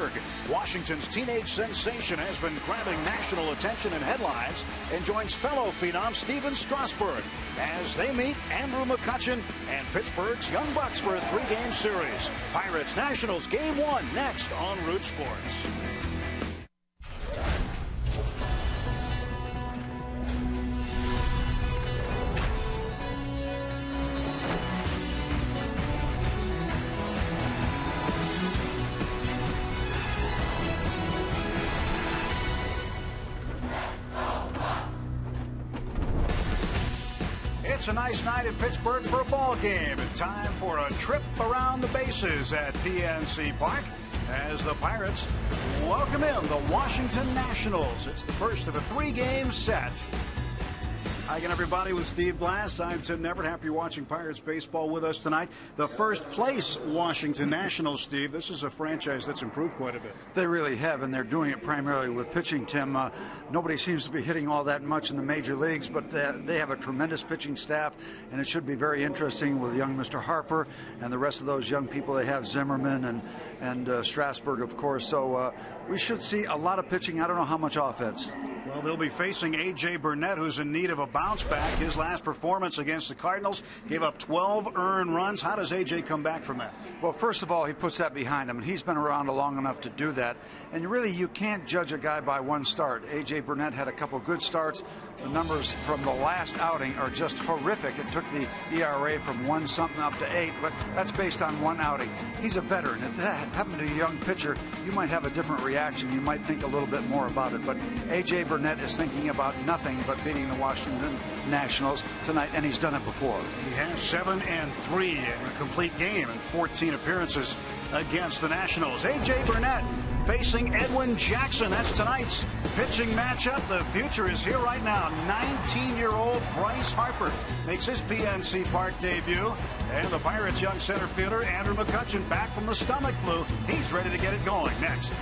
Pittsburgh. Washington's teenage sensation has been grabbing national attention and headlines and joins fellow phenom Steven Strasburg as they meet Andrew McCutchen and Pittsburgh's Young Bucks for a 3-game series. Pirates Nationals Game 1 next on Root Sports. It's a nice night in Pittsburgh for a ball game. And time for a trip around the bases at PNC Park as the Pirates welcome in the Washington Nationals. It's the first of a 3-game set. Hi again, everybody, with Steve Glass. I'm Tim Neverett. Happy you're watching Pirates baseball with us tonight. The first place Washington Nationals, Steve. This is a franchise that's improved quite a bit. They really have, and they're doing it primarily with pitching, Tim. Nobody seems to be hitting all that much in the major leagues, but they have a tremendous pitching staff, and it should be very interesting with young Mr. Harper and the rest of those young people they have, Zimmerman and Strasburg, of course. So we should see a lot of pitching. I don't know how much offense. Well, they'll be facing A.J. Burnett, who's in need of a bounce back. His last performance against the Cardinals gave up 12 earned runs. How does A.J. come back from that? Well, first of all, he puts that behind him, and he's been around long enough to do that. And really, you can't judge a guy by one start. A.J. Burnett had a couple good starts. The numbers from the last outing are just horrific. It took the ERA from 1-something up to 8, but that's based on one outing. He's a veteran. If that happened to a young pitcher, you might have a different reaction. You might think a little bit more about it. But A.J. Burnett is thinking about nothing but beating the Washington Nationals tonight, and he's done it before. He has 7-3 in a complete game and 14 appearances against the Nationals. A.J. Burnett facing Edwin Jackson. That's tonight's pitching matchup. The future is here right now. 19-year-old Bryce Harper makes his PNC Park debut. And the Pirates' young center fielder, Andrew McCutchen, back from the stomach flu. He's ready to get it going next.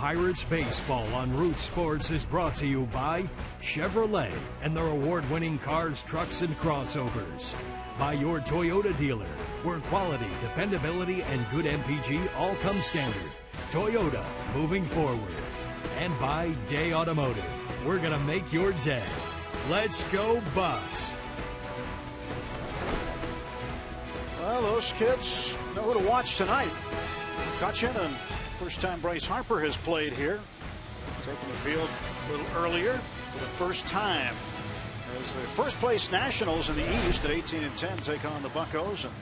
Pirates baseball on Root Sports is brought to you by Chevrolet and their award-winning cars, trucks, and crossovers. By your Toyota dealer, where quality, dependability, and good MPG all come standard. Toyota, moving forward. And by Day Automotive. We're going to make your day. Let's go Bucks. Well, those kids know who to watch tonight. Cutchin and first time Bryce Harper has played here. Taking the field a little earlier for the first time as the first place Nationals in the East at 18-10 take on the Buccos. And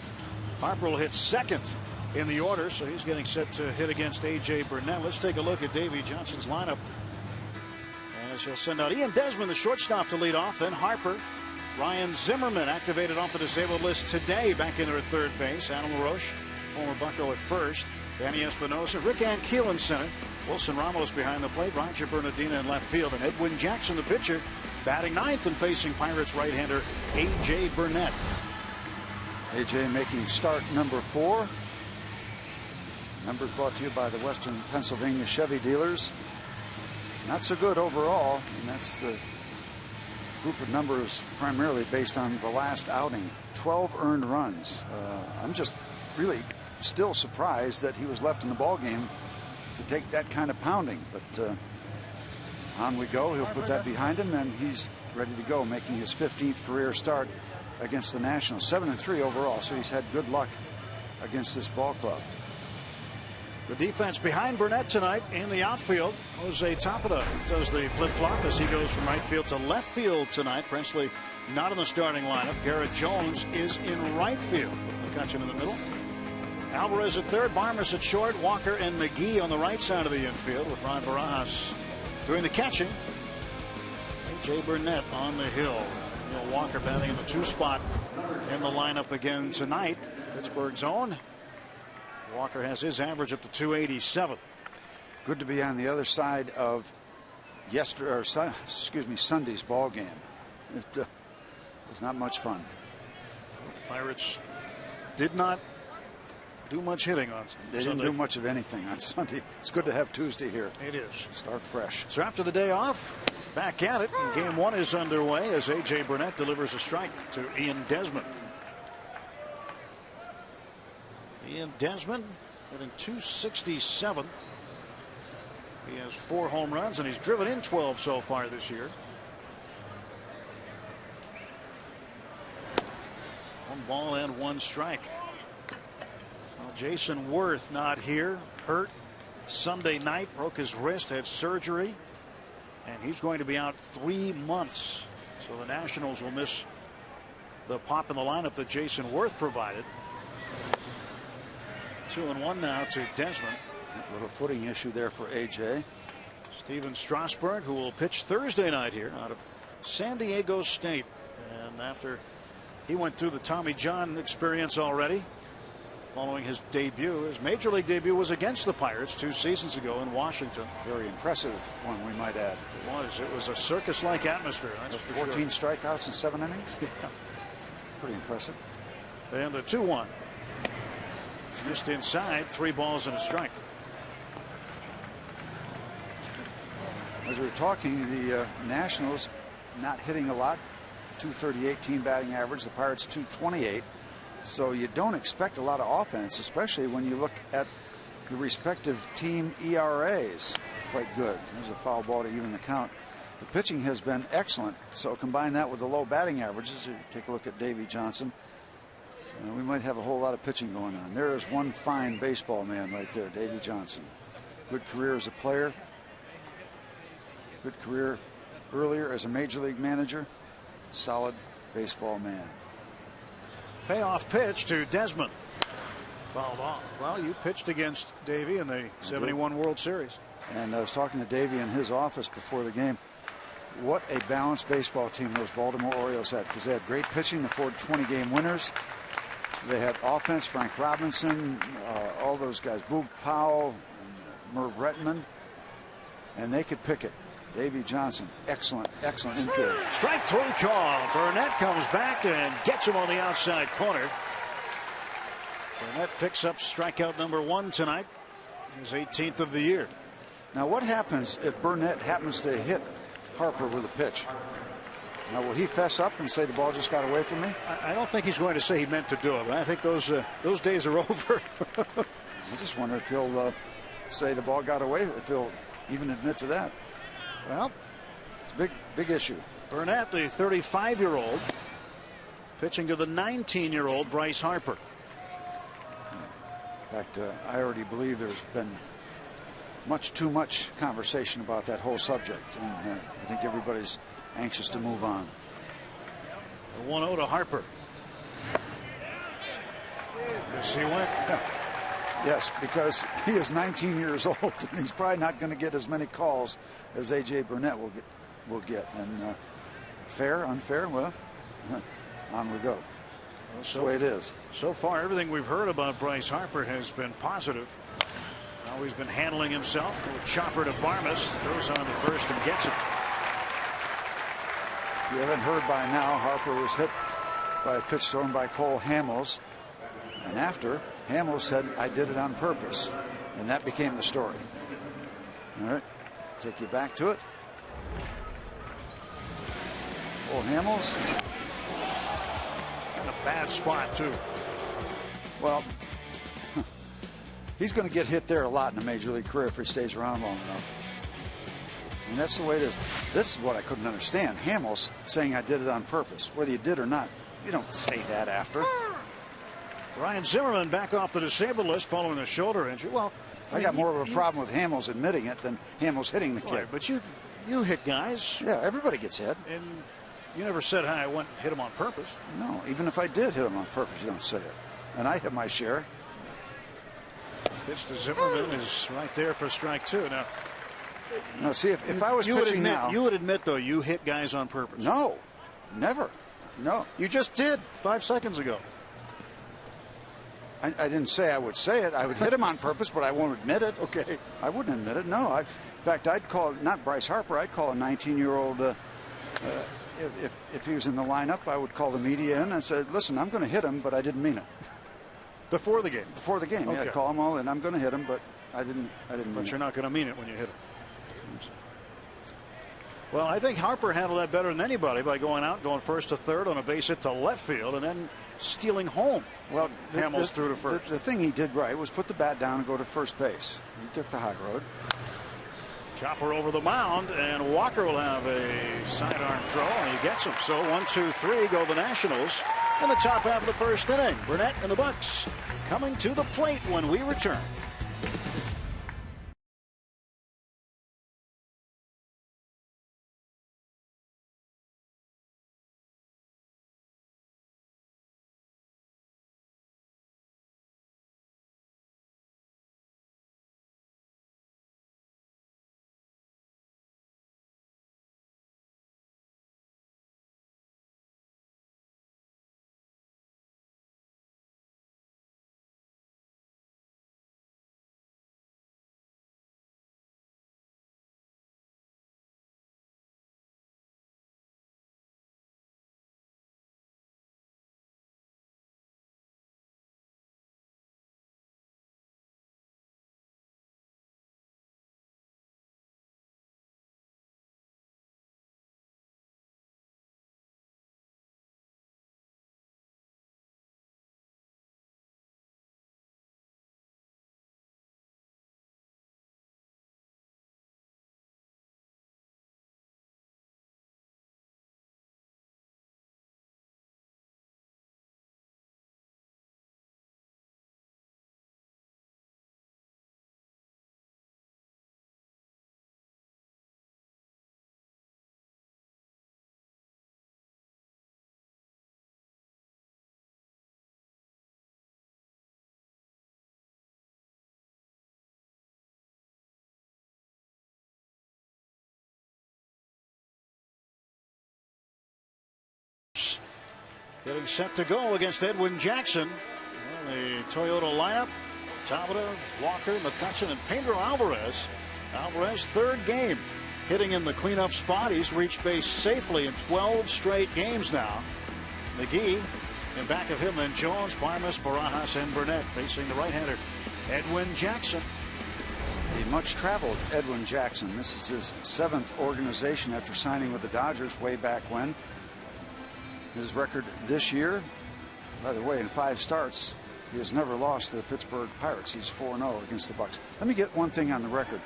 Harper will hit second in the order, so he's getting set to hit against A.J. Burnett. Let's take a look at Davey Johnson's lineup. As he'll send out Ian Desmond, the shortstop, to lead off. Then Harper. Ryan Zimmerman activated off the disabled list today, back in there at third base. Adam LaRoche, former Bucco, at first. Danny Espinosa, Rick Ankiel in center. Wilson Ramos behind the plate. Roger Bernardina in left field. And Edwin Jackson, the pitcher, batting ninth and facing Pirates right-hander A.J. Burnett. A.J. making start number 4. Numbers brought to you by the Western Pennsylvania Chevy dealers. Not so good overall, and that's the group of numbers primarily based on the last outing. 12 earned runs. I'm just really still surprised that he was left in the ball game to take that kind of pounding, but on we go. He'll put that behind him, and he's ready to go, making his 15th career start against the Nationals. 7-3 overall, so he's had good luck against this ball club. The defense behind Burnett tonight in the outfield. Jose Tapia does the flip-flop as he goes from right field to left field tonight. Presley not in the starting lineup. Garrett Jones is in right field. McCutchen in the middle. Alvarez at third, Barmes at short, Walker and McGee on the right side of the infield, with Ron Barajas doing the catching. A.J. Burnett on the hill. Neil Walker batting in the 2 spot in the lineup again tonight. Pittsburgh's own. Walker has his average up to 287. Good to be on the other side of Sunday's ball game. It was not much fun. Pirates did not do much hitting on Sunday. They didn't do much of anything on Sunday. It's good to have Tuesday here. It is. Start fresh. So after the day off, back at it, and game 1 is underway as A.J. Burnett delivers a strike to Ian Desmond. Ian Desmond hitting .267. He has 4 home runs, and he's driven in 12 so far this year. 1 ball and 1 strike. Well, Jason Worth not here, hurt Sunday night, broke his wrist, had surgery, and he's going to be out 3 months. So the Nationals will miss the pop in the lineup that Jason Worth provided. 2-1 now to Desmond. A little footing issue there for A.J. Steven Strasburg, who will pitch Thursday night here out of San Diego State. And after he went through the Tommy John experience already, following his debut, his major league debut was against the Pirates 2 seasons ago in Washington. Very impressive one, we might add. It was a circus-like atmosphere. That's 14 strikeouts in 7 innings. Yeah. Pretty impressive. And the 2-1. Just inside, 3 balls and a strike. As we were talking, the Nationals not hitting a lot. .238 team batting average. The Pirates .228. So you don't expect a lot of offense, especially when you look at the respective team ERAs. Quite good. There's a foul ball to even the count. The pitching has been excellent. So combine that with the low batting averages. You take a look at Davey Johnson. We might have a whole lot of pitching going on. There is one fine baseball man right there, Davey Johnson. Good career as a player. Good career earlier as a major league manager. Solid baseball man. Payoff pitch to Desmond. Fouled off. Well, you pitched against Davey in the 71 World Series. And I was talking to Davey in his office before the game. What a balanced baseball team those Baltimore Orioles had, because they had great pitching, the 4 20-game winners. They had offense, Frank Robinson, all those guys, Boog Powell, Merv Rettenman, and they could pick it. Davey Johnson, excellent infield. Strike 3 call. Burnett comes back and gets him on the outside corner. Burnett picks up strikeout number 1 tonight. His 18th of the year. Now, what happens if Burnett happens to hit Harper with a pitch? Now, will he fess up and say the ball just got away from me? I don't think he's going to say he meant to do it. I think those days are over. I just wonder if he'll say the ball got away, if he'll even admit to that. Well, it's a big issue. Burnett, the 35-year-old, pitching to the 19-year-old Bryce Harper. In fact, I already believe there's been too much conversation about that whole subject, and I think everybody's anxious to move on. 1-0 to Harper. Yes, he went. Yes, because he is 19 years old, and he's probably not going to get as many calls as A.J. Burnett will get. And fair, unfair, well, on we go. That's the way it is. So far, everything we've heard about Bryce Harper has been positive. How he's been handling himself. A chopper to Barmes, throws on to first and gets it. If you haven't heard by now, Harper was hit by a pitch thrown by Cole Hamels. And after, Hamels said, I did it on purpose. And that became the story. All right, take you back to it. Cole Hamels. In a bad spot, too. Well, he's going to get hit there a lot in a major league career if he stays around long enough. And that's the way it is. This is what I couldn't understand. Hamels saying I did it on purpose. Whether you did or not, you don't say that after. Ryan Zimmerman back off the disabled list following a shoulder injury. Well, I got more of a problem with Hamels admitting it than Hamels hitting the kid. Right, but you hit guys. Yeah, everybody gets hit. And you never said, "Hi, I went and hit him on purpose." No, even if I did hit him on purpose, you don't say it. And I hit my share. Pitch to Zimmerman is right there for strike two. Now, see, if I was pitching now. You would admit, though, you hit guys on purpose. No, never. No. You just did 5 seconds ago. I didn't say I would say it. I would hit him on purpose, but I won't admit it. Okay. I wouldn't admit it. No. In fact, I'd call, not Bryce Harper, I'd call a 19-year-old, if he was in the lineup, I would call the media in and say, listen, I'm going to hit him, but I didn't mean it. Before the game? Before the game, okay. Yeah. Call them all in. I'm going to hit him, but I didn't mean it. But you're not going to mean it when you hit him. Well, I think Harper handled that better than anybody by going out, going first to third on a base hit to left field, and then stealing home. Well, Hamels threw to first. The thing he did right was put the bat down and go to first base. He took the high road. Chopper over the mound, and Walker will have a sidearm throw, and he gets him. So 1-2-3 go the Nationals in the top half of the first inning. Burnett and the Bucks coming to the plate when we return. Getting set to go against Edwin Jackson. Well, the Toyota lineup: Tabata, Walker, McCutchen, and Pedro Alvarez. Alvarez, third game hitting in the cleanup spot. He's reached base safely in 12 straight games now. McGee in back of him, then Jones, Barmes, Barajas, and Burnett facing the right-hander Edwin Jackson. The much-traveled Edwin Jackson. This is his 7th organization after signing with the Dodgers way back when. His record this year, by the way, in 5 starts, he has never lost to the Pittsburgh Pirates. He's 4-0 against the Bucks. Let me get one thing on the record.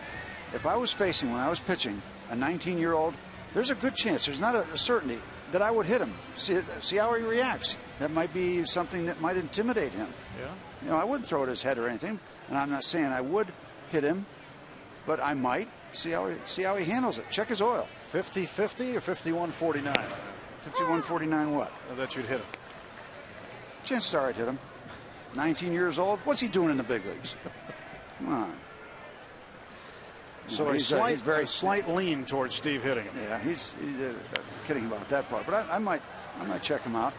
If I was facing, when I was pitching, a 19-year-old, there's a good chance, there's not a certainty, that I would hit him. See how he reacts. That might be something that might intimidate him. Yeah. You know, I wouldn't throw at his head or anything, and I'm not saying I would hit him, but I might. See how he handles it. Check his oil. 50-50 or 51-49? 51-49 what? That you'd hit him. Chances are I'd hit him. 19 years old. What's he doing in the big leagues? Come on. So he's a slight lean towards Steve hitting him. Yeah, he's kidding about that part. But I might check him out.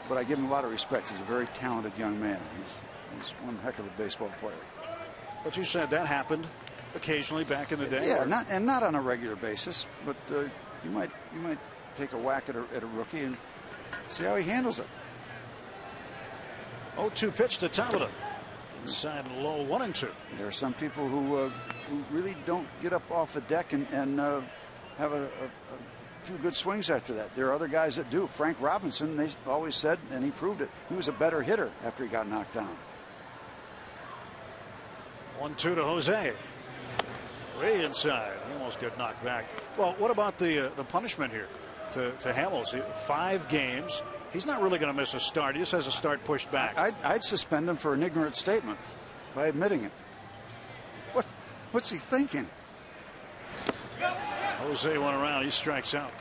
But I give him a lot of respect. He's a very talented young man. He's one heck of a baseball player. But you said that happened occasionally back in the day. Yeah, not on a regular basis. But you might take a whack at a rookie and see how he handles it. 0-2 pitch to Tabata. Inside low 1-2. There are some people who really don't get up off the deck and have a few good swings after that. There are other guys that do. Frank Robinson, they always said, and he proved it, he was a better hitter after he got knocked down. 1-2 to Jose. Way inside. He almost got knocked back. Well, what about the punishment here to Hamels? 5 games. He's not really going to miss a start. He just has a start pushed back. I'd suspend him for an ignorant statement by admitting it. What's he thinking? Jose went around. He strikes out.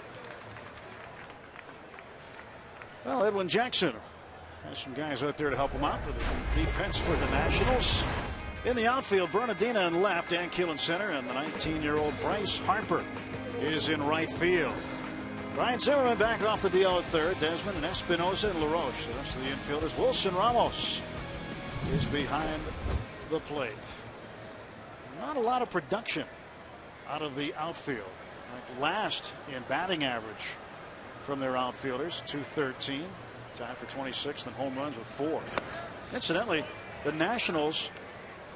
Well, Edwin Jackson has some guys out there to help him out with the defense for the Nationals. In the outfield, Bernardina in left, Dan Keel in center, and the 19-year-old Bryce Harper is in right field. Ryan Zimmerman back off the DL at third. Desmond and Espinosa and LaRoche. The rest of the infielders. Wilson Ramos is behind the plate. Not a lot of production out of the outfield. Last in batting average from their outfielders, 213. Tied for 26th in home runs with 4. Incidentally, the Nationals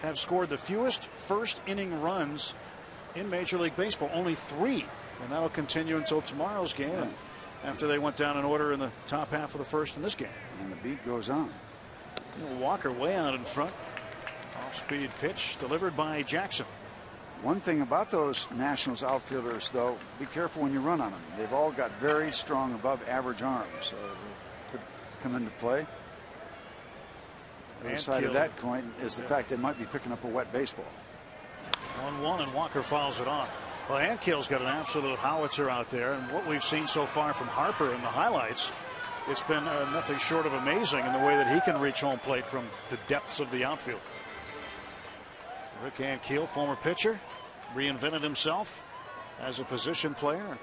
have scored the fewest first inning runs in Major League Baseball. Only 3. And that'll continue until tomorrow's game after they went down in order in the top half of the first in this game. And the beat goes on. Walker way out in front. Off-speed pitch delivered by Jackson. One thing about those Nationals outfielders, though, be careful when you run on them. They've all got very strong above average arms. So they could come into play. The other side of that coin is the fact they might be picking up a wet baseball. 1-1 and Walker fouls it on. Well, Ankel's got an absolute howitzer out there, and what we've seen so far from Harper in the highlights, it's been nothing short of amazing in the way that he can reach home plate from the depths of the outfield. Rick Ankiel, former pitcher, reinvented himself as a position player.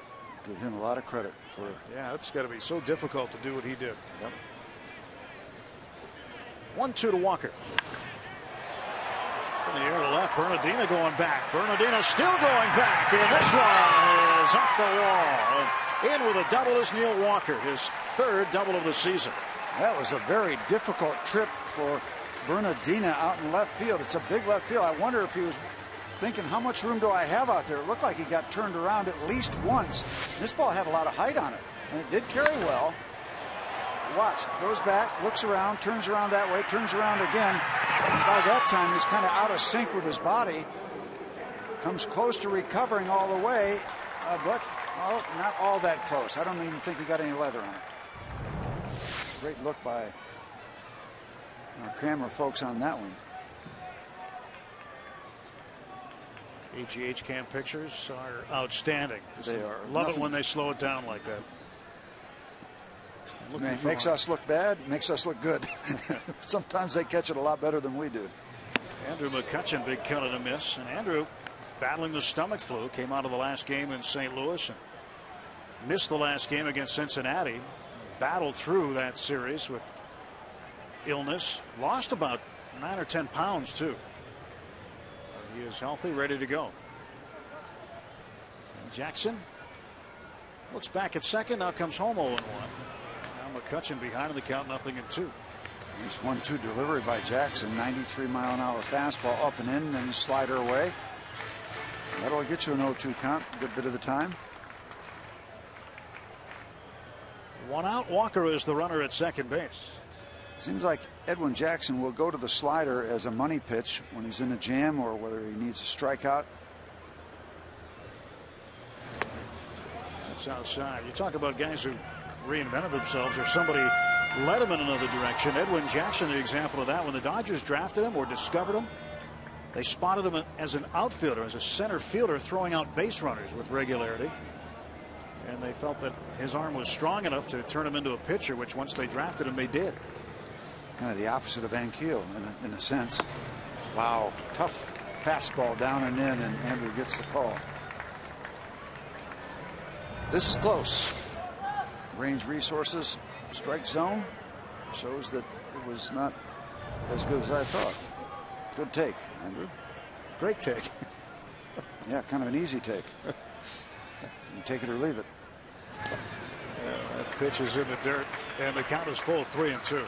Give him a lot of credit for. Yeah, it's got to be so difficult to do what he did. Yep. 1-2 to Walker. In the air to left, Bernardina going back. Bernardina still going back, and this one is off the wall. And in with a double is Neil Walker, his 3rd double of the season. That was a very difficult trip for Bernardina out in left field. It's a big left field. I wonder if he was thinking, how much room do I have out there? It looked like he got turned around at least once. This ball had a lot of height on it, and it did carry well. Watch, goes back, looks around, turns around that way, turns around again. And by that time, he's kind of out of sync with his body. Comes close to recovering all the way, but not all that close. I don't even think he got any leather on it. Great look by our camera folks on that one. AGH cam pictures are outstanding. They are. Love it when they slow it down like that. Makes us look bad, makes us look good. Sometimes they catch it a lot better than we do. Andrew McCutchen, big cut and a miss. And Andrew battling the stomach flu, came out of the last game in St. Louis and missed the last game against Cincinnati. Battled through that series with illness. Lost about 9 or 10 pounds, too. He is healthy, ready to go. And Jackson looks back at second. Now comes home 0-1. Now McCutchen behind in the count, 0-2. Nice 1-2 delivery by Jackson. 93-mile-an-hour fastball up and in, and slider away. That'll get you an 0-2 count a good bit of the time. 1 out. Walker is the runner at second base. Seems like Edwin Jackson will go to the slider as a money pitch when he's in a jam or whether he needs a strikeout. That's outside. You talk about guys who reinvented themselves or somebody led them in another direction. Edwin Jackson, the example of that. When the Dodgers drafted him or discovered him, they spotted him as an outfielder, as a center fielder, throwing out base runners with regularity. And they felt that his arm was strong enough to turn him into a pitcher, which once they drafted him, they did. Kind of the opposite of Ankiel in a sense. Wow, tough fastball down and in, and Andrew gets the call. This is close. Range Resources strike zone shows that it was not as good as I thought. Good take, Andrew. Great take. Yeah, kind of an easy take. You take it or leave it. Yeah, that pitch is in the dirt, and the count is full, 3-2.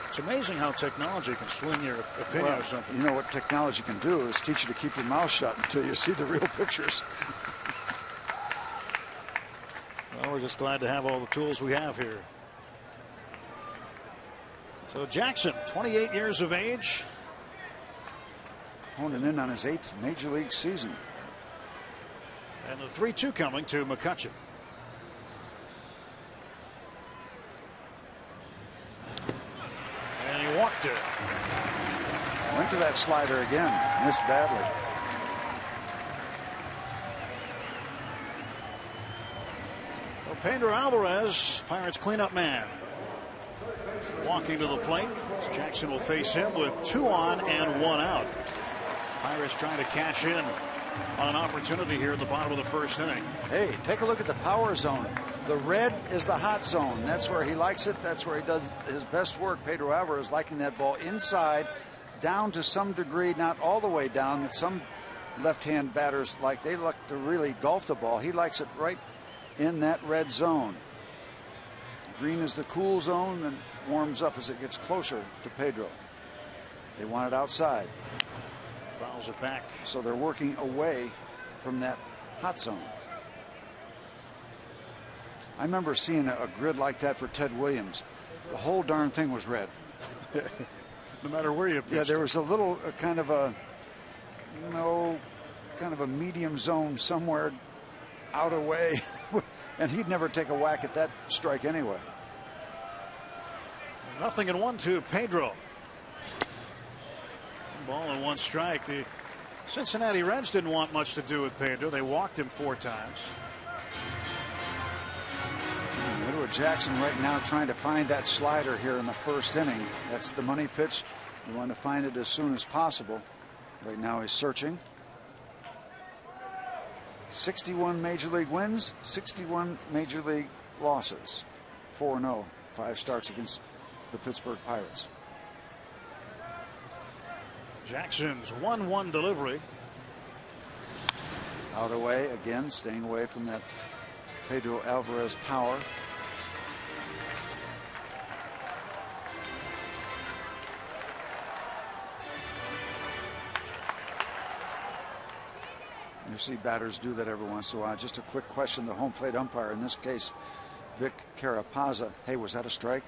It's amazing how technology can swing your opinion of something. You know what technology can do is teach you to keep your mouth shut until you see the real pictures. Well, we're just glad to have all the tools we have here. So Jackson, 28 years of age. Honing in on his 8th major league season. And the 3-2 coming to McCutchen. And he walked it. Went to that slider again. Missed badly. Well, Pedro Alvarez, Pirates cleanup man, walking to the plate. Jackson will face him with 2 on and 1 out. Pirates trying to cash in on an opportunity here at the bottom of the first inning. Hey, take a look at the power zone. The red is the hot zone. That's where he likes it. That's where he does his best work. Pedro Alvarez liking that ball inside, down to some degree, not all the way down, that some left-hand batters like. They like to really golf the ball. He likes it right in that red zone. Green is the cool zone and warms up as it gets closer to Pedro. They want it outside. Fouls it back. So they're working away from that hot zone. I remember seeing a grid like that for Ted Williams. The whole darn thing was red. No matter where you pitched. Yeah, there was a little kind of a medium zone somewhere out away, and he'd never take a whack at that strike anyway. 0-1 Pedro. Ball and 1 strike. The Cincinnati Reds didn't want much to do with Pedro. They walked him 4 times. Edwin Jackson right now trying to find that slider here in the first inning. That's the money pitch. You want to find it as soon as possible. Right now he's searching. 61 major league wins, 61 major league losses. 4-0, 5 starts against the Pittsburgh Pirates. Jackson's 1-1 delivery. Out away again, staying away from that Pedro Alvarez power. You see batters do that every once in a while. Just a quick question, the home plate umpire, in this case, Vic Carapazza. Hey, was that a strike?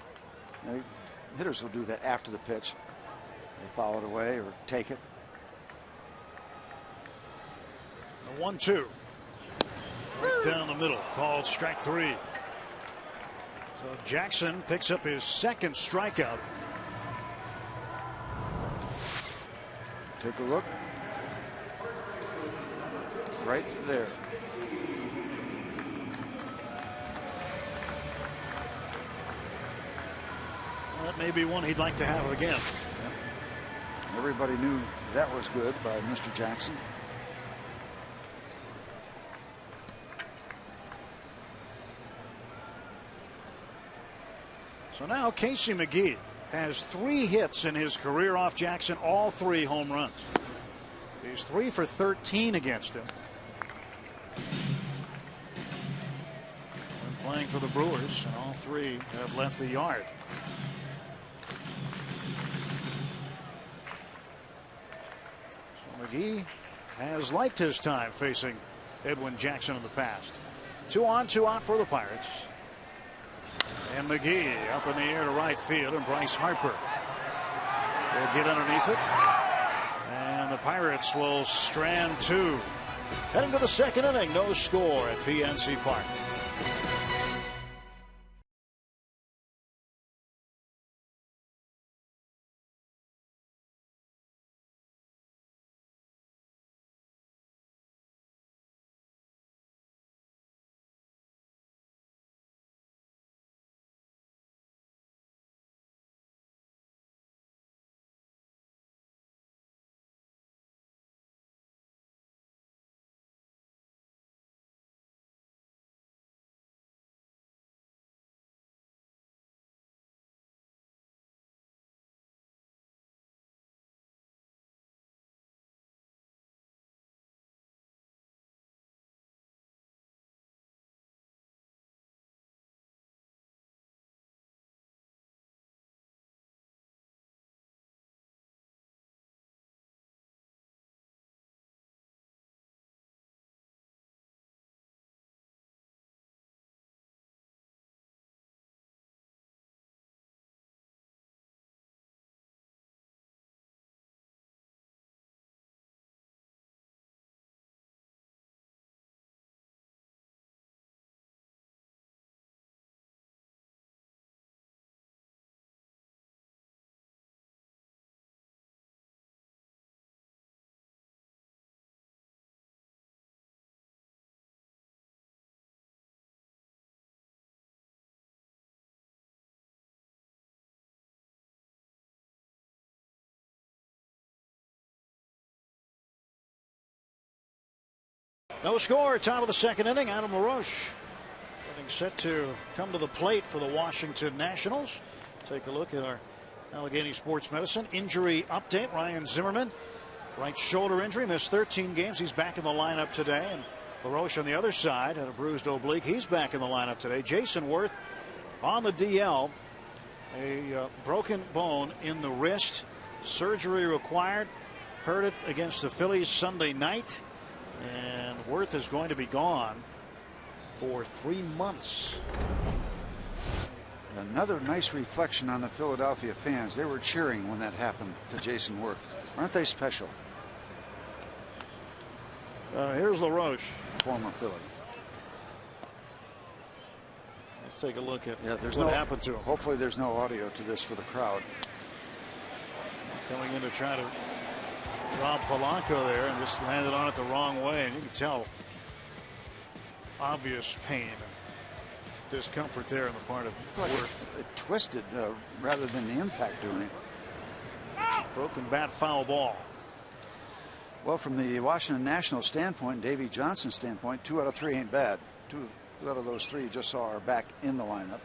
You know, hitters will do that after the pitch. They foul it away or take it. The 1-2. Right down the middle. Called strike 3. So Jackson picks up his 2nd strikeout. Take a look. Right there. Well, that may be one he'd like to have again. Everybody knew that was good by Mr. Jackson. So now Casey McGee has 3 hits in his career off Jackson, all 3 home runs. He's 3 for 13 against him. When playing for the Brewers, and all 3 have left the yard. So McGee has liked his time facing Edwin Jackson in the past. 2 on, 2 out for the Pirates. And McGee up in the air to right field, and Bryce Harper will get underneath it. And the Pirates will strand 2. Heading to the second inning, no score at PNC Park. No score, top of the second inning. Adam LaRoche getting set to come to the plate for the Washington Nationals. Take a look at our Allegheny Sports Medicine injury update. Ryan Zimmerman, right shoulder injury, missed 13 games. He's back in the lineup today. And LaRoche on the other side had a bruised oblique. He's back in the lineup today. Jason Worth on the DL. A broken bone in the wrist. Surgery required. Heard it against the Phillies Sunday night. And Worth is going to be gone for 3 months. Another nice reflection on the Philadelphia fans. They were cheering when that happened to Jason Worth. Aren't they special? Here's LaRoche. Former Philly. Let's take a look at what happened to him. Hopefully there's no audio to this for the crowd. Coming in to try to Rob Polanco there and just landed on it the wrong way, and you can tell obvious pain and discomfort there on the part of Worth. It twisted rather than the impact doing it. Broken bat, foul ball. Well, from the Washington Nationals standpoint, Davey Johnson's standpoint, 2 out of 3 ain't bad. Two out of those 3 you just saw are back in the lineup.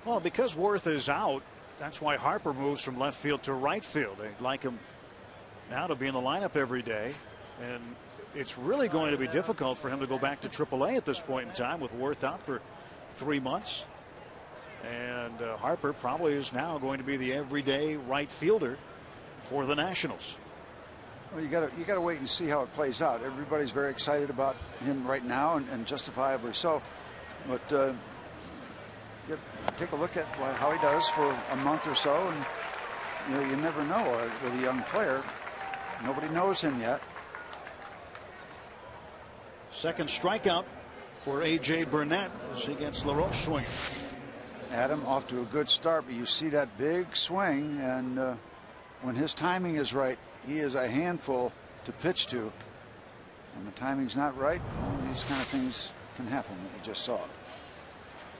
Well, because Worth is out, that's why Harper moves from left field to right field. They'd like him now to be in the lineup every day, and it's really going to be difficult for him to go back to AAA at this point in time with Worth out for 3 months. And Harper probably is now going to be the everyday right fielder for the Nationals. Well, you got to wait and see how it plays out. Everybody's very excited about him right now, and justifiably so. But take a look at how he does for a month or so, and you never know with a young player. Nobody knows him yet. Second strikeout for A.J. Burnett as he gets LaRoche swinging. Adam off to a good start, but you see that big swing, and when his timing is right, he is a handful to pitch to. When the timing's not right, these kind of things can happen that you just saw.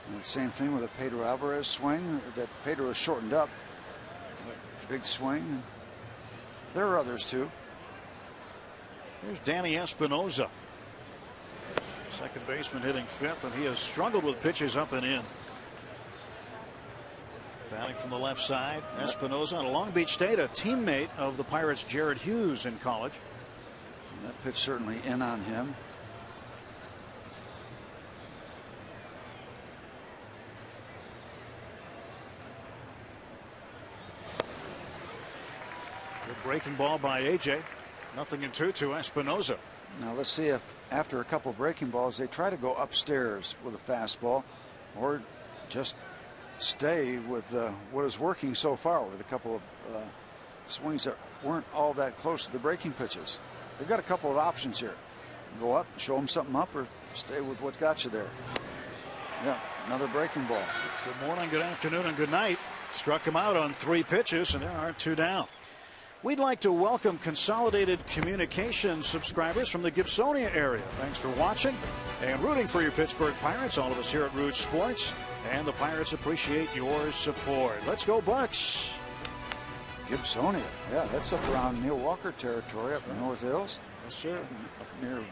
And the same thing with a Pedro Alvarez swing that Pedro has shortened up. Big swing. There are others too. Here's Danny Espinosa, second baseman, hitting 5th, and he has struggled with pitches up and in. Batting from the left side, Espinosa out of Long Beach State, a teammate of the Pirates' Jared Hughes in college. And that pitch certainly in on him. Good breaking ball by A.J. Nothing in 2 to Espinoza. Now let's see if after a couple breaking balls they try to go upstairs with a fastball, or just stay with what is working so far with a couple of swings that weren't all that close to the breaking pitches. They've got a couple of options here. Go up, show them something up, or stay with what got you there. Yeah, another breaking ball. Good morning, good afternoon, and good night. Struck him out on 3 pitches, and there are 2 down. We'd like to welcome Consolidated Communications subscribers from the Gibsonia area. Thanks for watching and rooting for your Pittsburgh Pirates. All of us here at Root Sports, and the Pirates appreciate your support. Let's go, Bucks. Gibsonia, yeah, that's up around Neil Walker territory up in North Hills. Yes, sir. Up near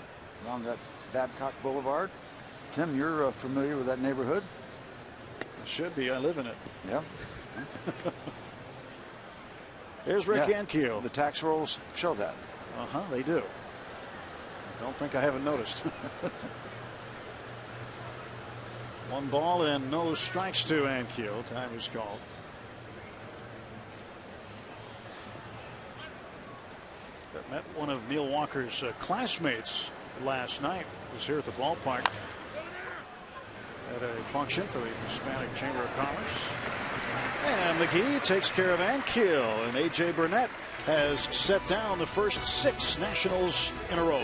around that Babcock Boulevard. Tim, you're familiar with that neighborhood? It should be. I live in it. Yeah. There's Rick Ankiel. The tax rolls show that. They do. Don't think I haven't noticed. 1 ball and no strikes to Ankiel. Time is called. Met one of Neil Walker's classmates last night. Was here at the ballpark at a function for the Hispanic Chamber of Commerce. And McGee takes care of Ankiel, and A.J. Burnett has set down the first 6 Nationals in a row.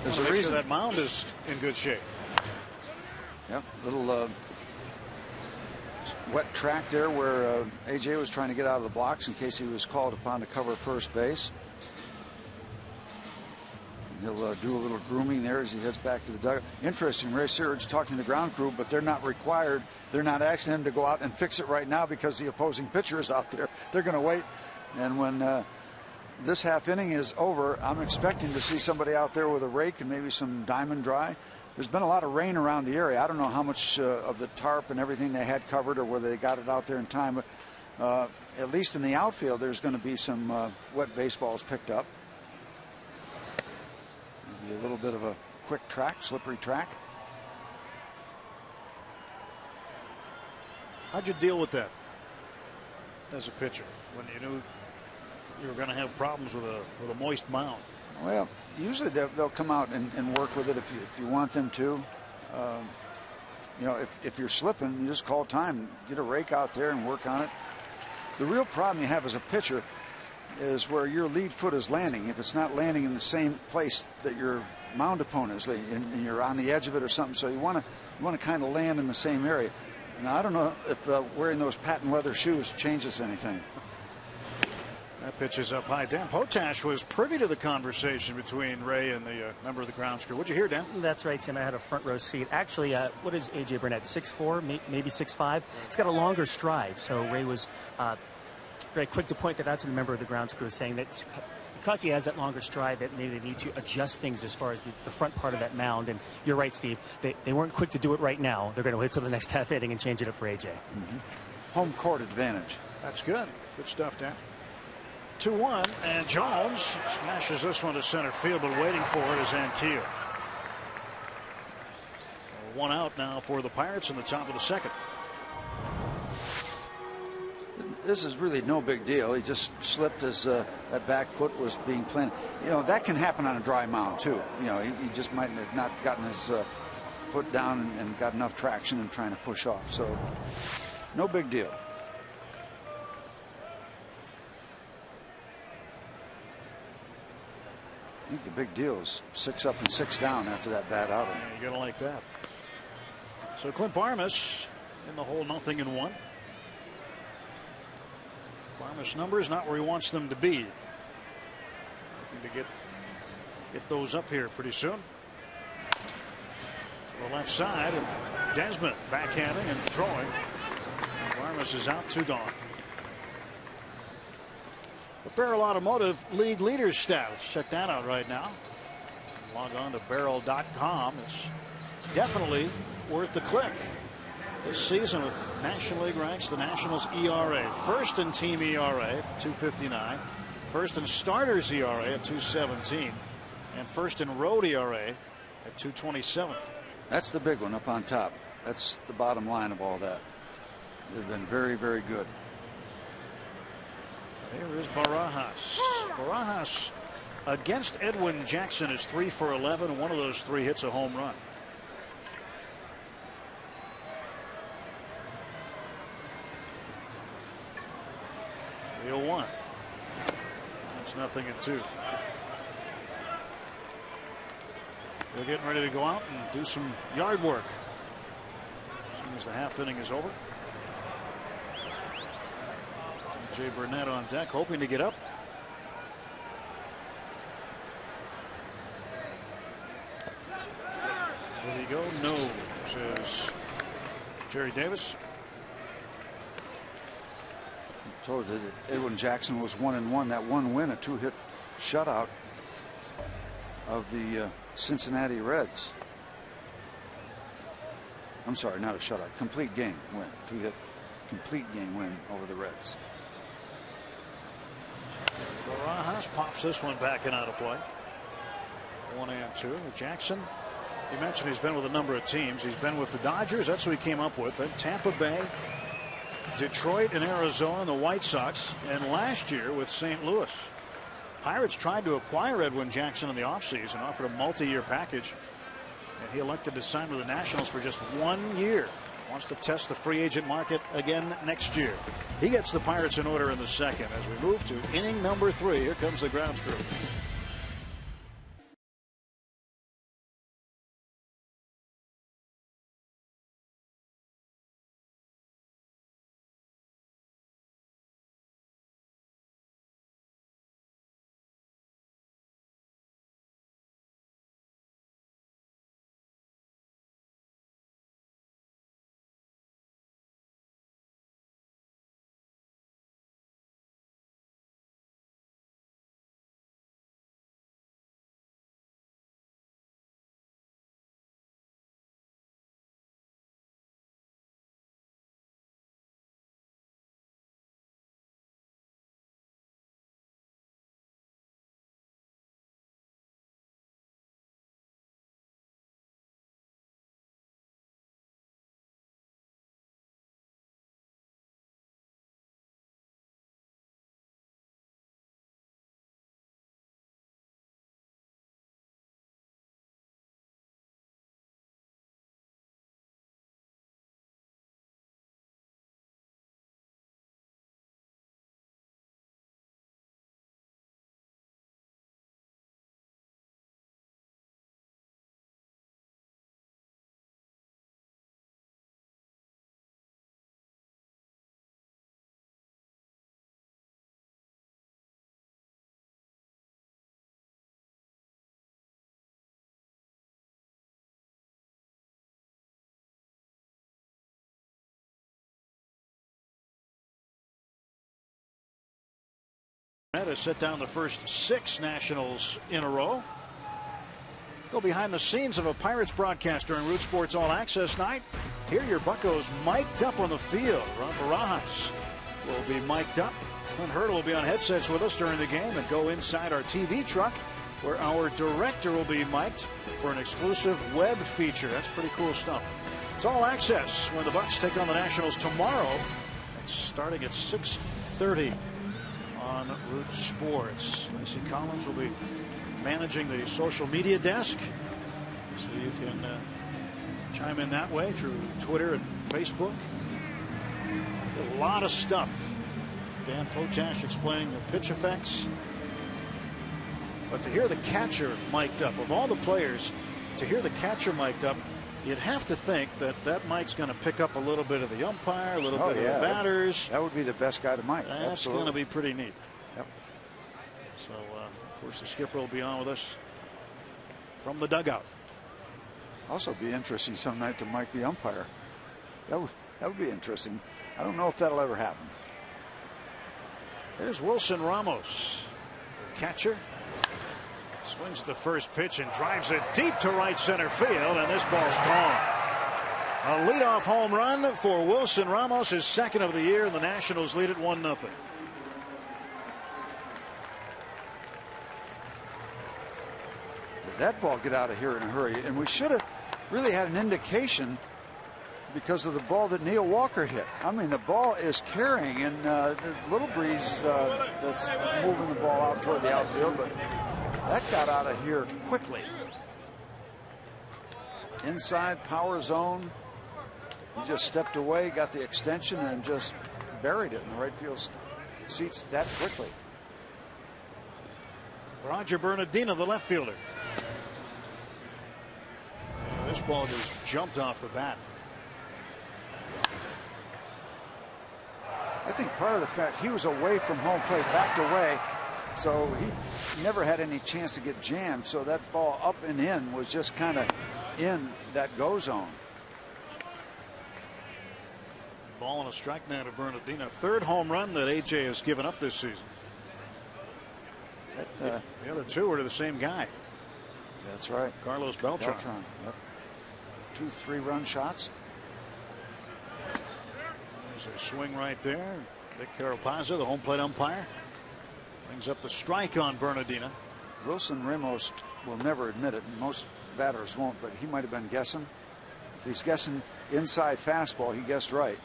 There's a reason that mound is in good shape. Yep, little wet track there where AJ was trying to get out of the blocks in case he was called upon to cover first base. He'll do a little grooming there as he heads back to the dugout. Interesting, Ray Searage talking to the ground crew, but they're not required. They're not asking them to go out and fix it right now because the opposing pitcher is out there. They're going to wait, and when this half inning is over, I'm expecting to see somebody out there with a rake and maybe some diamond dry. There's been a lot of rain around the area. I don't know how much of the tarp and everything they had covered or whether they got it out there in time, but at least in the outfield there's going to be some wet baseballs picked up. Maybe a little bit of a quick track, slippery track. How'd you deal with that as a pitcher when you knew you were going to have problems with a moist mound? Well, usually they'll come out and work with it if you want them to. You know, if you're slipping, you just call time, get a rake out there and work on it. The real problem you have as a pitcher is where your lead foot is landing. If it's not landing in the same place that your mound opponent is, and you're on the edge of it or something, so you want to kind of land in the same area. Now I don't know if wearing those patent leather shoes changes anything. That pitch is up high. Dan Potash was privy to the conversation between Ray and the member of the ground crew. What'd you hear, Dan? That's right, Tim. I had a front row seat. Actually, what is A.J. Burnett? 6'4", maybe 6'5". He's got a longer stride. So Ray was very quick to point that out to the member of the grounds crew, saying that because he has that longer stride, that maybe they need to adjust things as far as the front part of that mound. And you're right, Steve. They weren't quick to do it right now. They're going to wait till the next half inning and change it up for A.J. Home court advantage. That's good. Good stuff, Dan. 2-1, and Jones smashes this one to center field, but waiting for it is Ankiel. One out now for the Pirates in the top of the second. This is really no big deal. He just slipped as that back foot was being planted. You know, that can happen on a dry mound too. You know, he just might have not gotten his foot down and got enough traction in trying to push off. So no big deal. I think the big deal is 6 up and 6 down after that bad outing. Yeah, you're gonna like that. So Clint Barmes in the hole, 0-1. Barmes' numbers not where he wants them to be. Looking to get those up here pretty soon. To the left side, and Desmond backhanding and throwing. Barmes is out, 2 gone. The Barrel Automotive League Leaders stats. Check that out right now. Log on to barrel.com. It's definitely worth the click. This season with National League ranks, the Nationals ERA. First in team ERA, 2.59. First in starters ERA at 2.17. And first in road ERA at 2.27. That's the big one up on top. That's the bottom line of all that. They've been very, very good. Here is Barajas. Barajas against Edwin Jackson is 3 for 11. One of those 3 hits a home run. The 0-1. That's 0-2. They're getting ready to go out and do some yard work as soon as the half inning is over. Jay Burnett on deck, hoping to get up. There you go. No, says Jerry Davis. I told you that Edwin Jackson was 1-1. That one win, a 2-hit shutout of the Cincinnati Reds. I'm sorry, not a shutout. Complete game win. 2-hit complete game win over the Reds. Barajas pops this one back and out of play. 1-2. Jackson, you mentioned he's been with a number of teams. He's been with the Dodgers. That's who he came up with. Then Tampa Bay, Detroit, and Arizona, and the White Sox. And last year with St. Louis. Pirates tried to acquire Edwin Jackson in the offseason, offered a multi-year package. And he elected to sign with the Nationals for just 1 year. Wants to test the free agent market again next year. He gets the Pirates in order in the second as we move to inning number 3. Here comes the grounds crew. Has set down the first 6 Nationals in a row. Go behind the scenes of a Pirates broadcast during Root Sports All Access Night. Here your Buccos mic'd up on the field. Ron Barajas will be mic'd up. Clint Hurdle will be on headsets with us during the game and go inside our TV truck where our director will be mic'd for an exclusive web feature. That's pretty cool stuff. It's All Access when the Bucs take on the Nationals tomorrow. It's starting at 6:30 on Root Sports. Lacey Collins will be managing the social media desk, so you can chime in that way through Twitter and Facebook. A lot of stuff. Dan Potash explaining the pitch effects. But to hear the catcher mic'd up, of all the players, to hear the catcher mic'd up, you'd have to think that that mic's going to pick up a little bit of the umpire, a little bit of the batters. That would be the best guy to mic. That's going to be pretty neat. Yep. So, of course, the skipper will be on with us from the dugout. Also be interesting some night to mic the umpire. That would be interesting. I don't know if that'll ever happen. There's Wilson Ramos, catcher. Swings at the first pitch and drives it deep to right center field, and this ball's gone. A leadoff home run for Wilson Ramos, his second of the year, and the Nationals lead it 1-0. Did that ball get out of here in a hurry? And we should have really had an indication because of the ball that Neil Walker hit. I mean, the ball is carrying, and there's a little breeze that's moving the ball out toward the outfield, but that got out of here quickly. Inside power zone. He just stepped away, got the extension, and just buried it in the right field seats that quickly. Roger Bernardino, the left fielder. This ball just jumped off the bat. I think part of the fact he was away from home plate, backed away, so he never had any chance to get jammed. So that ball up and in was just kind of in that go zone. Ball and a strike now to Bernardino. Third home run that AJ has given up this season. The other two are to the same guy. That's right. Carlos Beltran. Yep. 2 3-run shots. There's a swing right there. Vic Carapazza, the home plate umpire, brings up the strike on Bernardino. Wilson Ramos will never admit it. Most batters won't, but he might have been guessing. If he's guessing inside fastball, he guessed right.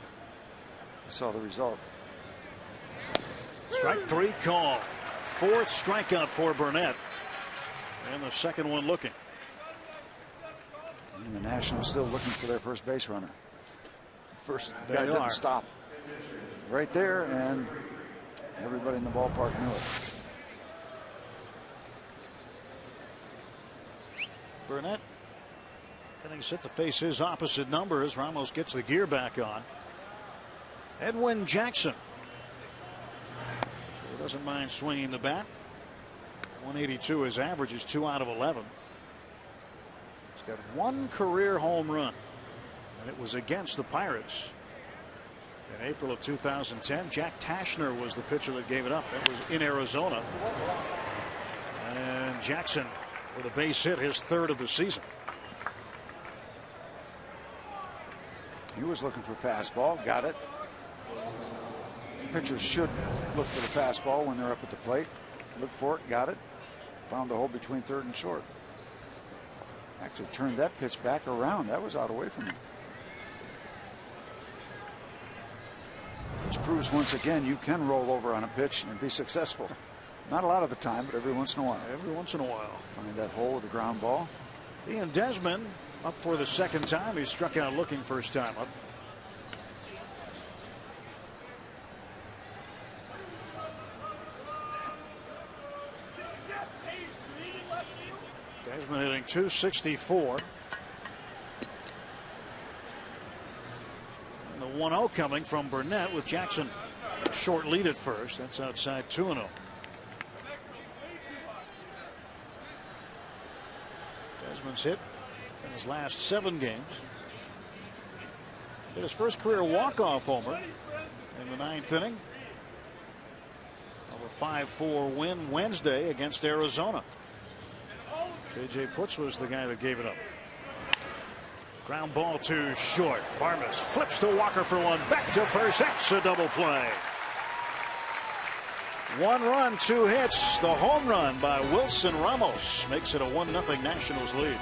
I saw the result. Strike 3 call. 4th strikeout for Burnett. And the second one looking. And the Nationals still looking for their first base runner. First guy didn't stop. Right there, and everybody in the ballpark knew it. Burnett getting set to face his opposite number as Ramos gets the gear back on. Edwin Jackson. So he doesn't mind swinging the bat. 182 his average is 2 out of 11. He's got 1 career home run, and it was against the Pirates in April of 2010. Jack Tashner was the pitcher that gave it up. That was in Arizona. And Jackson with a base hit, his 3rd of the season. He was looking for fastball, got it. Pitchers should look for the fastball when they're up at the plate. Look for it, got it. Found the hole between 3rd and short. Actually turned that pitch back around. That was out away from him. Which proves once again you can roll over on a pitch and be successful. Not a lot of the time, but every once in a while. Every once in a while. Find that hole with a ground ball. Ian Desmond up for the 2nd time. He struck out looking first time up. Desmond hitting .264. And the 1-0 coming from Burnett with Jackson short lead at first. That's outside 2-0. Desmond's hit in his last 7 games. Hit his first career walk-off homer in the 9th inning of a 5-4 win Wednesday against Arizona. J.J. Putz was the guy that gave it up. Ground ball to short. Barmes flips to Walker for one. Back to first. That's a double play. 1 run, 2 hits. The home run by Wilson Ramos makes it a 1-0 Nationals lead.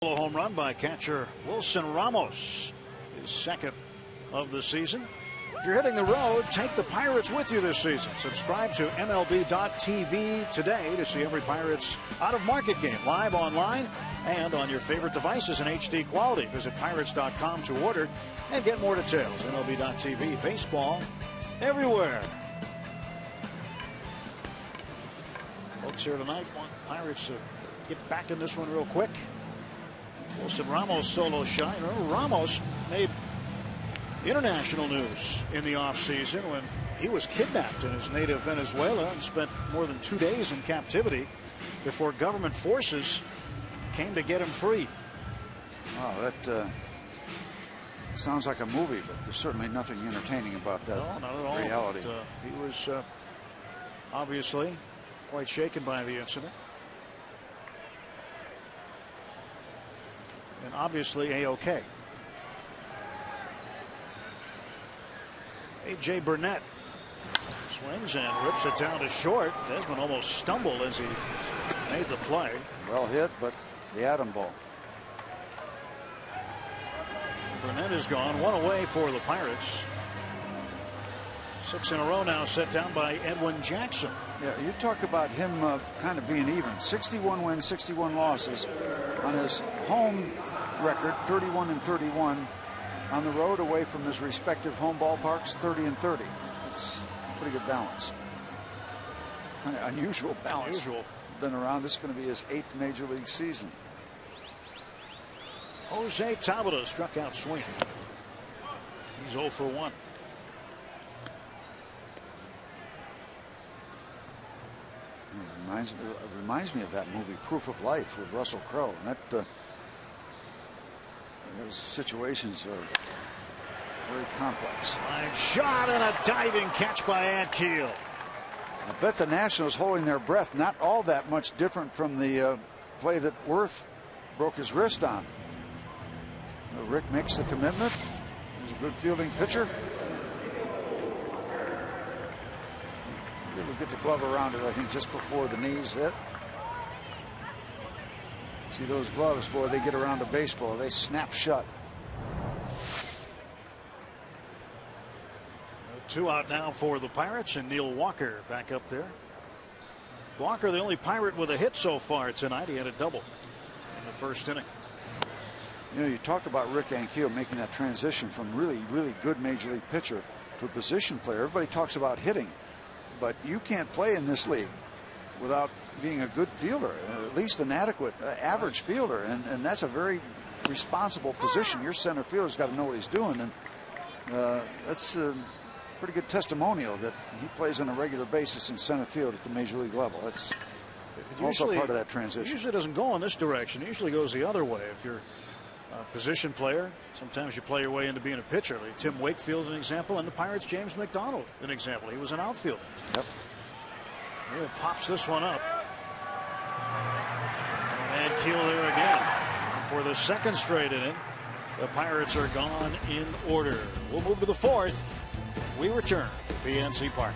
Home run by catcher Wilson Ramos, his second of the season. If you're hitting the road, take the Pirates with you this season. Subscribe to MLB.tv today to see every Pirates out-of-market game live online and on your favorite devices in HD quality. Visit Pirates.com to order and get more details. MLB.tv, baseball everywhere. Folks here tonight want Pirates to get back in this one real quick. Wilson Ramos solo shot. Ramos made international news in the offseason when he was kidnapped in his native Venezuela and spent more than 2 days in captivity before government forces came to get him free. Wow, that sounds like a movie, but there's certainly nothing entertaining about that. No, not at all. Reality. But, he was obviously quite shaken by the incident. And obviously A-OK. A.J. Burnett swings and rips it down to short. Desmond almost stumbled as he made the play. Well hit, but the atom ball. Burnett is gone. 1 away for the Pirates. 6 in a row now set down by Edwin Jackson. Yeah, you talk about him kind of being even. 61 wins, 61 losses on his home record, 31-31. On the road, away from his respective home ballparks, 30-30. It's pretty good balance. Kind of unusual balance. Unusual. Been around. This is going to be his 8th major league season. Jose Tabata struck out swinging. He's 0 for 1. It reminds me of that movie Proof of Life with Russell Crowe. And that those situations are very complex. Line shot and a diving catch by Antkiel. I bet the Nationals holding their breath. Not all that much different from the play that Worth broke his wrist on. Rick makes the commitment. He's a good fielding pitcher. He'll get the glove around it, I think, just before the knees hit. See those gloves, boy, they get around a baseball. They snap shut. 2 out now for the Pirates, and Neil Walker back up there. Walker, the only Pirate with a hit so far tonight. He had a double in the first inning. You know, you talk about Rick Ankiel making that transition from really good major league pitcher to a position player. Everybody talks about hitting, but you can't play in this league without being a good fielder, at least an adequate average fielder, and that's a very responsible position. Your center fielder's got to know what he's doing, and that's a pretty good testimonial that he plays on a regular basis in center field at the major league level. That's also part of that transition. It usually doesn't go in this direction. It usually goes the other way. If you're a position player, sometimes you play your way into being a pitcher. Like Tim Wakefield, an example, and the Pirates' James McDonald, an example. He was an outfielder. Yep. He pops this one up. And Ankiel there again. And for the second straight inning, the Pirates are gone in order. We'll move to the fourth. We return to PNC Park.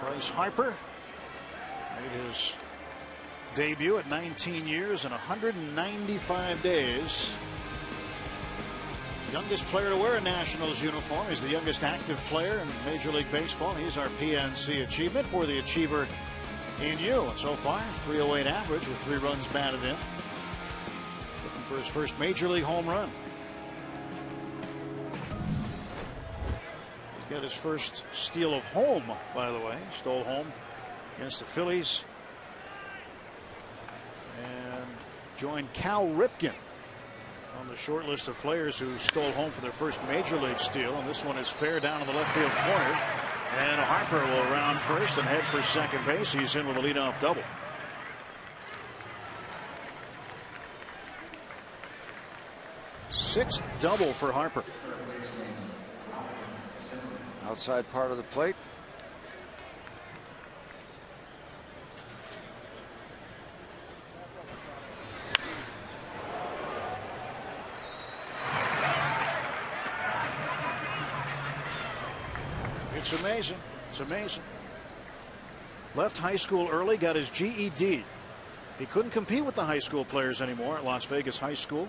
Bryce Harper made his debut at 19 years and 195 days. Youngest player to wear a Nationals uniform. He's the youngest active player in Major League Baseball. He's our PNC achievement for the achiever in you. And so far, 308 average with 3 runs batted in. Looking for his first Major League home run. He's got his first steal of home, by the way. Stole home against the Phillies. And joined Cal Ripken on the short list of players who stole home for their first Major League steal. And this one is fair down in the left field corner. And Harper will round first and head for second base. He's in with a leadoff double. Sixth double for Harper. Outside part of the plate. It's amazing. It's amazing. Left high school early, got his GED. He couldn't compete with the high school players anymore at Las Vegas High School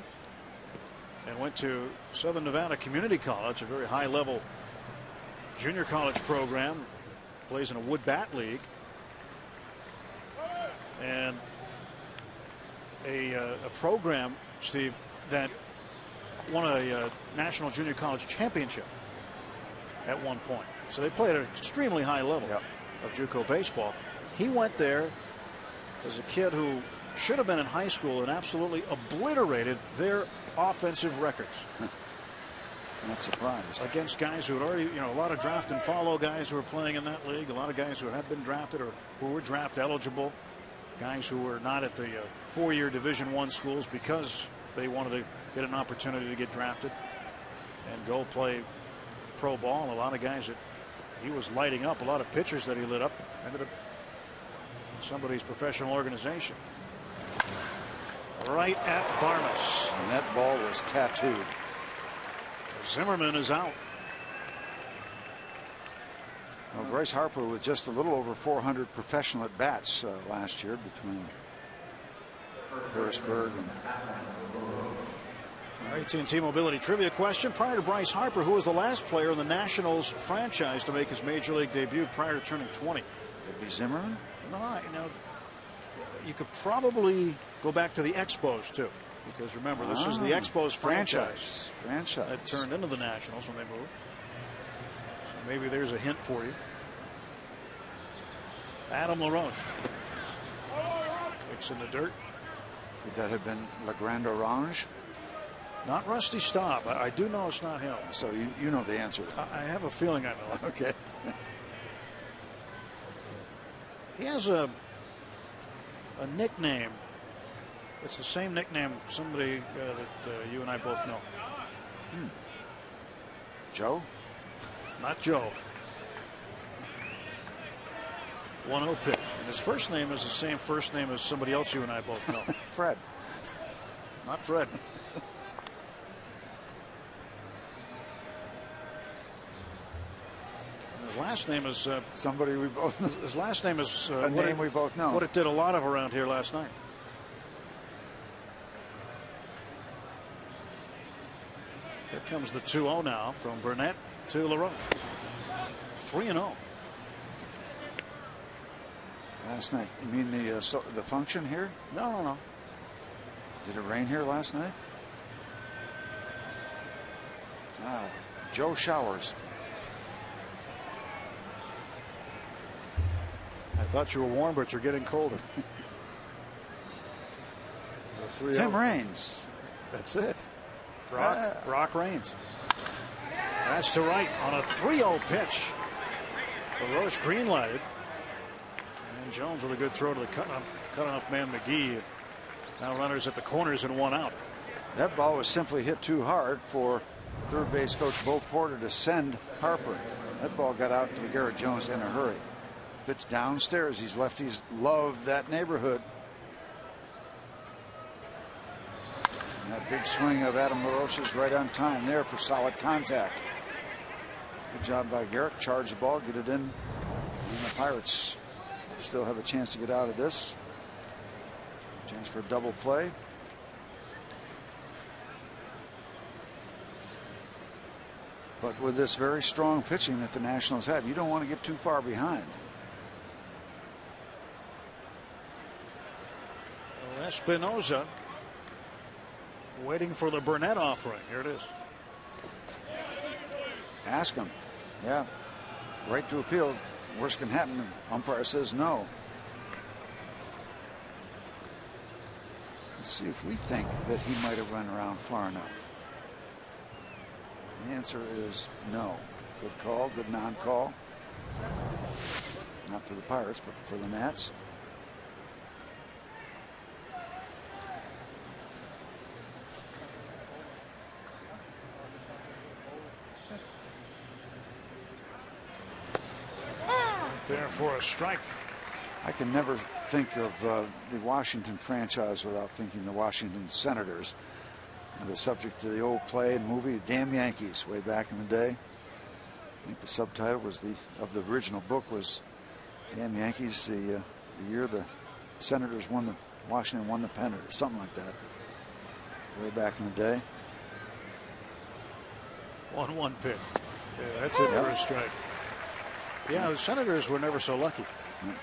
and went to Southern Nevada Community College, a very high level junior college program. Plays in a wood bat league. And a program, Steve, that won a national junior college championship at one point. So they played at an extremely high level of JUCO baseball. He went there as a kid who should have been in high school and absolutely obliterated their offensive records. Not surprised. Against guys who had already, a lot of draft and follow guys who were playing in that league, a lot of guys who had been drafted or who were draft eligible, guys who were not at the 4-year Division I schools because they wanted to get an opportunity to get drafted and go play pro ball. A lot of guys that he was lighting up, a lot of pitchers that he lit up, ended up in somebody's professional organization. Right at Barnes. And that ball was tattooed. Zimmerman is out. Well, Bryce Harper with just a little over 400 professional at bats last year between Harrisburg and. Our AT&T Mobility trivia question. Prior to Bryce Harper, who was the last player in the Nationals franchise to make his major league debut prior to turning 20? Could be Zimmerman? No, you could probably go back to the Expos too, because remember, this is the Expos franchise that turned into the Nationals when they moved. So maybe there's a hint for you. Adam LaRoche takes in the dirt. Could that have been Legrand Orange? Not Rusty Staub. I do know it's not him. So you know the answer. I have a feeling I know. Okay. He has a nickname. It's the same nickname somebody that you and I both know. Joe? Not Joe. 1-0 pitch. And his first name is the same first name as somebody else you and I both know. Fred. Not Fred. His last name is somebody we both know. His last name is a name we both know. What it did a lot of around here last night. Here comes the 2-0 now from Burnett to LaRoche. 3-0. Last night. You mean the function here? No. Did it rain here last night? Joe Showers. I thought you were warm, but you're getting colder. Tim Raines. That's it. Brock Raines. That's to right on a 3-0 pitch. LaRoche green-lighted. And Jones with a good throw to the cut-off man McGee. Now runners at the corners and 1 out. That ball was simply hit too hard for third base coach Bo Porter to send Harper. That ball got out to Garrett Jones in a hurry. Pitch downstairs. These lefties love that neighborhood. And that big swing of Adam LaRoche is right on time there for solid contact. Good job by Garrett. Charge the ball, get it in. And the Pirates still have a chance to get out of this. Chance for a double play. But with this very strong pitching that the Nationals have, you don't want to get too far behind. Espinosa waiting for the Burnett offering. Here it is. Ask him. Yeah. Right to appeal. Worst can happen. The umpire says no. Let's see if we think that he might have run around far enough. The answer is no. Good call. Good non-call. Not for the Pirates, but for the Nats. There for a strike. I can never think of the Washington franchise without thinking the Washington Senators. The subject of the old play and movie, Damn Yankees, way back in the day. I think the subtitle was of the original book was Damn Yankees, the year the Senators won the Washington won the pennant or something like that. Way back in the day. 1-1 pitch. Yeah, that's it for a strike. Yeah, the Senators were never so lucky. Yep.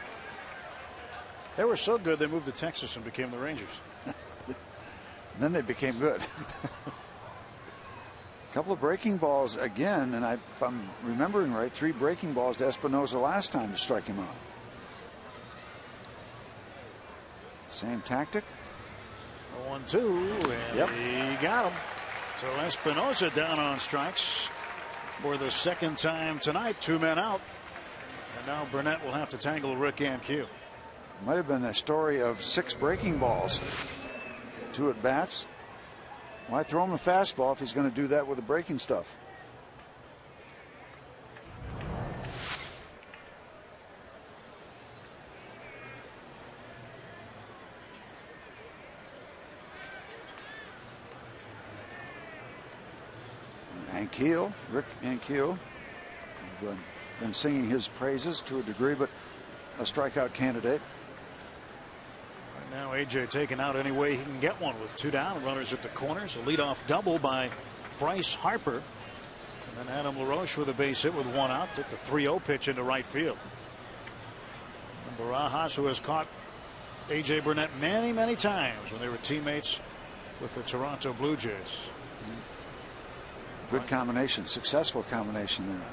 They were so good they moved to Texas and became the Rangers. And then they became good. A couple of breaking balls again, and if I'm remembering right, 3 breaking balls to Espinosa last time to strike him out. Same tactic. 1-2, and he got him. So Espinosa down on strikes for the second time tonight. 2 men out. And now Burnett will have to tangle Rick Ankiel. Might have been a story of 6 breaking balls. 2 at bats. Why throw him a fastball if he's going to do that with the breaking stuff? Ankiel, Rick Ankiel, been singing his praises to a degree, but a strikeout candidate. Right now, AJ taking out any way he can get one with 2 down, runners at the corners. A leadoff double by Bryce Harper. And then Adam LaRoche with a base hit with 1 out. Took the 3-0 pitch into right field. And Barajas, who has caught AJ Burnett many, many times when they were teammates with the Toronto Blue Jays. Good combination, successful combination there.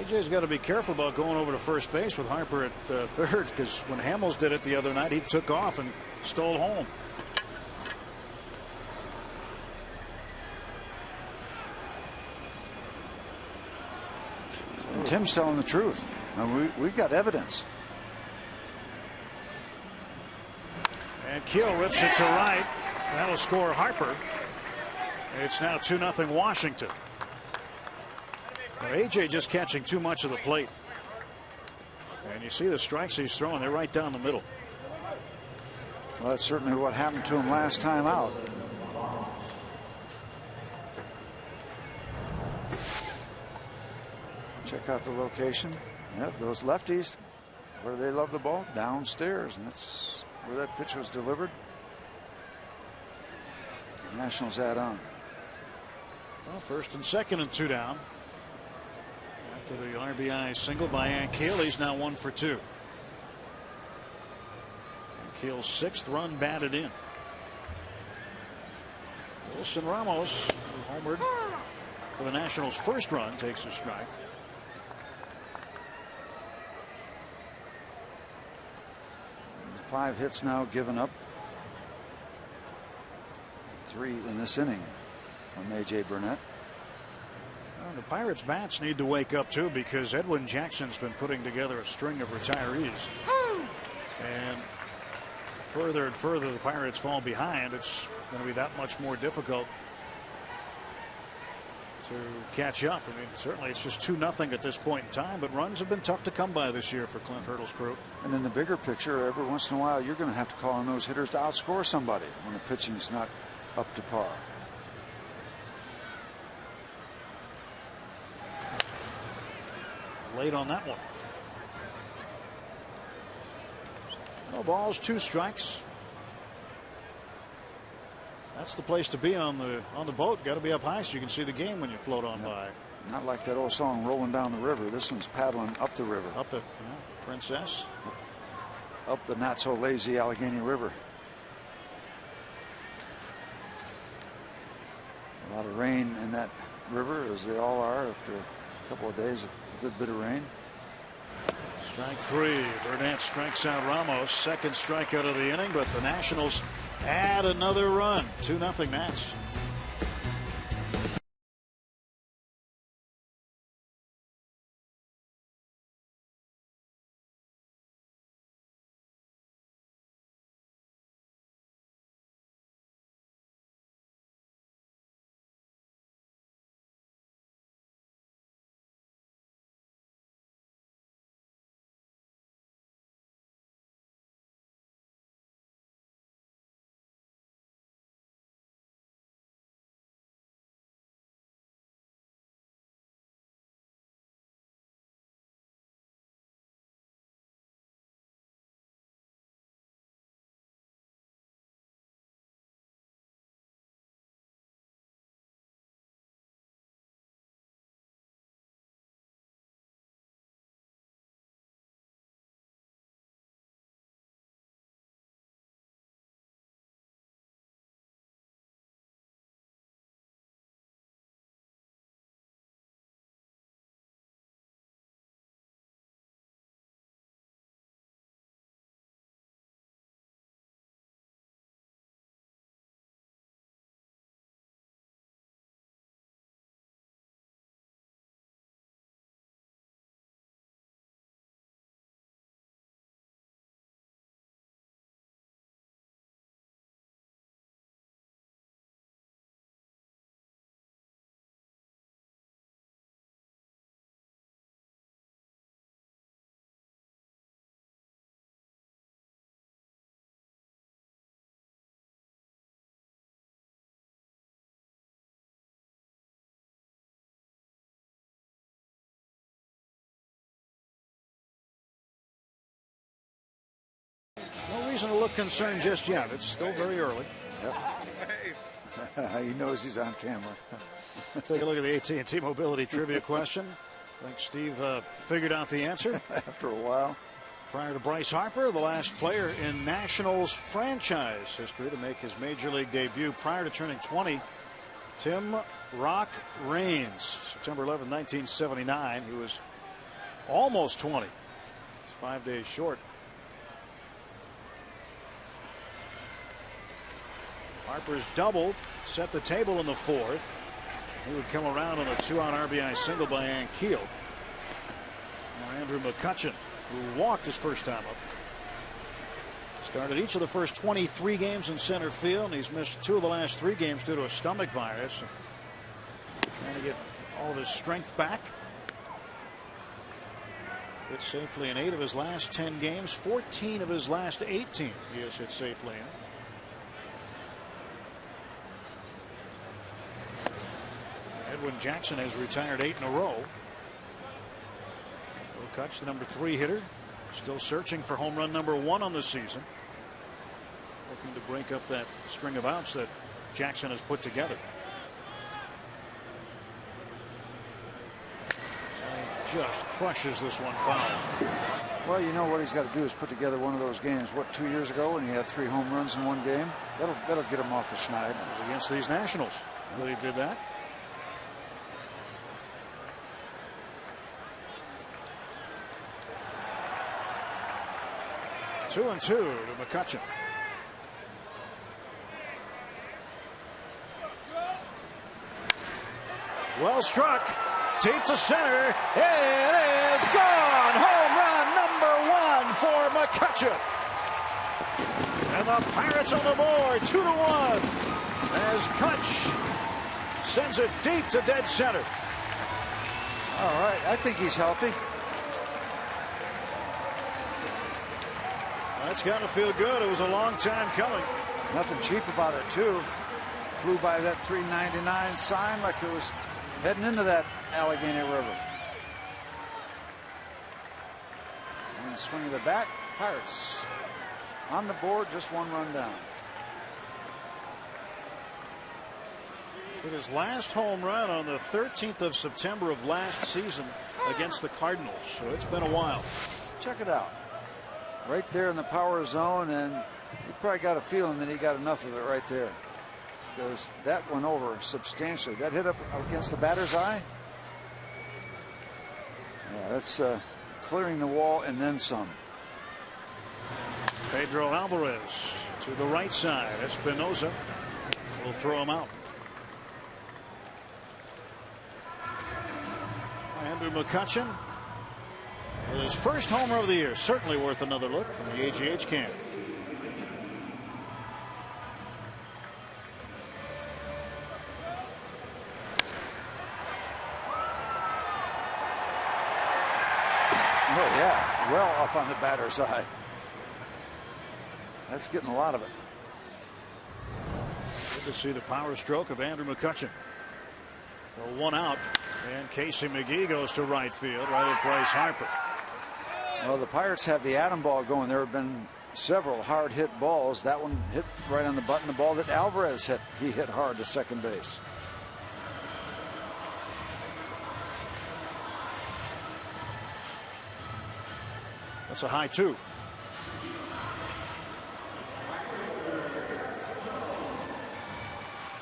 AJ's got to be careful about going over to first base with Harper at third, because when Hamels did it the other night, he took off and stole home. And Tim's telling the truth. And we've got evidence. And Keel rips it to right. That'll score Harper. It's now 2-0 Washington. Well, AJ just catching too much of the plate. And you see the strikes he's throwing. They're right down the middle. Well, that's certainly what happened to him last time out. Check out the location. Yep, those lefties, where they love the ball, downstairs, and that's where that pitch was delivered. Nationals add on. Well, first and second and 2 down. After the RBI single by Ankiel, he's now 1 for 2. Ankiel's 6th run batted in. Wilson Ramos, who homered for the Nationals' first run, takes a strike. And 5 hits now given up. 3 in this inning from AJ Burnett. Well, the Pirates bats need to wake up too, because Edwin Jackson's been putting together a string of retirees. And further and further the Pirates fall behind, it's going to be that much more difficult to catch up. I mean, certainly it's just 2-0 at this point in time, but runs have been tough to come by this year for Clint Hurdle's crew. And in the bigger picture, every once in a while you're going to have to call on those hitters to outscore somebody when the pitching's not up to par. Late on that one. No balls, 2 strikes. That's the place to be on the boat. Got to be up high so you can see the game when you float on by. Not like that old song "Rolling Down the River." This one's paddling up the river. Up it, Princess. Up the not so lazy Allegheny River. A lot of rain in that river, as they all are after a couple of days of a good bit of rain. Strike 3. Burnett strikes out Ramos. 2nd strikeout of the inning, but the Nationals add another run. 2-0 Nats. reason to look concerned just yet. It's still very early. Yep. He knows he's on camera. Take a look at the AT&T Mobility Trivia question. I think Steve figured out the answer. After a while. Prior to Bryce Harper, the last player in Nationals franchise history to make his major league debut prior to turning 20, Tim Rock Raines. September 11, 1979. He was almost 20. He's 5 days short. Harper's double set the table in the fourth. He would come around on a 2-out RBI single by Ankiel. Now Andrew McCutchen, who walked his first time up. Started each of the first 23 games in center field, and he's missed 2 of the last 3 games due to a stomach virus. Trying to get all of his strength back. Hit safely in 8 of his last 10 games, 14 of his last 18 he has hit safely in. Edwin Jackson has retired 8 in a row. Will Kutch, the number 3 hitter, still searching for home run number 1 on the season. Looking to break up that string of outs that Jackson has put together. He just crushes this one foul. Well, you know what he's got to do is put together one of those games. What, 2 years ago when he had 3 home runs in one game? That'll get him off the schneid. It was against these Nationals that he did that. Two and 2 to McCutchen. Well struck, deep to center. It is gone. Home run number 1 for McCutchen. And the Pirates on the board, 2-1. As Kutch sends it deep to dead center. All right, I think he's healthy. That's got to feel good. It was a long time coming. Nothing cheap about it, too. Flew by that $3.99 sign like it was heading into that Allegheny River. And swing of the bat, Pirates on the board, just 1 run down. With his last home run on the 13th of September of last season against the Cardinals. So it's been a while. Check it out. Right there in the power zone, and you probably got a feeling that he got enough of it right there, because that went over substantially. That hit up against the batter's eye. Yeah, that's clearing the wall and then some. Pedro Alvarez to the right side. Espinosa will throw him out. Andrew McCutchen with his first homer of the year. Certainly worth another look from the AGH camp. Oh yeah, well up on the batter's eye. That's getting a lot of it. Good to see the power stroke of Andrew McCutchen. So 1 out, and Casey McGee goes to right field, right at Bryce Harper. Well, the Pirates have the atom ball going. There have been several hard hit balls. That one hit right on the button. The ball that Alvarez hit, he hit hard to second base. That's a high 2.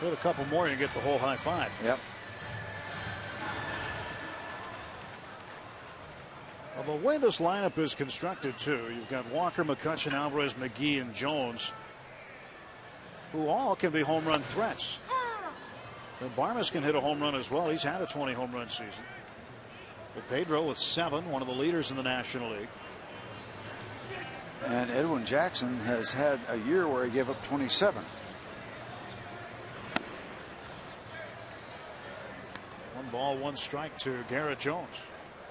Hit a couple more, you get the whole high 5. Yep. Well, the way this lineup is constructed, too, you've got Walker, McCutchen, Alvarez, McGee, and Jones, who all can be home run threats. And Barmes can hit a home run as well. He's had a 20 home run season. But Pedro with 7, one of the leaders in the National League. And Edwin Jackson has had a year where he gave up 27. 1 ball, 1 strike to Garrett Jones.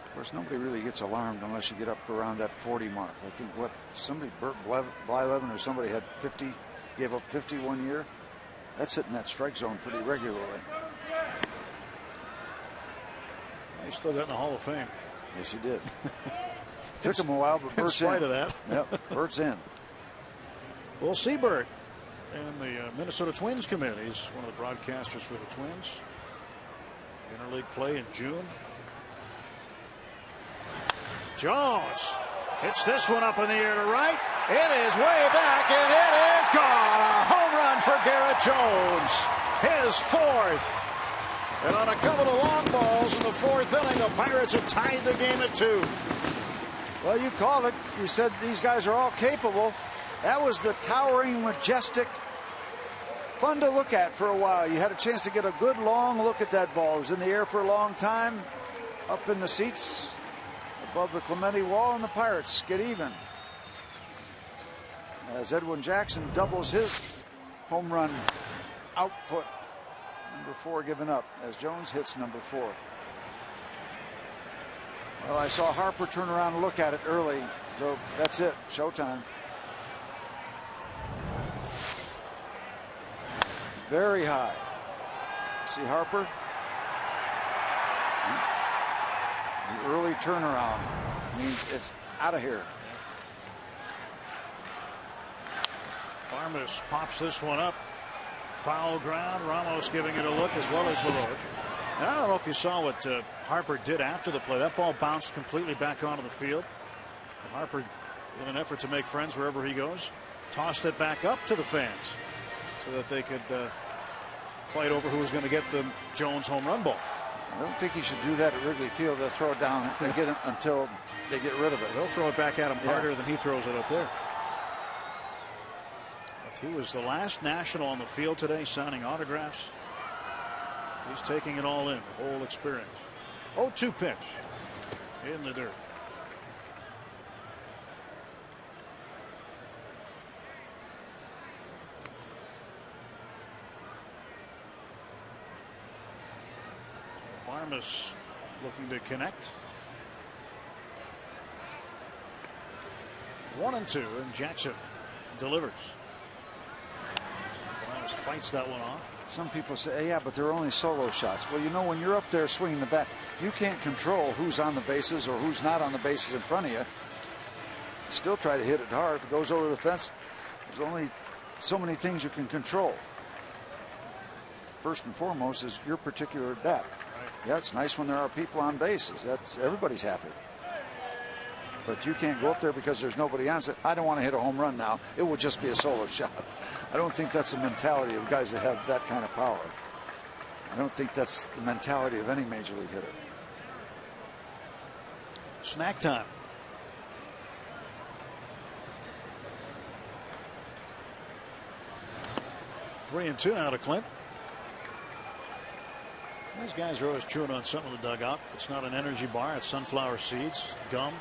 Of course, nobody really gets alarmed unless you get up around that 40 mark. I think somebody, Bert Blyleven or somebody had 50, gave up 50 1 year. That's hitting that strike zone pretty regularly. He still got in the Hall of Fame. Yes, he did. Took him a while, but Bert's in. In spite of that. Yep, Bert's in. Will Seibert and the Minnesota Twins committee. He's one of the broadcasters for the Twins. Interleague play in June. Jones hits this one up in the air to right. It is way back, and it is gone. A home run for Garrett Jones. His fourth. And on a couple of long balls in the fourth inning, the Pirates have tied the game at 2. Well, you called it. You said these guys are all capable. That was the towering, majestic, fun to look at for a while. You had a chance to get a good long look at that ball. It was in the air for a long time, up in the seats above the Clemente wall, and the Pirates get even as Edwin Jackson doubles his home run output. Number 4 given up as Jones hits number 4. Well, I saw Harper turn around and look at it early, so that's it. Showtime. Very high. See Harper? The early turnaround means it's out of here. Farmas pops this one up. Foul ground. Ramos giving it a look as well as LaRoche. And I don't know if you saw what Harper did after the play. That ball bounced completely back onto the field. And Harper, in an effort to make friends wherever he goes, tossed it back up to the fans so that they could fight over who was going to get the Jones home run ball. I don't think he should do that at Wrigley Field. They'll throw it down and get it until they get rid of it. They'll throw it back at him harder than he throws it up there. But he was the last National on the field today, signing autographs. He's taking it all in, the whole experience. 0-2 pitch in the dirt. Farmas looking to connect. 1-2, and Jackson delivers. Farmas fights that one off. Some people say, yeah, but they're only solo shots. Well, you know, when you're up there swinging the bat, you can't control who's on the bases or who's not on the bases in front of you. Still try to hit it hard. If it goes over the fence, there's only so many things you can control. First and foremost is your particular at bat. Yeah, it's nice when there are people on bases. That's everybody's happy. But you can't go up there because there's nobody on. Say, I don't want to hit a home run now. It will just be a solo shot. I don't think that's the mentality of guys that have that kind of power. I don't think that's the mentality of any major league hitter. Snack time. Three and two now to Clint. These guys are always chewing on something in the dugout. If it's not an energy bar, it's sunflower seeds, gum.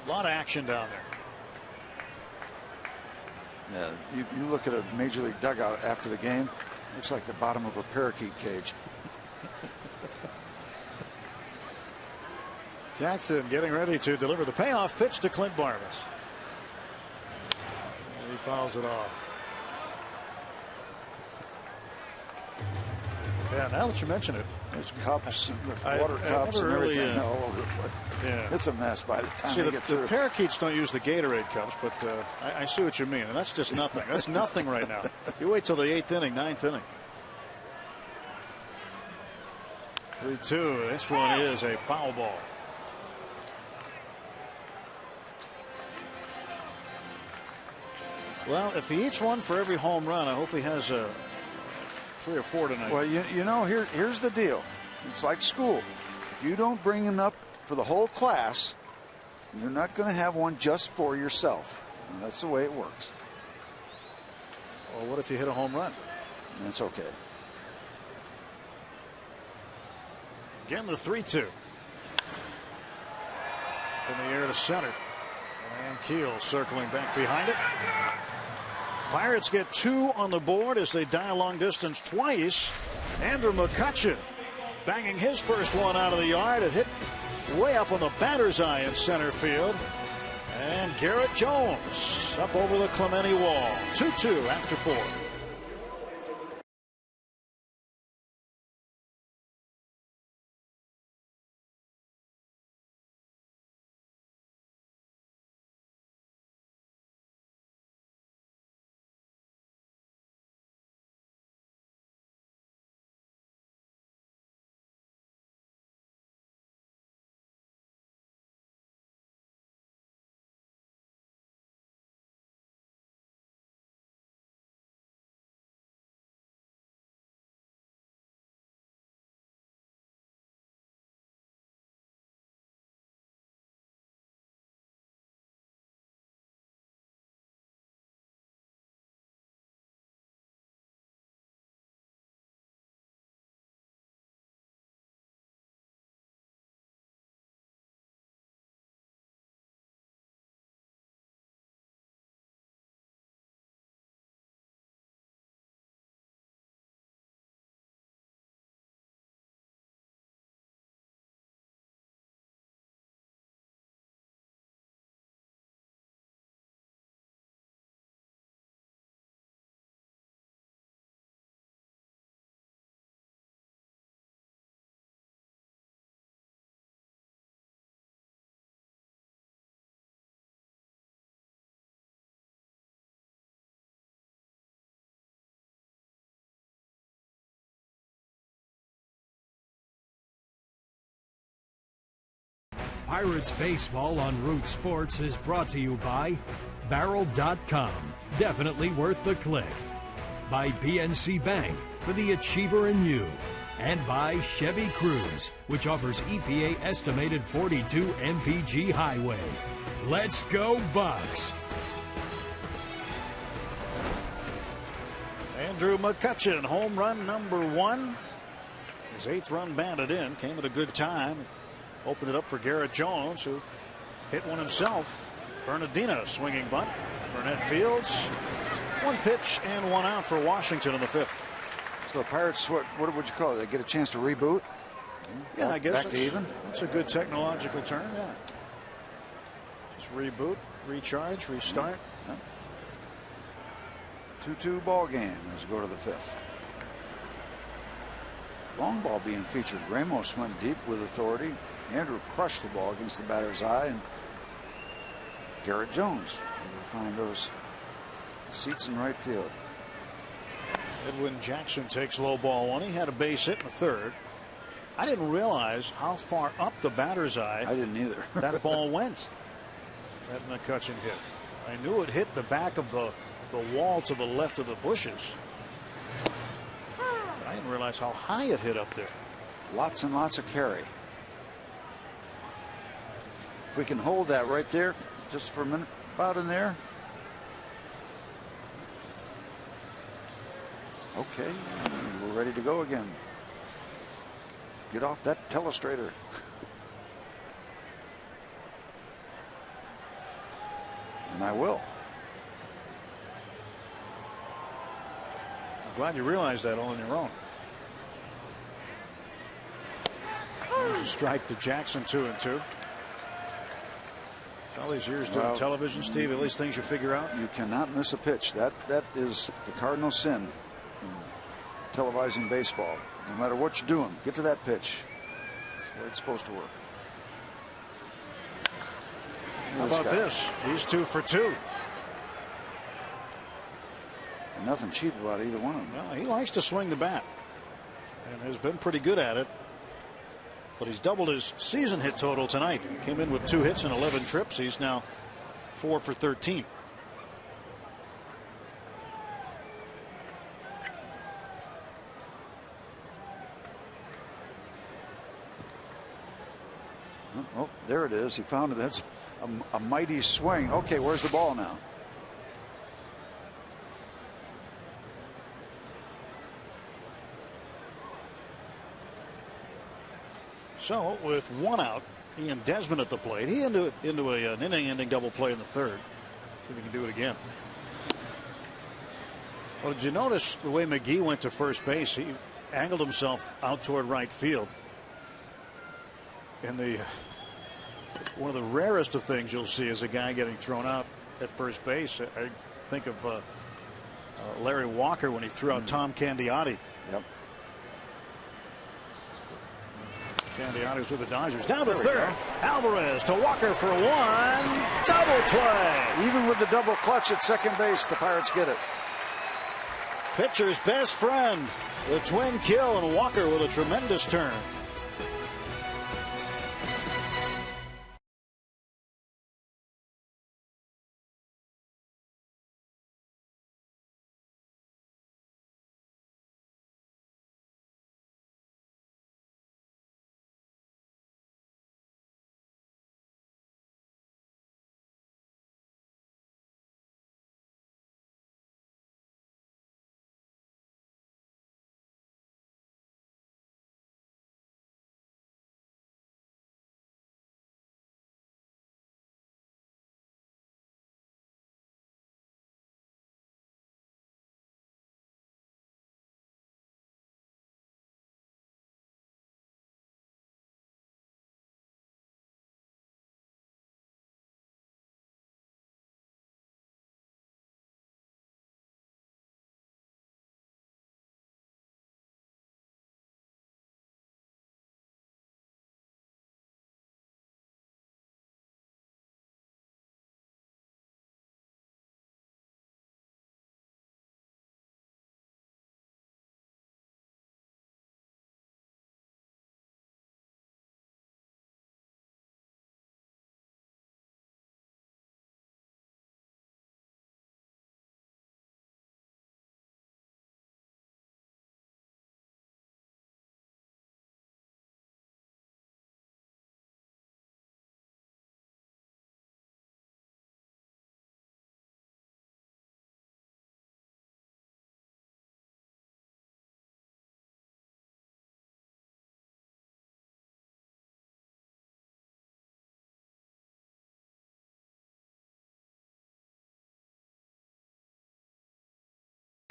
A lot of action down there. Yeah, you look at a major league dugout after the game, looks like the bottom of a parakeet cage. Jackson getting ready to deliver the payoff pitch to Clint Barnes. He fouls it off. Yeah, now that you mention it, there's cups, water cups, and everything all over the place. Yeah, it's a mess by the time they get through. The parakeets don't use the Gatorade cups, but I see what you mean, and that's just nothing. That's nothing right now. You wait till the 8th inning, 9th inning. 3-2. This one is a foul ball. Well, if he eats one for every home run, I hope he has 3 or 4 tonight. Well, you know, here's the deal. It's like school. If you don't bring enough for the whole class, you're not going to have one just for yourself. And that's the way it works. Well, what if you hit a home run? That's okay. Again, the 3-2. In the air to center. And Keel circling back behind it. Pirates get 2 on the board as they die long distance twice. Andrew McCutchen banging his first one out of the yard. It hit way up on the batter's eye in center field. And Garrett Jones up over the Clemente wall. 2-2 after 4. Pirates baseball on Root Sports is brought to you by Barrel.com. Definitely worth the click. By PNC Bank for the achiever in you. And by Chevy Cruze, which offers EPA estimated 42 mpg highway. Let's go Bucks! Andrew McCutchen, home run number 1. His 8th run batted in, came at a good time. Opened it up for Garrett Jones, who hit one himself. Bernardina swinging bunt. Burnett fields. 1 pitch and 1 out for Washington in the 5th. So the Pirates, what would you call it? They get a chance to reboot? Yeah, I guess back to even. That's a good technological term. Yeah. Just reboot, recharge, restart. Yeah. 2-2 ball game as we go to the 5th. Long ball being featured. Ramos went deep with authority. Andrew crushed the ball against the batter's eye, and Garrett Jones will find those seats in right field. Edwin Jackson takes low ball 1. He had a base hit in the 3rd. I didn't realize how far up the batter's eye I didn't either. that ball went. That McCutchen hit. I knew it hit the back of the wall to the left of the bushes. But I didn't realize how high it hit up there. Lots and lots of carry. If we can hold that right there just for a minute, about in there. Okay, we're ready to go again. Get off that telestrator. And I will. I'm glad you realized that all on your own. There's a strike to Jackson, 2-2. All these years doing television, Steve, at least things you figure out. You cannot miss a pitch. That is the cardinal sin in televising baseball. No matter what you're doing, get to that pitch. That's the way it's supposed to work. How about this? He's 2 for 2. Nothing cheap about either one of them. Well, he likes to swing the bat and has been pretty good at it. But he's doubled his season hit total tonight. Came in with 2 hits and 11 trips. He's now 4 for 13. Oh, there it is. He found it. That's a mighty swing. Okay, where's the ball now? So with 1 out, Ian Desmond at the plate. He into an inning-ending double play in the 3rd. See if he can do it again. Well, did you notice the way McGee went to first base? He angled himself out toward right field. And one of the rarest of things you'll see is a guy getting thrown out at first base. I think of Larry Walker when he threw out Tom Candiotti. Yep. Candiotti's with the Dodgers. Down to 3rd. Alvarez to Walker for 1. Double play. Even with the double clutch at second base, the Pirates get it. Pitcher's best friend. The twin kill, and Walker with a tremendous turn.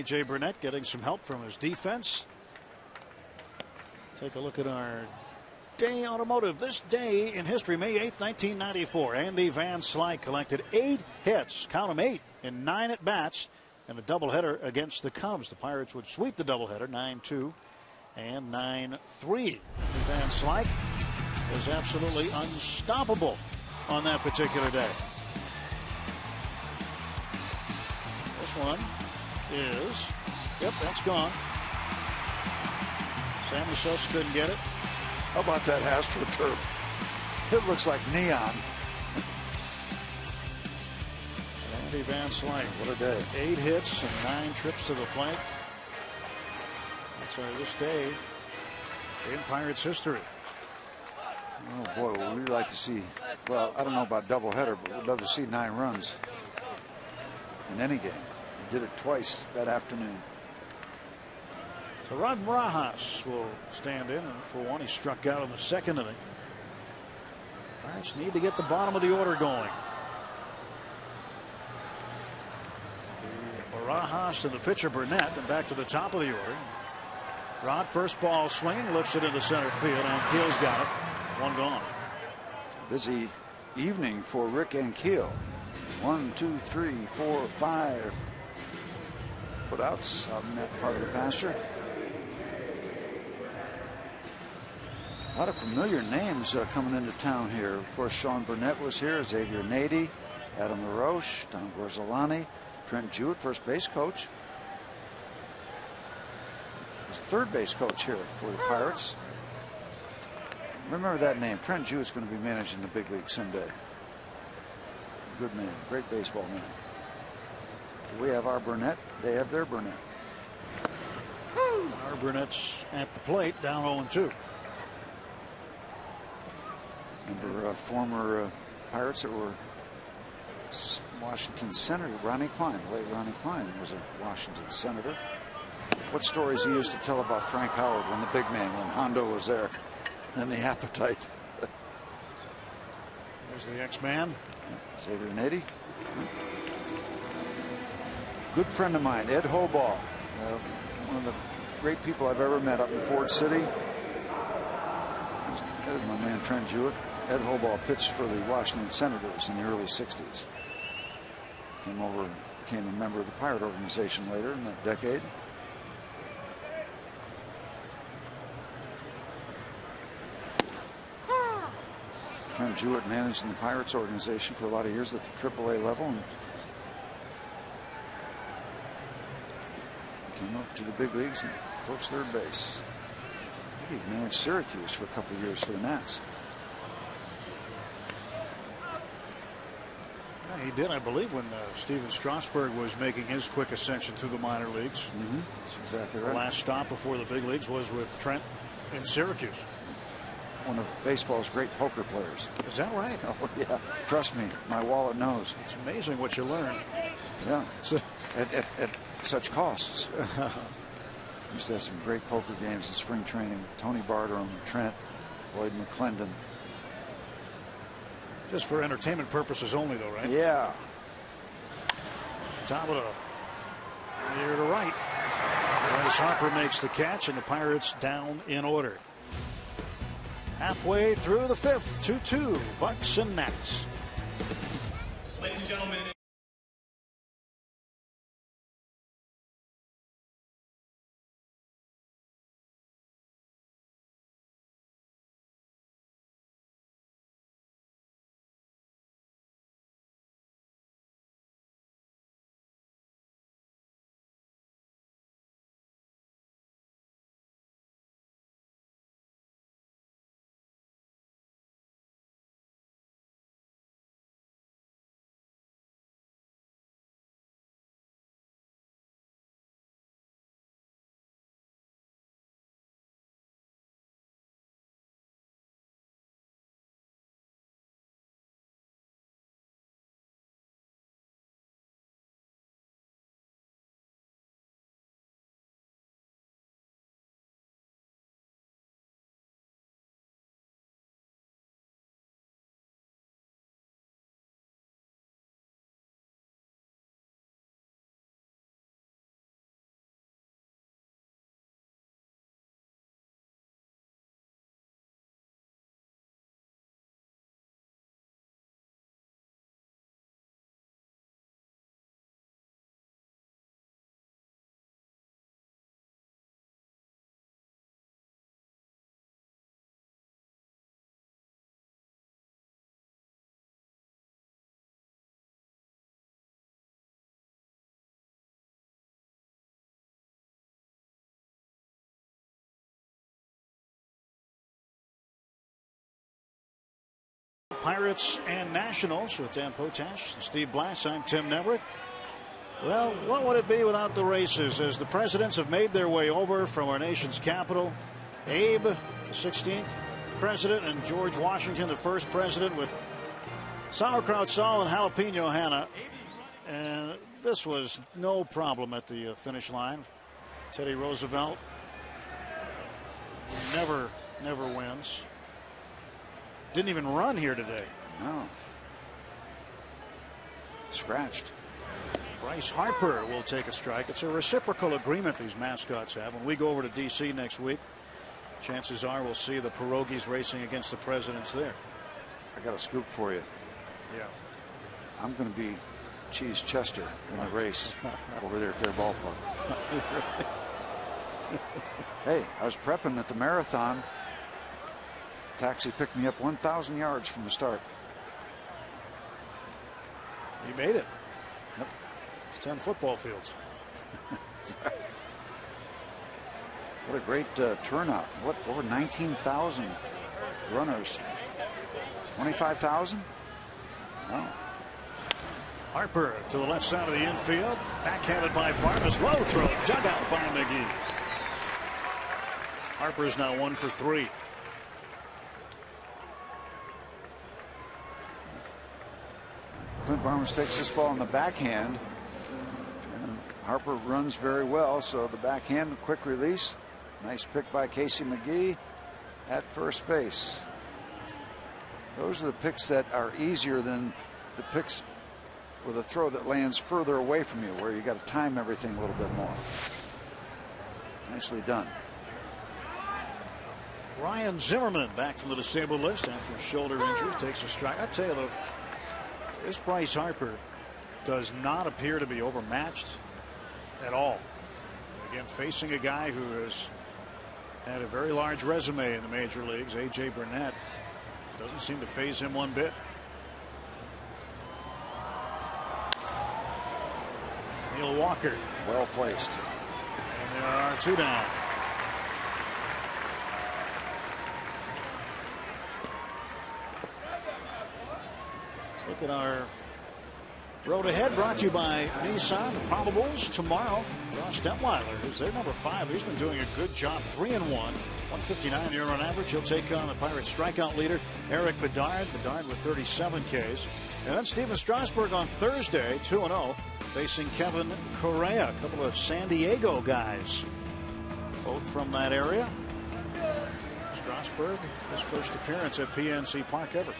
A.J. Burnett getting some help from his defense. Take a look at our Day Automotive. This day in history, May 8th, 1994. Andy Van Slyke collected 8 hits, count them 8, in 9 at-bats, and a doubleheader against the Cubs. The Pirates would sweep the doubleheader 9-2 and 9-3. Van Slyke was absolutely unstoppable on that particular day. This one is, yep, that's gone. Sammy Sosa couldn't get it. How about that AstroTurf? It looks like neon. Andy Van Slyke. What a day. 8 hits and 9 trips to the plate. That's this day in Pirates history. Oh boy, well, we'd like to see, well, I don't know about doubleheader, but we'd love to see 9 runs in any game. He did it twice that afternoon. So Rod Barajas will stand in, and for one, he struck out in the 2nd inning. Pirates need to get the bottom of the order going. Barajas and the pitcher Burnett, and back to the top of the order. Rod, first ball swinging, lifts it into center field, and Keel's got it. 1 gone. Busy evening for Rick Ankiel. 1, 2, 3, 4, 5 putouts out in that part of the pasture. A lot of familiar names coming into town here. Of course, Sean Burnett was here, Xavier Nady, Adam LaRoche, Don Gorzolani, Trent Jewett, first base coach. He's the third base coach here for the Pirates. Remember that name. Trent Jewett's going to be managing the big league someday. Good man, great baseball man. We have our Burnett, they have their Burnett. Our Burnett's at the plate, down 0-2. Remember former Pirates that were Washington Senator Ronnie Klein. The late Ronnie Klein was a Washington Senator. What stories he used to tell about Frank Howard when the big man, when Hondo was there, and the appetite. There's the X-Man. Xavier Nady. Good friend of mine, Ed Hoball. One of the great people I've ever met up in Ford City. There's my man Trent Jewett. Ed Hoball pitched for the Washington Senators in the early 60s. Came over, became a member of the Pirate organization later in that decade. Trent Jewett managed in the Pirates organization for a lot of years at the AAA level and came up to the big leagues and coached third base. I think he managed Syracuse for a couple of years for the Nats. Yeah, he did, I believe, when Steven Strasburg was making his quick ascension through the minor leagues. That's exactly right. The last stop before the big leagues was with Trent in Syracuse. One of baseball's great poker players. Is that right? Oh, yeah. Trust me, my wallet knows. It's amazing what you learn. Yeah. So, at such costs. Used to have some great poker games in spring training. Tony Barterum, Trent, Lloyd McClendon. just for entertainment purposes only, though, right? Yeah. Top of the near to right. Bryce Harper makes the catch, and the Pirates down in order. Halfway through the 5th, 2-2, Bucks and Nats. Ladies and gentlemen. Pirates and Nationals with Dan Potash and Steve Blass. I'm Tim Neverett. Well, what would it be without the races as the presidents have made their way over from our nation's capital? Abe, the 16th president, and George Washington, the first president, with sauerkraut Saul and jalapeno Hannah. And this was no problem at the finish line. Teddy Roosevelt never wins. Didn't even run here today. No. Scratched. Bryce Harper will take a strike. It's a reciprocal agreement these mascots have. When we go over to D.C. next week, chances are we'll see the pierogies racing against the presidents there. I got a scoop for you. Yeah. I'm going to be Cheese Chester in the race over there at their ballpark. Hey, I was prepping at the marathon. Taxi picked me up 1,000 yards from the start. You made it. Yep. It's 10 football fields. What a great turnout. What, over 19,000 runners. 25,000? No. Harper to the left side of the infield. Backhanded by Barnes. Low throw. Dug out by McGee. Harper's now 1 for 3. Clint Barnes takes this ball in the backhand. And Harper runs very well. So the backhand, quick release. Nice pick by Casey McGee at first base. Those are the picks that are easier than the picks with a throw that lands further away from you, where you got to time everything a little bit more. Nicely done. Ryan Zimmerman back from the disabled list after a shoulder injury, takes a strike. I tell you though, this Bryce Harper does not appear to be overmatched at all. Again, facing a guy who has had a very large resume in the major leagues, A.J. Burnett. Doesn't seem to faze him one bit. Neil Walker. Well placed. And there are 2 down. Let's look at our road ahead, brought to you by Nissan. The probables tomorrow. Ross Detweiler is their number 5. He's been doing a good job. 3-1. 159 year on average. He'll take on the Pirates strikeout leader, Eric Bedard. Bedard with 37 Ks. And then Steven Strasburg on Thursday, 2-0, facing Kevin Correa. A couple of San Diego guys, both from that area. Strasburg, his first appearance at PNC Park ever.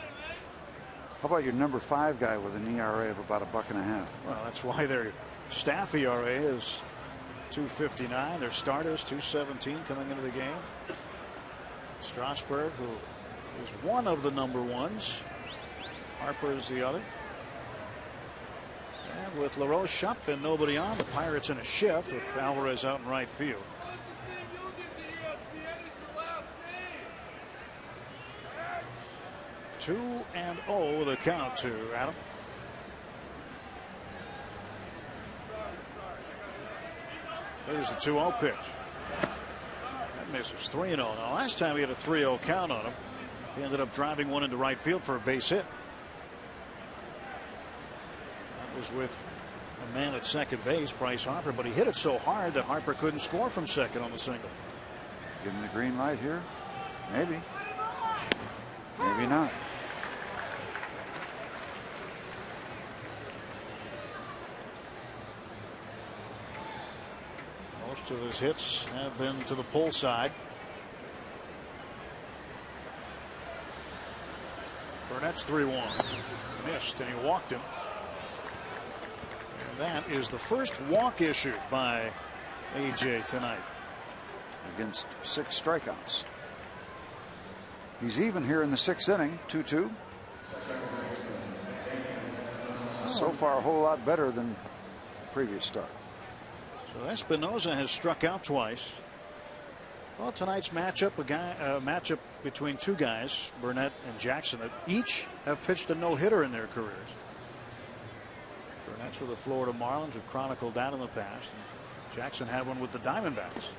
How about your number 5 guy with an ERA of about $1.50? Well, that's why their staff ERA is 2.59. Their starters 2.17 coming into the game. Strasburg, who is one of the number 1s. Harper is the other. And with LaRoche up and nobody on, the Pirates in a shift with Alvarez out in right field. Two and 0 the count to Adam. There's the 2-0 pitch. That misses. 3-0. Now, last time he had a 3-0 count on him. He ended up driving one into right field for a base hit. That was with a man at second base, Bryce Harper, but he hit it so hard that Harper couldn't score from second on the single. Give him the green light here? Maybe. Maybe not. Most of his hits have been to the pull side. Burnett's 3-1. Missed, and he walked him. And that is the first walk issued by AJ tonight. Against 6 strikeouts. He's even here in the 6th inning, 2-2. So far, a whole lot better than the previous start. So Espinosa has struck out twice. Well, tonight's matchup, matchup between 2 guys, Burnett and Jackson, that each have pitched a no-hitter in their careers. Burnett's with the Florida Marlins, we've chronicled that in the past. And Jackson had one with the Diamondbacks.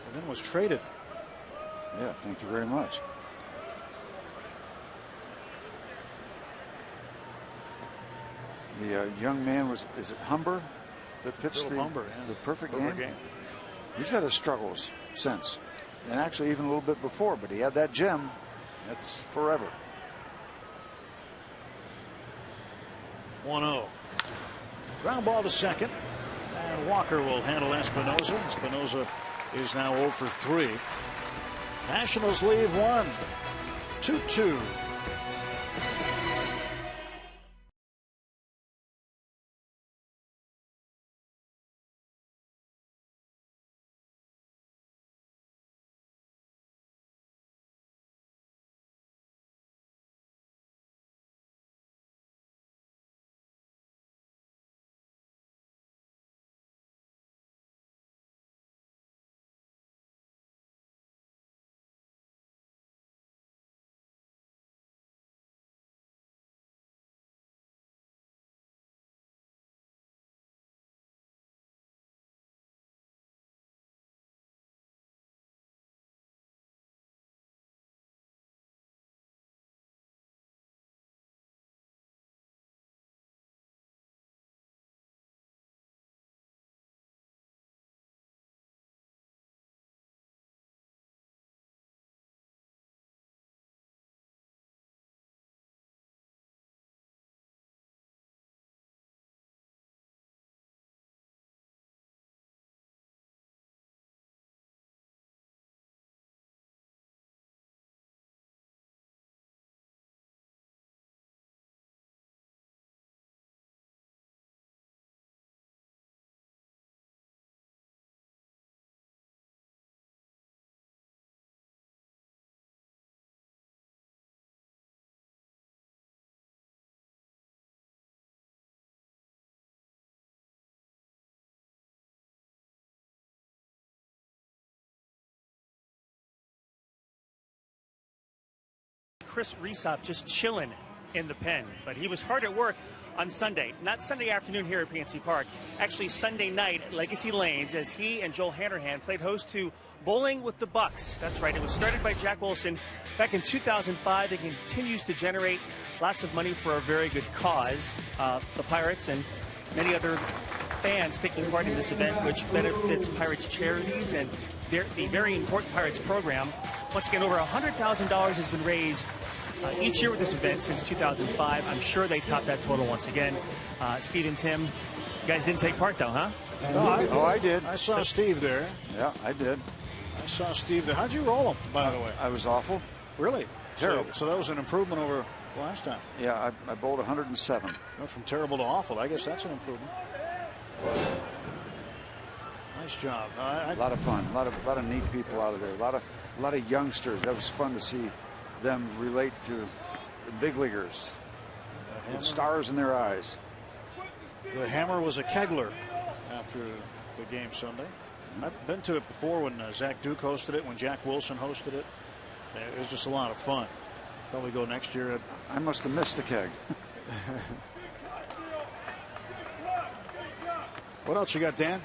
And then was traded Yeah, thank you very much. The young man is it Humber that pitched the perfect game? He's had his struggles since, and actually even a little bit before, but he had that gem. That's forever. 1-0. Ground ball to second, and Walker will handle Espinosa. Espinosa is now 0 for 3. Nationals lead 1, 2-2. Chris Riesoff just chilling in the pen, but he was hard at work on Sunday. Not Sunday afternoon here at PNC Park, actually Sunday night at Legacy Lanes, as he and Joel Hanrahan played host to Bowling with the Bucks. That's right, it was started by Jack Wilson back in 2005. It continues to generate lots of money for a very good cause. The Pirates and many other fans taking part in this event, which benefits Pirates charities and the very important Pirates program. Once again, over $100,000 has been raised each year with this event since 2005. I'm sure they topped that total once again. Steve and Tim, you guys didn't take part though, huh? No, I did. I saw Steve there. Yeah, I did. I saw Steve there. How'd you roll him, by the way? I was awful. Really? Terrible. So that was an improvement over last time. Yeah, I bowled 107. Went from terrible to awful. I guess that's an improvement. Nice job. A lot of fun. A lot of neat people out of there. A lot of youngsters. That was fun to see them relate to the big leaguers with stars in their eyes. The Hammer was a kegler after the game Sunday. I've been to it before when Zach Duke hosted it, when Jack Wilson hosted it. It was just a lot of fun. Probably go next year. I must have missed the keg. What else you got, Dan?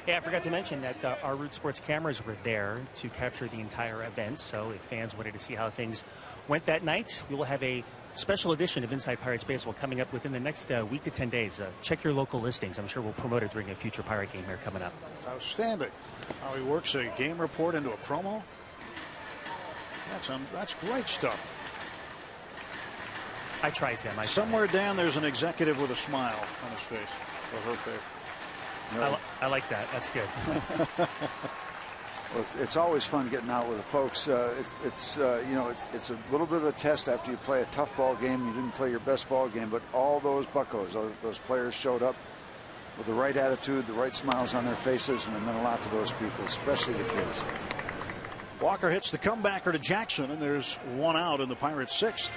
Yeah, I forgot to mention that our Root Sports cameras were there to capture the entire event. So if fans wanted to see how things went that night, we will have a special edition of Inside Pirates Baseball coming up within the next week to 10 days. Check your local listings. I'm sure we'll promote it during a future Pirate game here coming up. It's outstanding how he works a game report into a promo. That's great stuff. I try, Tim. Somewhere, Dan, there's an executive with a smile on his face, or her face. No. I like that. That's good. Well, it's always fun getting out with the folks. It's a little bit of a test after you play a tough ball game. You didn't play your best ball game, but all those buccos, those players showed up with the right attitude, the right smiles on their faces, and it meant a lot to those people, especially the kids. Walker hits the comebacker to Jackson, and there's one out in the Pirates' sixth.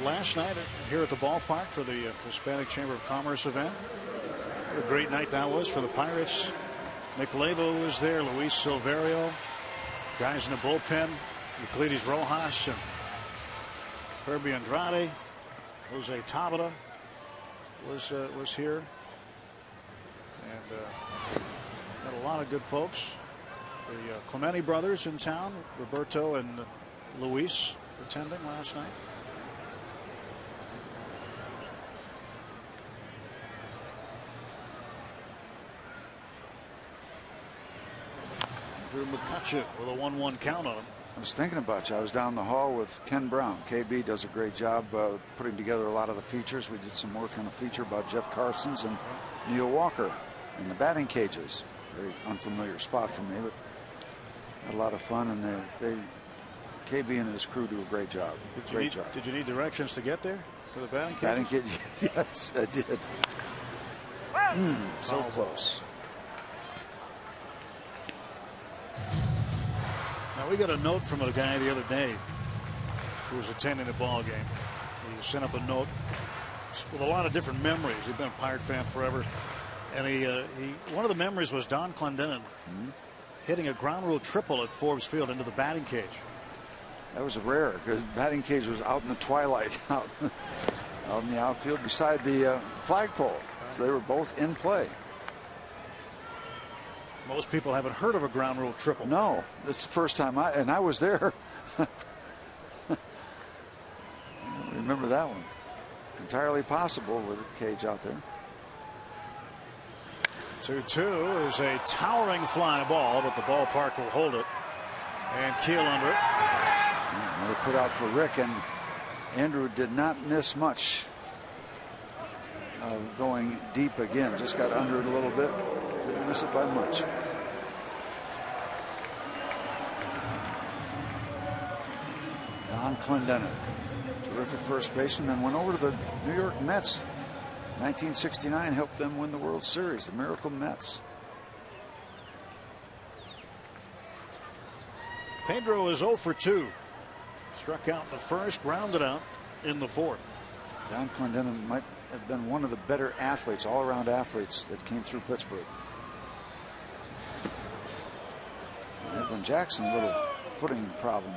Last night here at the ballpark for the Hispanic Chamber of Commerce event. What a great night that was for the Pirates. Nick Lavo was there, Luis Silverio, guys in the bullpen, Euclides Rojas and Kirby Andrade, Jose Tabata was here, and had a lot of good folks. The Clemente brothers in town, Roberto and Luis, attending last night. Drew McCutcheon with a 1-1 count on him. I was thinking about you. I was down the hall with Ken Brown. KB does a great job putting together a lot of the features. We did some work on a feature about Jeff Carsons and Neil Walker in the batting cages. Very unfamiliar spot for me, but had a lot of fun. And KB and his crew do a great job. Did you need directions to get there to the batting cage? Batting cage, yes, I did. So close. Now we got a note from a guy the other day who was attending the ball game. He sent up a note with a lot of different memories. He'd been a Pirate fan forever, and one of the memories was Don Clendenin hitting a ground rule triple at Forbes Field into the batting cage. That was rare because the batting cage was out in the twilight, out in the outfield beside the flagpole. So they were both in play. Most people haven't heard of a ground rule triple. No, that's the first time I was there. I remember that one. Entirely possible with the cage out there. 2-2 is a towering fly ball, but the ballpark will hold it and keel under it. They put out for Rick, and Andrew did not miss much going deep again. Just got under it a little bit. Didn't miss it by much. Don Clendenin, terrific first baseman, then went over to the New York Mets. 1969 helped them win the World Series, the Miracle Mets. Pedro is 0 for 2. Struck out in the first, grounded out in the fourth. Don Clendenin might have been one of the better athletes, all-around athletes that came through Pittsburgh. Edwin Jackson, a little footing problem.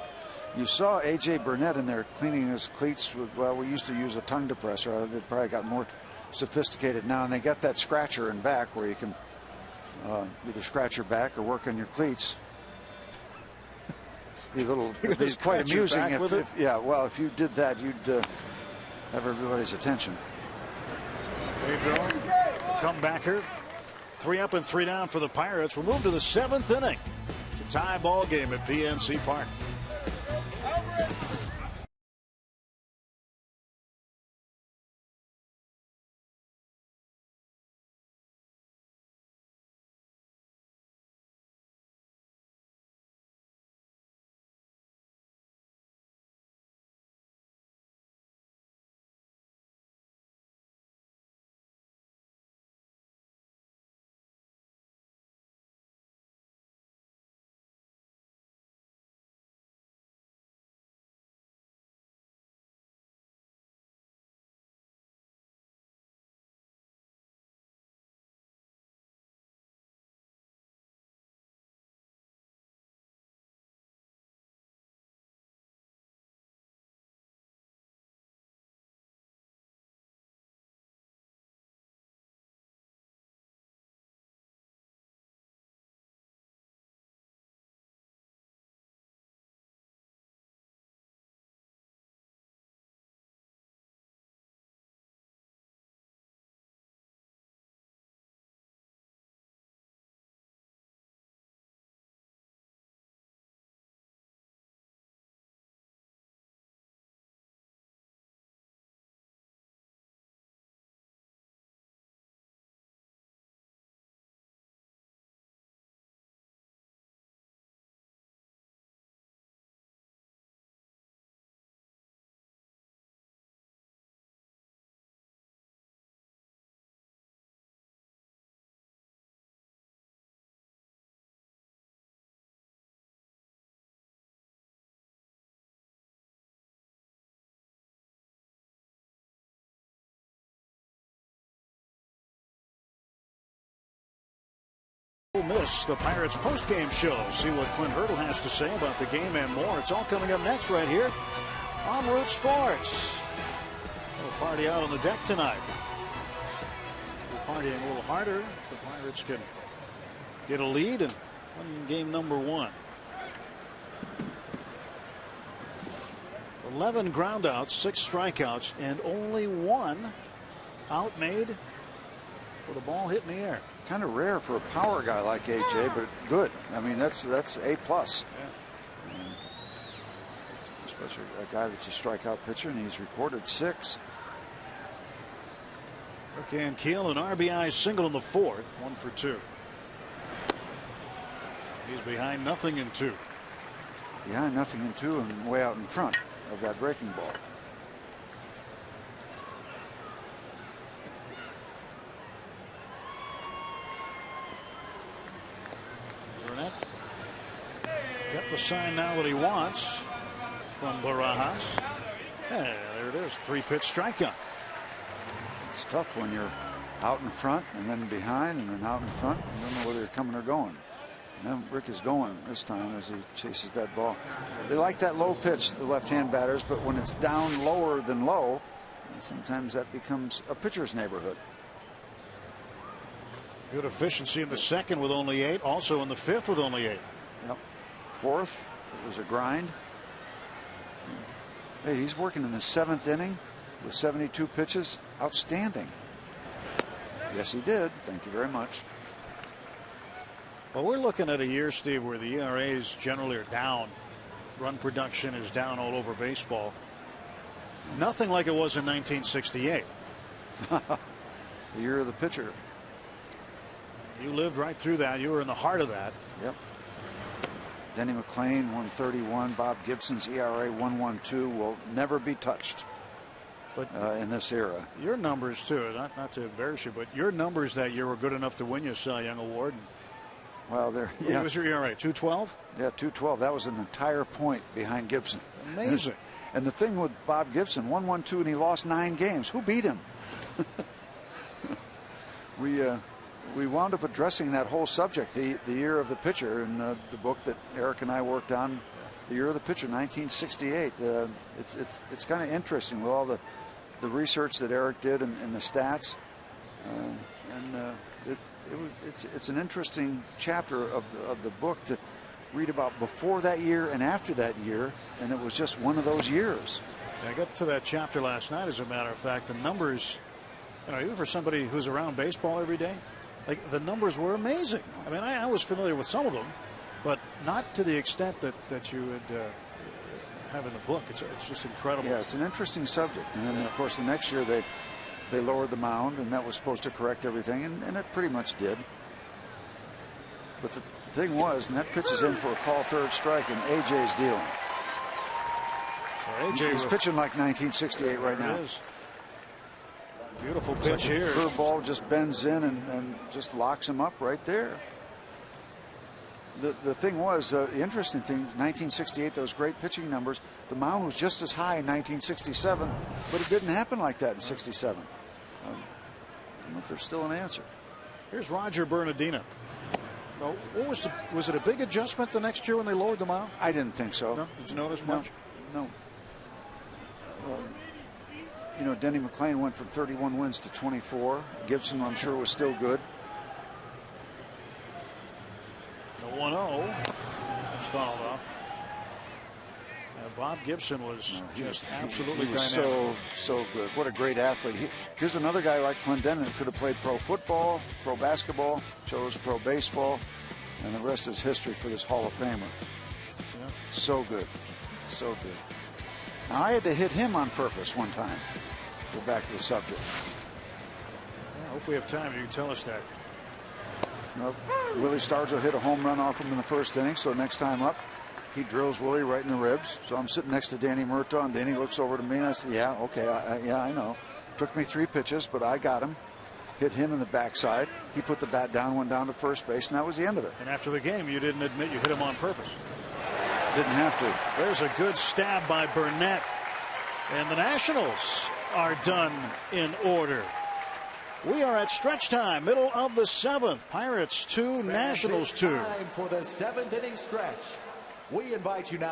You saw A.J. Burnett in there cleaning his cleats with, well, we used to use a tongue depressor. They probably got more sophisticated now, and they got that scratcher in back where you can either scratch your back or work on your cleats. Be quite amusing if you did that, you'd have everybody's attention. Pedro, the comebacker. 3 up and 3 down for the Pirates. We'll move to the 7th inning. It's a tie ball game at PNC Park. Ole Miss, the Pirates post-game show. See what Clint Hurdle has to say about the game and more. It's all coming up next right here on Root Sports. A little party out on the deck tonight. We're partying a little harder if the Pirates can get a lead and in game number 1. 11 groundouts, 6 strikeouts, and only 1 out made with the ball hit in the air. Kind of rare for a power guy like AJ, but good. I mean, that's A+. Especially a guy that's a strikeout pitcher, and he's recorded 6. Rick Ankiel, an RBI single in the 4th, 1 for 2. He's behind 0-2. Behind 0-2 and way out in front of that breaking ball. Burnett got the sign now that he wants from Barajas. Yeah, there it is. 3-pitch strikeout. It's tough when you're out in front and then behind and then out in front. You don't know whether you're coming or going. And Rick is going this time as he chases that ball. They like that low pitch, the left-hand batters, but when it's down lower than low, sometimes that becomes a pitcher's neighborhood. Good efficiency in the 2nd with only 8. Also in the 5th with only 8. Yep. 4th, it was a grind. Hey, he's working in the 7th inning with 72 pitches. Outstanding. Yes, he did. Thank you very much. Well, we're looking at a year, Steve, where the ERAs generally are down. Run production is down all over baseball. Nothing like it was in 1968. The year of the pitcher. You lived right through that. You were in the heart of that. Yep. Denny McLain 131. Bob Gibson's ERA 1.12 will never be touched. But in this era, your numbers too. Not to embarrass you, but your numbers that year were good enough to win you a Cy Young Award. Well, there. Yeah. What was your ERA? 2.12. Yeah, 2.12. That was an entire point behind Gibson. Amazing. And the thing with Bob Gibson, 1.12, and he lost 9 games. Who beat him? We wound up addressing that whole subject, the year of the pitcher, in the book that Eric and I worked on, the year of the pitcher, 1968. It's kind of interesting with all the research that Eric did and the stats, it's an interesting chapter of the book to read about before that year and after that year, and it was just one of those years. I got to that chapter last night. As a matter of fact, the numbers, even for somebody who's around baseball every day, like the numbers were amazing. I mean, I was familiar with some of them, but not to the extent that you would have in the book. It's just incredible. Yeah, it's an interesting subject. And then, of course, the next year they lowered the mound, and that was supposed to correct everything, and it pretty much did. But the thing was, and that pitch is in for a call, 3rd strike, and AJ's dealing. So AJ He's pitching like 1968 right now. It is. Beautiful pitch here. Curveball just bends in and just locks him up right there. The thing was, the interesting thing, 1968, those great pitching numbers, the mound was just as high in 1967, but it didn't happen like that in 67. I don't know if there's still an answer. Here's Roger Bernardino. Well, was it a big adjustment the next year when they lowered the mound? I didn't think so. No? Did you notice much? No. Denny McLain went from 31 wins to 24. Gibson, I'm sure, was still good. The 1-0. That's fouled off. Bob Gibson was just absolutely dynamic. So good. What a great athlete. Here's another guy like Clendenin who could have played pro football, pro basketball, chose pro baseball, and the rest is history for this Hall of Famer. Yeah. So good. So good. Now, I had to hit him on purpose one time. Go back to the subject. I hope we have time. You can tell us that. Nope. Willie Stargell hit a home run off him in the 1st inning, so next time up, he drills Willie right in the ribs. So I'm sitting next to Danny Murtaugh, and Danny looks over to me, and I said, yeah, okay, I know. Took me 3 pitches, but I got him. Hit him in the backside. He put the bat down, went down to first base, and that was the end of it. And after the game, you didn't admit you hit him on purpose. Didn't have to. There's a good stab by Burnett. And the Nationals are done in order. We are at stretch time, middle of the 7th. Pirates 2, Nationals 2. Time for the 7th inning stretch. We invite you now.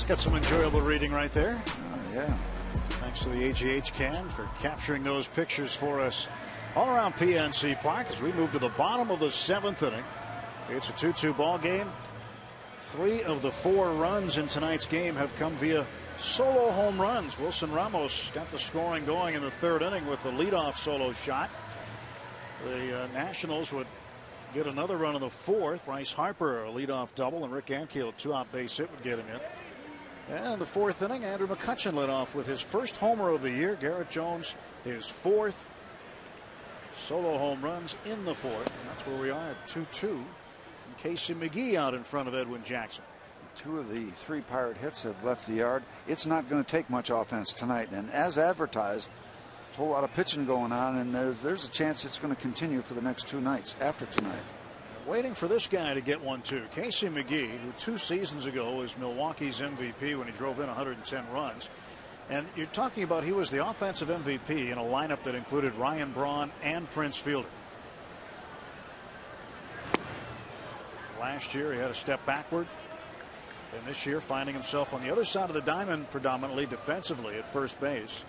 got some enjoyable reading right there. Yeah. Thanks to the AGH Can for capturing those pictures for us all around PNC Park as we move to the bottom of the 7th inning. It's a 2-2 ball game. 3 of the 4 runs in tonight's game have come via solo home runs. Wilson Ramos got the scoring going in the 3rd inning with the leadoff solo shot. The Nationals would get another run in the 4th. Bryce Harper a leadoff double, and Rick Ankiel a 2-out base hit would get him in. And in the 4th inning, Andrew McCutchen led off with his first homer of the year. Garrett Jones, his 4th. Solo home runs in the 4th. And that's where we are at 2-2. And Casey McGee out in front of Edwin Jackson. 2 of the 3 Pirate hits have left the yard. It's not going to take much offense tonight. And as advertised, a whole lot of pitching going on. And there's a chance it's going to continue for the next 2 nights after tonight. Waiting for this guy to get one, too. Casey McGee, who 2 seasons ago was Milwaukee's MVP when he drove in 110 runs. And you're talking about he was the offensive MVP in a lineup that included Ryan Braun and Prince Fielder. Last year he had a step backward. And this year finding himself on the other side of the diamond, predominantly defensively at first base.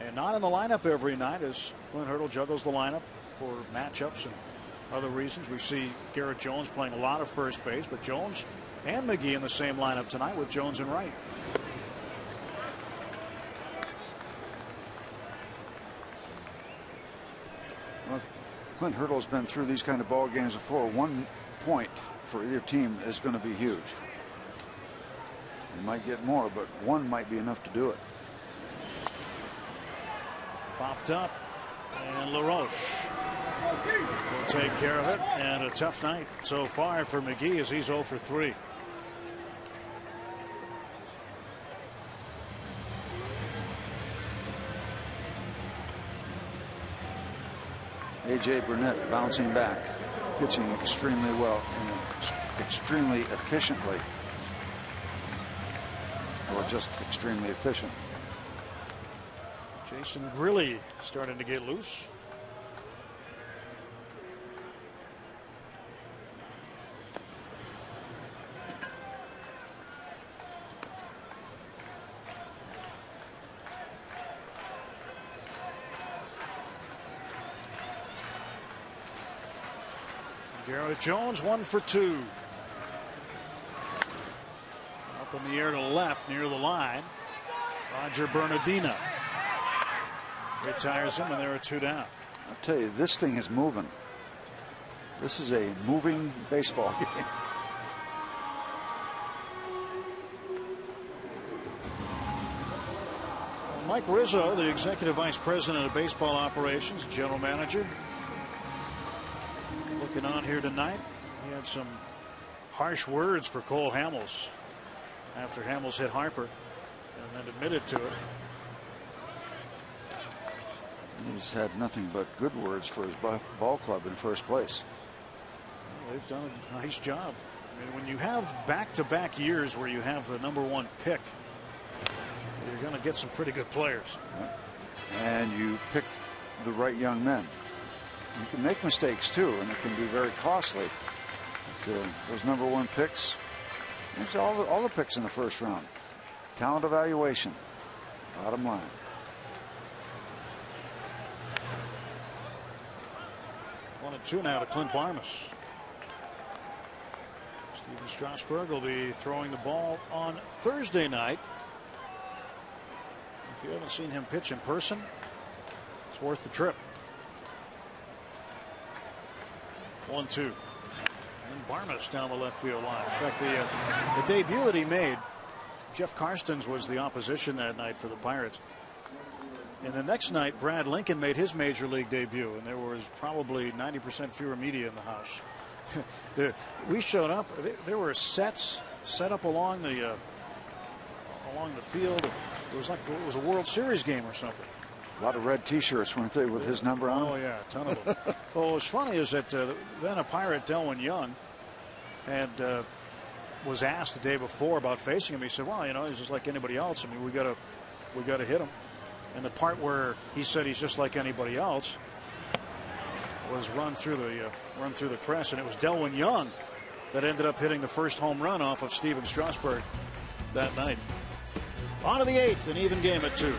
And not in the lineup every night as Clint Hurdle juggles the lineup for matchups and other reasons. We see Garrett Jones playing a lot of first base, but Jones and McGee in the same lineup tonight with Jones and Wright. Well, Clint Hurdle's been through these kind of ball games before. 1 point for either team is going to be huge. You might get more, but 1 might be enough to do it. Popped up, and LaRoche will take care of it, and a tough night so far for McGee as he's 0 for 3. A.J. Burnett bouncing back, pitching extremely well and extremely efficiently. Or just extremely efficient. Jason Grilli starting to get loose. Garrett Jones 1 for 2. Up in the air to left near the line. Roger Bernardina retires him, and there are 2 down. I'll tell you, this thing is moving. This is a moving baseball game. Mike Rizzo, the executive vice president of baseball operations, general manager, looking on here tonight. He had some harsh words for Cole Hamels after Hamels hit Harper and then admitted to it. He's had nothing but good words for his ball club in first place. Well, they've done a nice job. I mean, when you have back-to-back years where you have the #1 pick, you're going to get some pretty good players. And you pick the right young men. You can make mistakes too, and it can be very costly. But, those #1 picks, there's all the picks in the first round. Talent evaluation, bottom line. One and 2 now to Clint Barmas. Steven Strasburg will be throwing the ball on Thursday night. If you haven't seen him pitch in person, it's worth the trip. 1-2. And Barmas down the left field line. In fact, the debut that he made, Jeff Karstens was the opposition that night for the Pirates. And the next night, Brad Lincoln made his major league debut, and there was probably 90% fewer media in the house. We showed up. There were sets set up along the field. It was like it was a World Series game or something. A lot of red T-shirts, weren't they, with his number on? Oh yeah, a ton of them. Well, what's funny is that then a Pirate, Delwyn Young, had was asked the day before about facing him. He said, "Well, you know, he's just like anybody else. I mean, we got to hit him." And the part where he said he's just like anybody else was run through the press, and it was Delwyn Young that ended up hitting the first home run off of Steven Strasburg that night. On to the 8th, an even game at 2.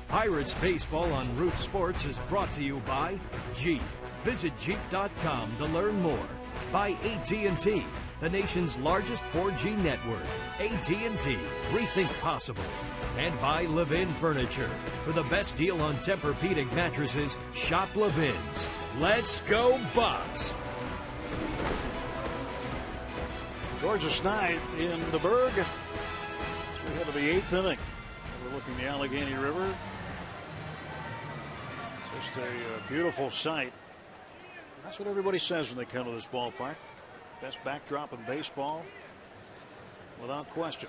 Pirates Baseball on Root Sports is brought to you by Jeep. Visit Jeep.com to learn more. By AT&T, the nation's largest 4G network. AT&T, rethink possible. And by Levin Furniture. For the best deal on Tempur-Pedic mattresses, shop Levin's. Let's go Bucks! Gorgeous night in the Berg. As we head to the 8th inning. Overlooking the Allegheny River. Just a beautiful sight. That's what everybody says when they come to this ballpark. Best backdrop in baseball, without question.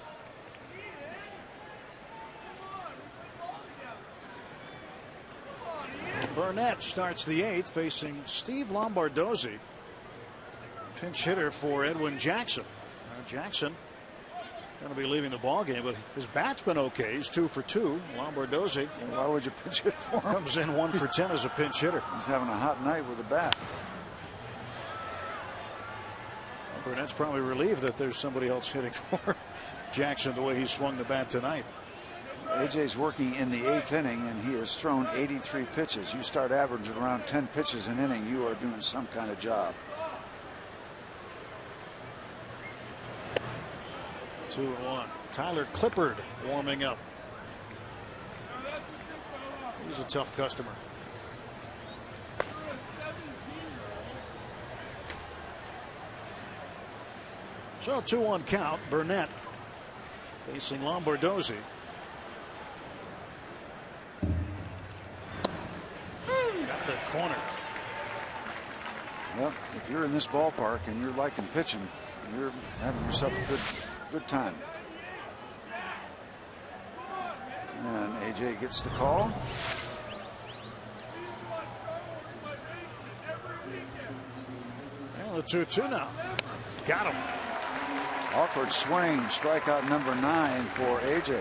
Burnett starts the 8th, facing Steve Lombardozzi, pinch hitter for Edwin Jackson. Jackson going to be leaving the ball game, but his bat's been okay. He's 2 for 2. Lombardozzi. Why would you pitch hit for him? Comes in 1 for 10 as a pinch hitter. He's having a hot night with the bat. Burnett's probably relieved that there's somebody else hitting for Jackson the way he swung the bat tonight. AJ's working in the 8th inning, and he has thrown 83 pitches. You start averaging around 10 pitches an inning, you are doing some kind of job. 2-1. Tyler Clippard warming up. He's a tough customer. So 2-1 count. Burnett facing Lombardozzi. Got the corner. Well, if you're in this ballpark and you're liking pitching, you're having yourself a good time. And AJ gets the call. And the 2-2 now. Got him. Awkward swing, strikeout number 9 for AJ.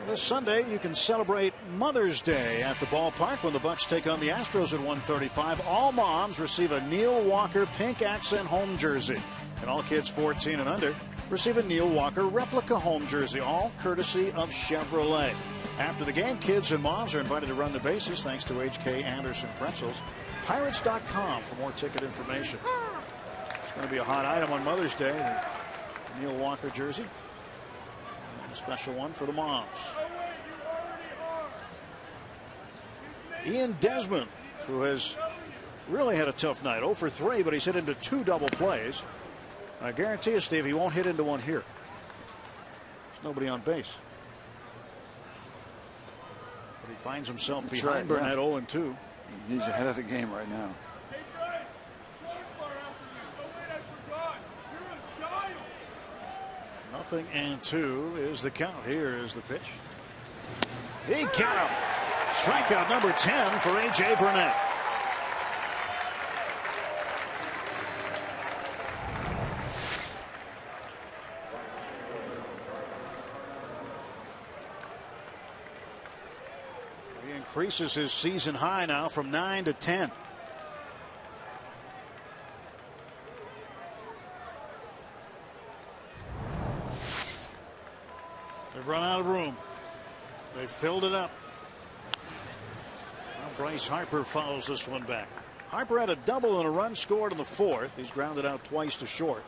This Sunday, you can celebrate Mother's Day at the ballpark when the Bucks take on the Astros at 1:35. All moms receive a Neil Walker pink accent home jersey, and all kids 14 and under receive a Neil Walker replica home jersey, all courtesy of Chevrolet. After the game, kids and moms are invited to run the bases thanks to H.K. Anderson Pretzels. Pirates.com for more ticket information. It's going to be a hot item on Mother's Day, the Neil Walker jersey. A special one for the moms. Ian Desmond, who has really had a tough night. 0 for 3, but he's hit into 2 double plays. I guarantee you, Steve, he won't hit into one here. There's nobody on base. But he finds himself behind Burnett 0-2. He's ahead of the game right now. Nothing and 2 is the count. Here is the pitch. He got him. Strikeout number 10 for A.J. Burnett. He increases his season high now from 9 to 10. They've run out of room. They filled it up. Now Bryce Harper follows this one back. Harper had a double and a run scored in the fourth. He's grounded out twice to short.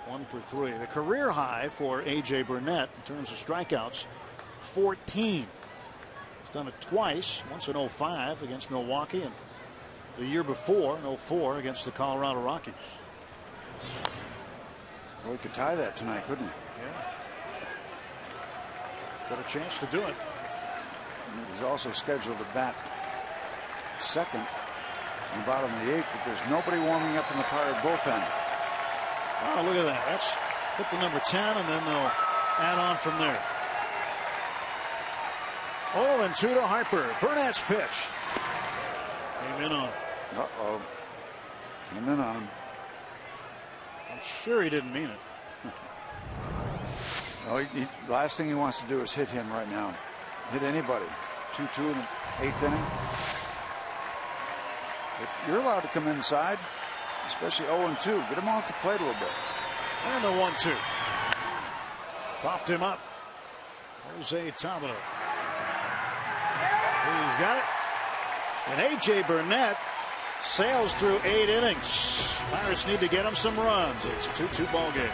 1 for 3. The career high for A.J. Burnett in terms of strikeouts, 14. He's done it twice, once in 05 against Milwaukee, and the year before, in 04, against the Colorado Rockies. Well, he could tie that tonight, couldn't he? Yeah. Got a chance to do it. And he's also scheduled to bat second in the bottom of the 8th, but there's nobody warming up in the Pirate bullpen. Oh, look at that. That's hit the number 10, and then they'll add on from there. 0-2 to Harper. Burnett's pitch. Came in on him. Uh-oh. Came in on him. I'm sure he didn't mean it. Oh, last thing he wants to do is hit him right now. Hit anybody. 2-2 in the 8th inning. If you're allowed to come inside, especially 0-2. Get him off the plate a little bit. And the 1-2. Popped him up. Jose Tabata. He's got it. And A.J. Burnett sails through 8 innings. Pirates need to get him some runs. It's a 2-2 ball game.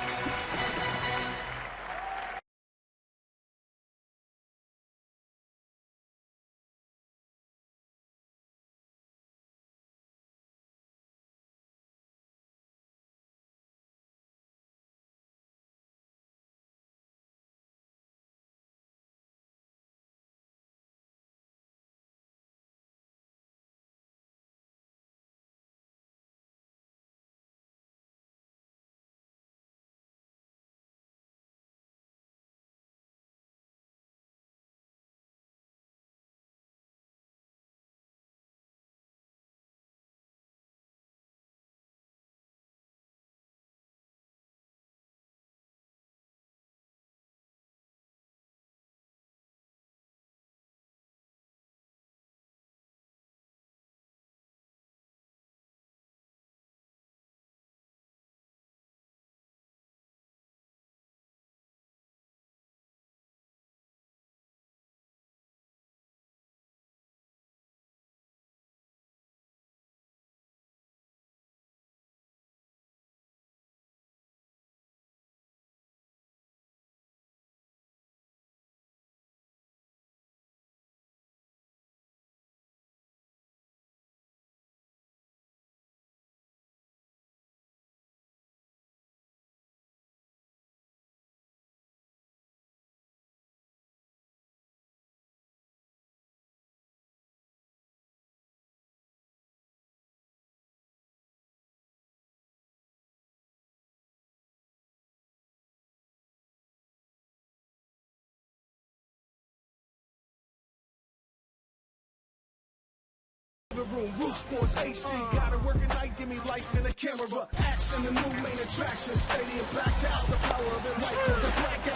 Room, Root Sports HD, gotta work at night, give me lights and a camera, action, the new main attraction, stadium packed house, the power of it, white goes a blacked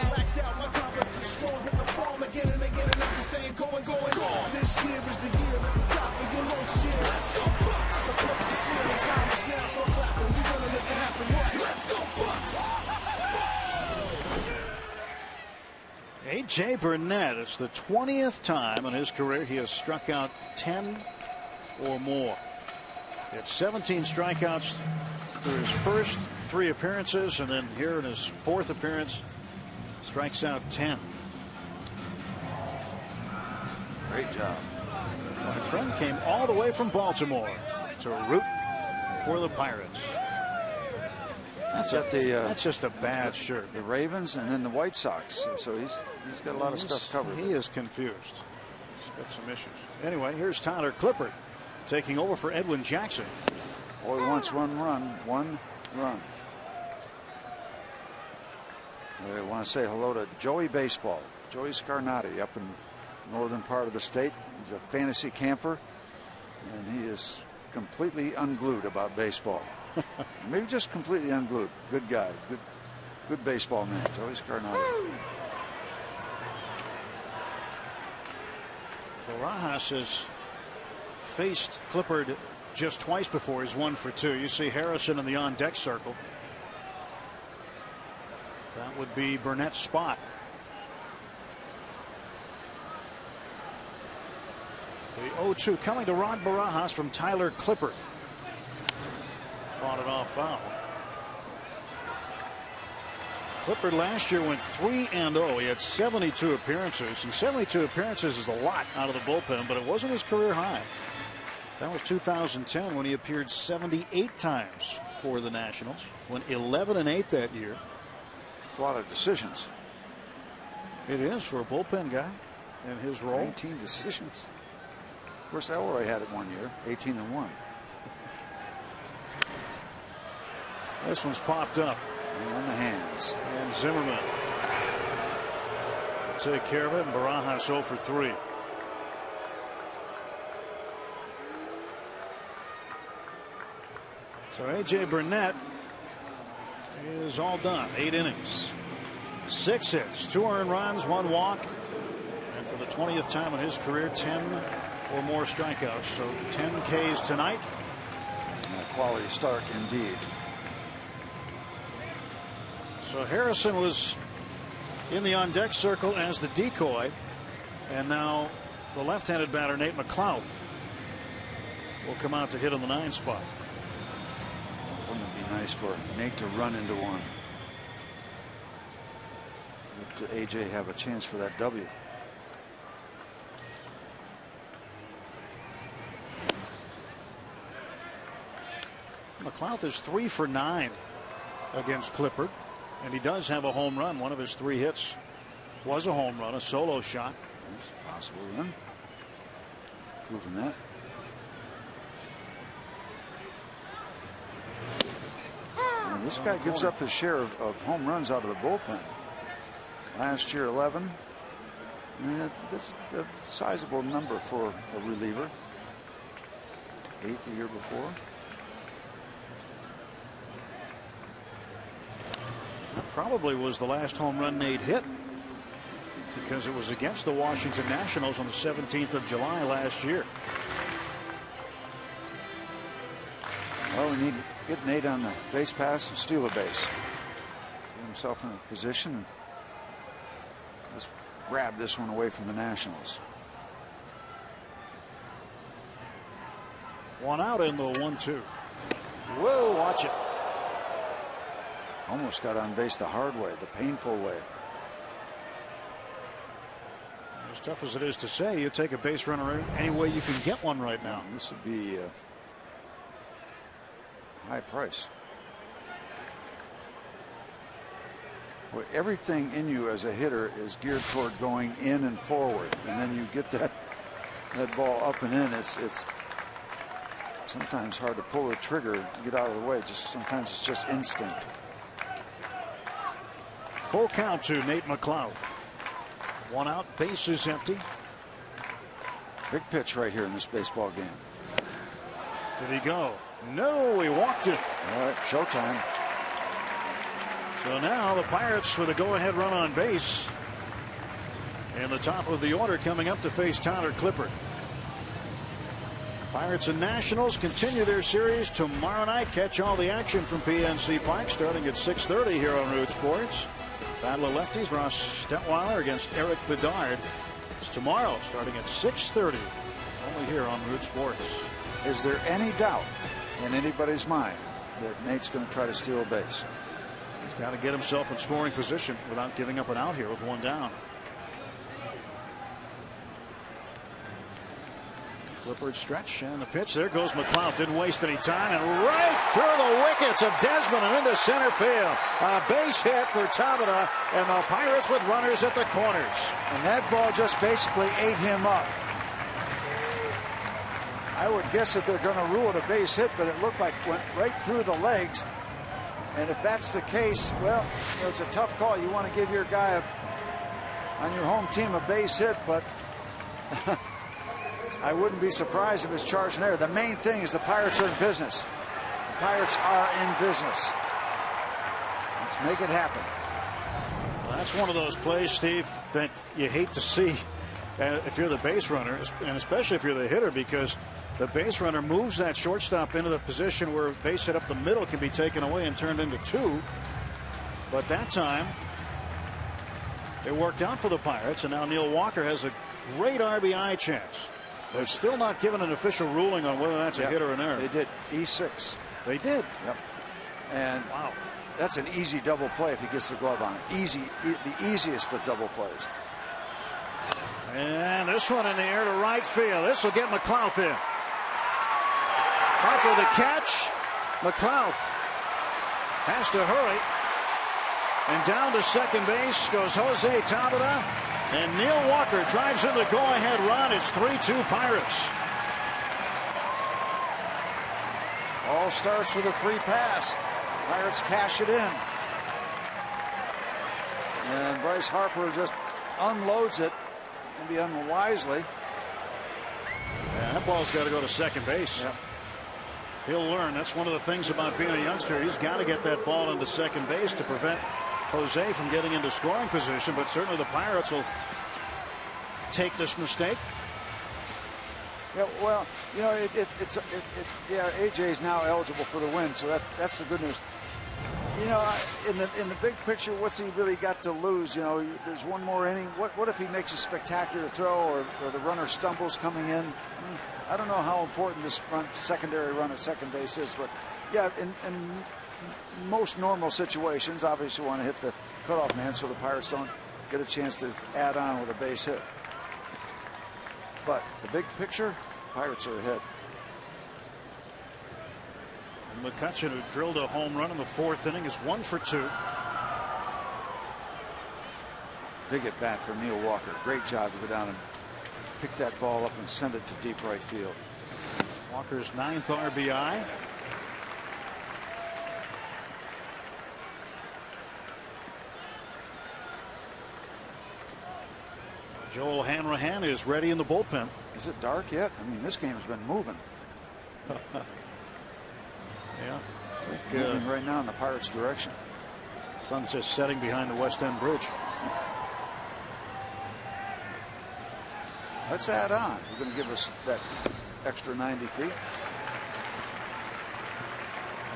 out, my confidence is strong, hit the farm again and again, and I'm just saying, going, this year is the year at the top of your launch year, let's go Bucks, the place is here, the time is now, start clapping, we gonna make it happen, what? Let's go Bucks! A.J. Burnett, it's the 20th time in his career he has struck out 10 or more. He had 17 strikeouts through his first 3 appearances, and then here in his 4th appearance, strikes out 10. Great job. My friend came all the way from Baltimore to root for the Pirates. That's just a bad shirt. The Ravens and then the White Sox. So he's got a lot of stuff covered. He is confused. He's got some issues. Anyway, here's Tyler Clippard taking over for Edwin Jackson. Boy wants one run. I want to say hello to Joey Baseball. Joey Scarnati up in northern part of the state. He's a fantasy camper, and he is completely unglued about baseball. Maybe just completely unglued. Good guy. Good baseball man. Joey Scarnati. Barajas has faced Clippard just twice before. He's 1 for 2. You see Harrison in the on-deck circle. That would be Burnett's spot. The 0-2 coming to Rod Barajas from Tyler Clippard. Fought it off foul. Clippard last year went 3-0. He had 72 appearances, and 72 appearances is a lot out of the bullpen, but it wasn't his career high. That was 2010 when he appeared 78 times for the Nationals. Went 11-8 that year. It's a lot of decisions. It is for a bullpen guy in his role. 19 decisions. Of course, Elroy had it one year, 18-1. This one's popped up. And on the hands. And Zimmerman will take care of it, and Barajas 0 for 3. So A.J. Burnett is all done. 8 innings. 6 hits, 2 earned runs, 1 walk. And for the 20th time in his career, 10 or more strikeouts. So 10 Ks tonight. A quality start indeed. So Harrison was in the on-deck circle as the decoy. And now the left-handed batter, Nate McLeod, will come out to hit on the 9 spot. Wouldn't it be nice for Nate to run into one? Let AJ have a chance for that W. McLeod is 3 for 9 against Clippard, and he does have a home run. One of his 3 hits was a home run, a solo shot. It's possible then. Proving that. And this guy gives up his share of home runs out of the bullpen. Last year 11. That's a sizable number for a reliever. 8 the year before. That probably was the last home run Nate hit, because it was against the Washington Nationals on the 17th of July last year. Well, we need to get Nate on the base pass and steal a base. Get himself in a position and just grab this one away from the Nationals. 1 out in the 1-2. Whoa, watch it. Almost got on base the hard way, the painful way. As tough as it is to say, you take a base runner any way you can get one right now. This would be a high price. Well, everything in you as a hitter is geared toward going in and forward, and then you get that ball up and in. It's sometimes hard to pull the trigger and get out of the way. Sometimes it's just instinct. Full count to Nate McLeod. 1 out, base is empty. Big pitch right here in this baseball game. Did he go? No, he walked it. All right, showtime. So now the Pirates with a go-ahead run on base. And the top of the order coming up to face Tyler Clippard. Pirates and Nationals continue their series tomorrow night. Catch all the action from PNC Park starting at 6:30 here on Root Sports. Battle of lefties, Ross Detweiler against Eric Bedard. It's tomorrow starting at 6:30 only here on Root Sports. Is there any doubt in anybody's mind that Nate's going to try to steal a base? He's got to get himself in scoring position without giving up an out here with 1 down. Clippard stretch and the pitch. There goes McLeod. Didn't waste any time, and right through the wickets of Desmond and into center field. A base hit for Tabata, and the Pirates with runners at the corners. And that ball just basically ate him up. I would guess that they're going to rule it a base hit, but it looked like it went right through the legs. And if that's the case, well, it's a tough call. You want to give your guy on your home team a base hit, but I wouldn't be surprised if it's charged in there. The main thing is the Pirates are in business. The Pirates are in business. Let's make it happen. Well, that's one of those plays, Steve, that you hate to see if you're the base runner, and especially if you're the hitter, because the base runner moves that shortstop into the position where base hit up the middle can be taken away and turned into 2. But that time, it worked out for the Pirates, and now Neil Walker has a great RBI chance. They're still not given an official ruling on whether that's a hit or an error. They did. E6. They did. Yep. And wow, that's an easy double play if he gets the glove on it. Easy, the easiest of double plays. And this one in the air to right field. This will get McLouth in. Harper the catch. McLouth has to hurry. And down to second base goes Jose Tabata. And Neil Walker drives in the go-ahead run. It's 3-2 Pirates. All starts with a free pass. Pirates cash it in. And Bryce Harper just unloads it, maybe unwisely. Yeah, that ball's got to go to second base. Yep. He'll learn. That's one of the things about being a youngster. He's got to get that ball into second base to prevent Jose from getting into scoring position, but certainly the Pirates will take this mistake. Yeah, well, you know, yeah, AJ is now eligible for the win, so that's the good news. You know, in the big picture, what's he really got to lose? You know, there's one more inning. What if he makes a spectacular throw, or the runner stumbles coming in? I don't know how important this secondary run at second base is, but yeah, in most normal situations, obviously you want to hit the cutoff man so the Pirates don't get a chance to add on with a base hit. But the big picture, Pirates are ahead. McCutchen, who drilled a home run in the 4th inning, is 1 for 2. Big at bat for Neil Walker. Great job to go down and pick that ball up and send it to deep right field. Walker's 9th RBI. Joel Hanrahan is ready in the bullpen. Is it dark yet? I mean, this game's been moving. Yeah. Moving right now in the Pirates' direction. Sun's just setting behind the West End Bridge. Let's add on. We're going to give us that extra 90 feet.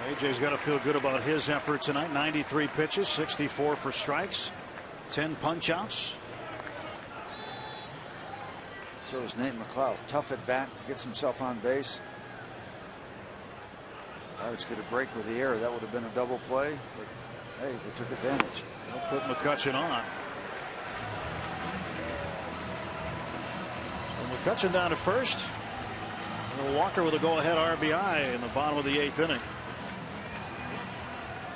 AJ's got to feel good about his effort tonight. 93 pitches, 64 for strikes, 10 punch outs. So is Nate McLouth. Tough at bat, gets himself on base. Pirates get a break with the error. That would have been a double play, but hey, they took advantage. They'll put McCutchen on. So McCutchen down to first. And Walker with a go-ahead RBI in the bottom of the 8th inning.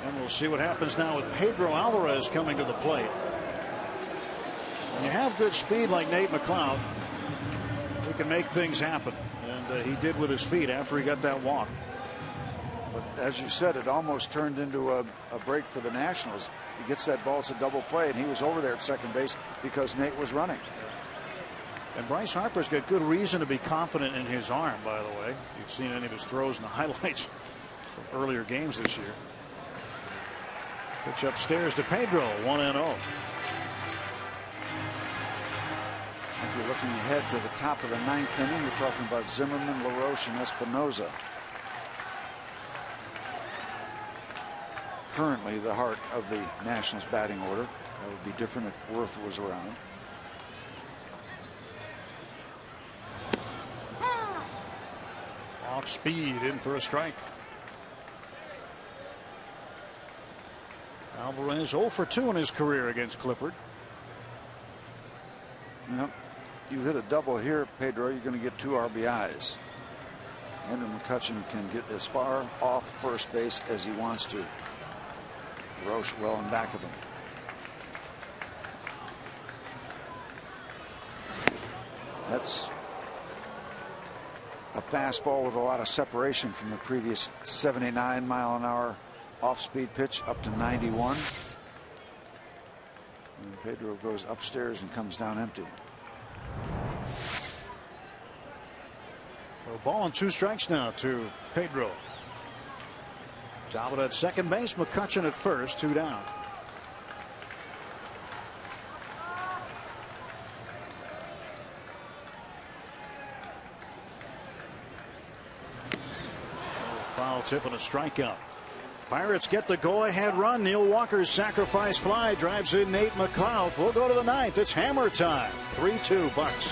And we'll see what happens now with Pedro Alvarez coming to the plate. When you have good speed like Nate McLouth, he can make things happen. And he did with his feet after he got that walk. But as you said, it almost turned into a break for the Nationals. He gets that ball, it's a double play, and he was over there at second base because Nate was running. And Bryce Harper's got good reason to be confident in his arm, by the way. You've seen any of his throws in the highlights from earlier games this year. Pitch upstairs to Pedro, 1-0. If you're looking ahead to the top of the 9th inning, you're talking about Zimmerman, LaRoche, and Espinoza. Currently the heart of the Nationals batting order. That would be different if Worth was around. Off speed, in for a strike. Alvarez 0 for 2 in his career against Clippard. Yep. You hit a double here, Pedro, you're going to get 2 RBIs. Andrew McCutchen can get as far off first base as he wants to. Roche well in back of him. That's a fastball with a lot of separation from the previous 79-mile-an-hour off-speed pitch up to 91. And Pedro goes upstairs and comes down empty. So ball and 2 strikes now to Pedro. Talbot at second base, McCutchen at first, 2 down. Foul tip and a strikeout. Pirates get the go-ahead run. Neil Walker's sacrifice fly drives in Nate McLeod. We'll go to the 9th. It's hammer time. 3-2 Bucks.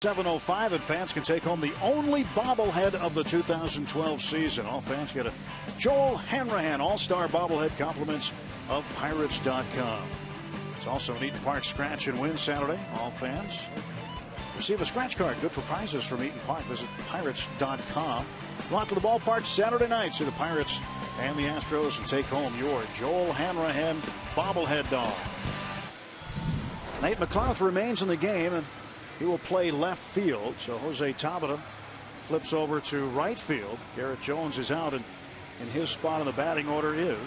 .705 and fans can take home the only bobblehead of the 2012 season. All fans get a Joel Hanrahan All-Star bobblehead, compliments of Pirates.com. It's also an Eaton Park scratch and win Saturday. All fans receive a scratch card, good for prizes from Eaton Park. Visit Pirates.com. Go out to the ballpark Saturday night, see the Pirates and the Astros, and take home your Joel Hanrahan bobblehead dog. Nate McLeod remains in the game, and he will play left field. So Jose Tabata flips over to right field. Garrett Jones is out, and in his spot in the batting order is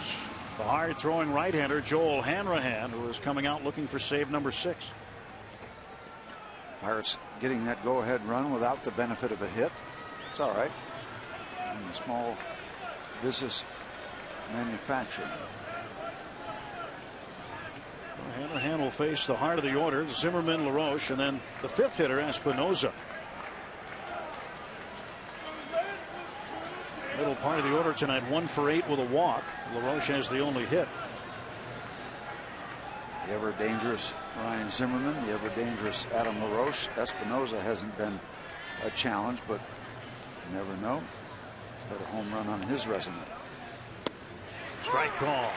the hard-throwing right-hander Joel Hanrahan, who is coming out looking for save number 6. Pirates getting that go-ahead run without the benefit of a hit. It's all right. In the small business manufacturing. Hanrahan will face the heart of the order, Zimmerman, LaRoche, and then the 5th hitter, Espinoza. Middle part of the order tonight, 1 for 8 with a walk. LaRoche has the only hit. The ever dangerous Ryan Zimmerman, the ever dangerous Adam LaRoche. Espinoza hasn't been a challenge, but you never know. He's had a home run on his resume. Strike call.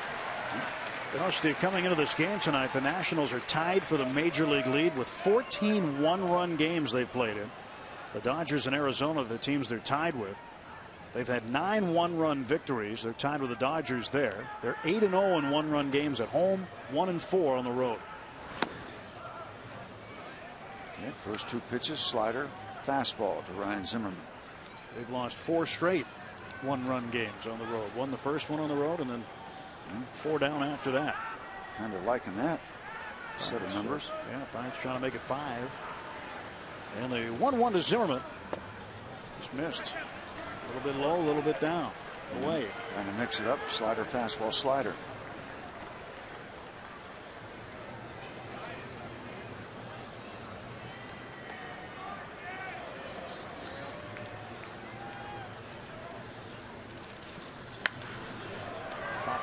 You know, Steve, coming into this game tonight, the Nationals are tied for the major league lead with 14 one-run games they've played in. The Dodgers and Arizona, the teams they're tied with, they've had 9 one-run victories. They're tied with the Dodgers there. They're 8-0 in one-run games at home, 1-4 on the road. Okay, first 2 pitches, slider, fastball to Ryan Zimmerman. They've lost 4 straight one-run games on the road. Won the first one on the road, and then 4 down after that. Kind of liking that set of numbers. Yeah, Pirates trying to make it 5. And the 1-1 to Zimmerman. Just missed. A little bit low, a little bit down. Away. Trying to mix it up. Slider, fastball, slider.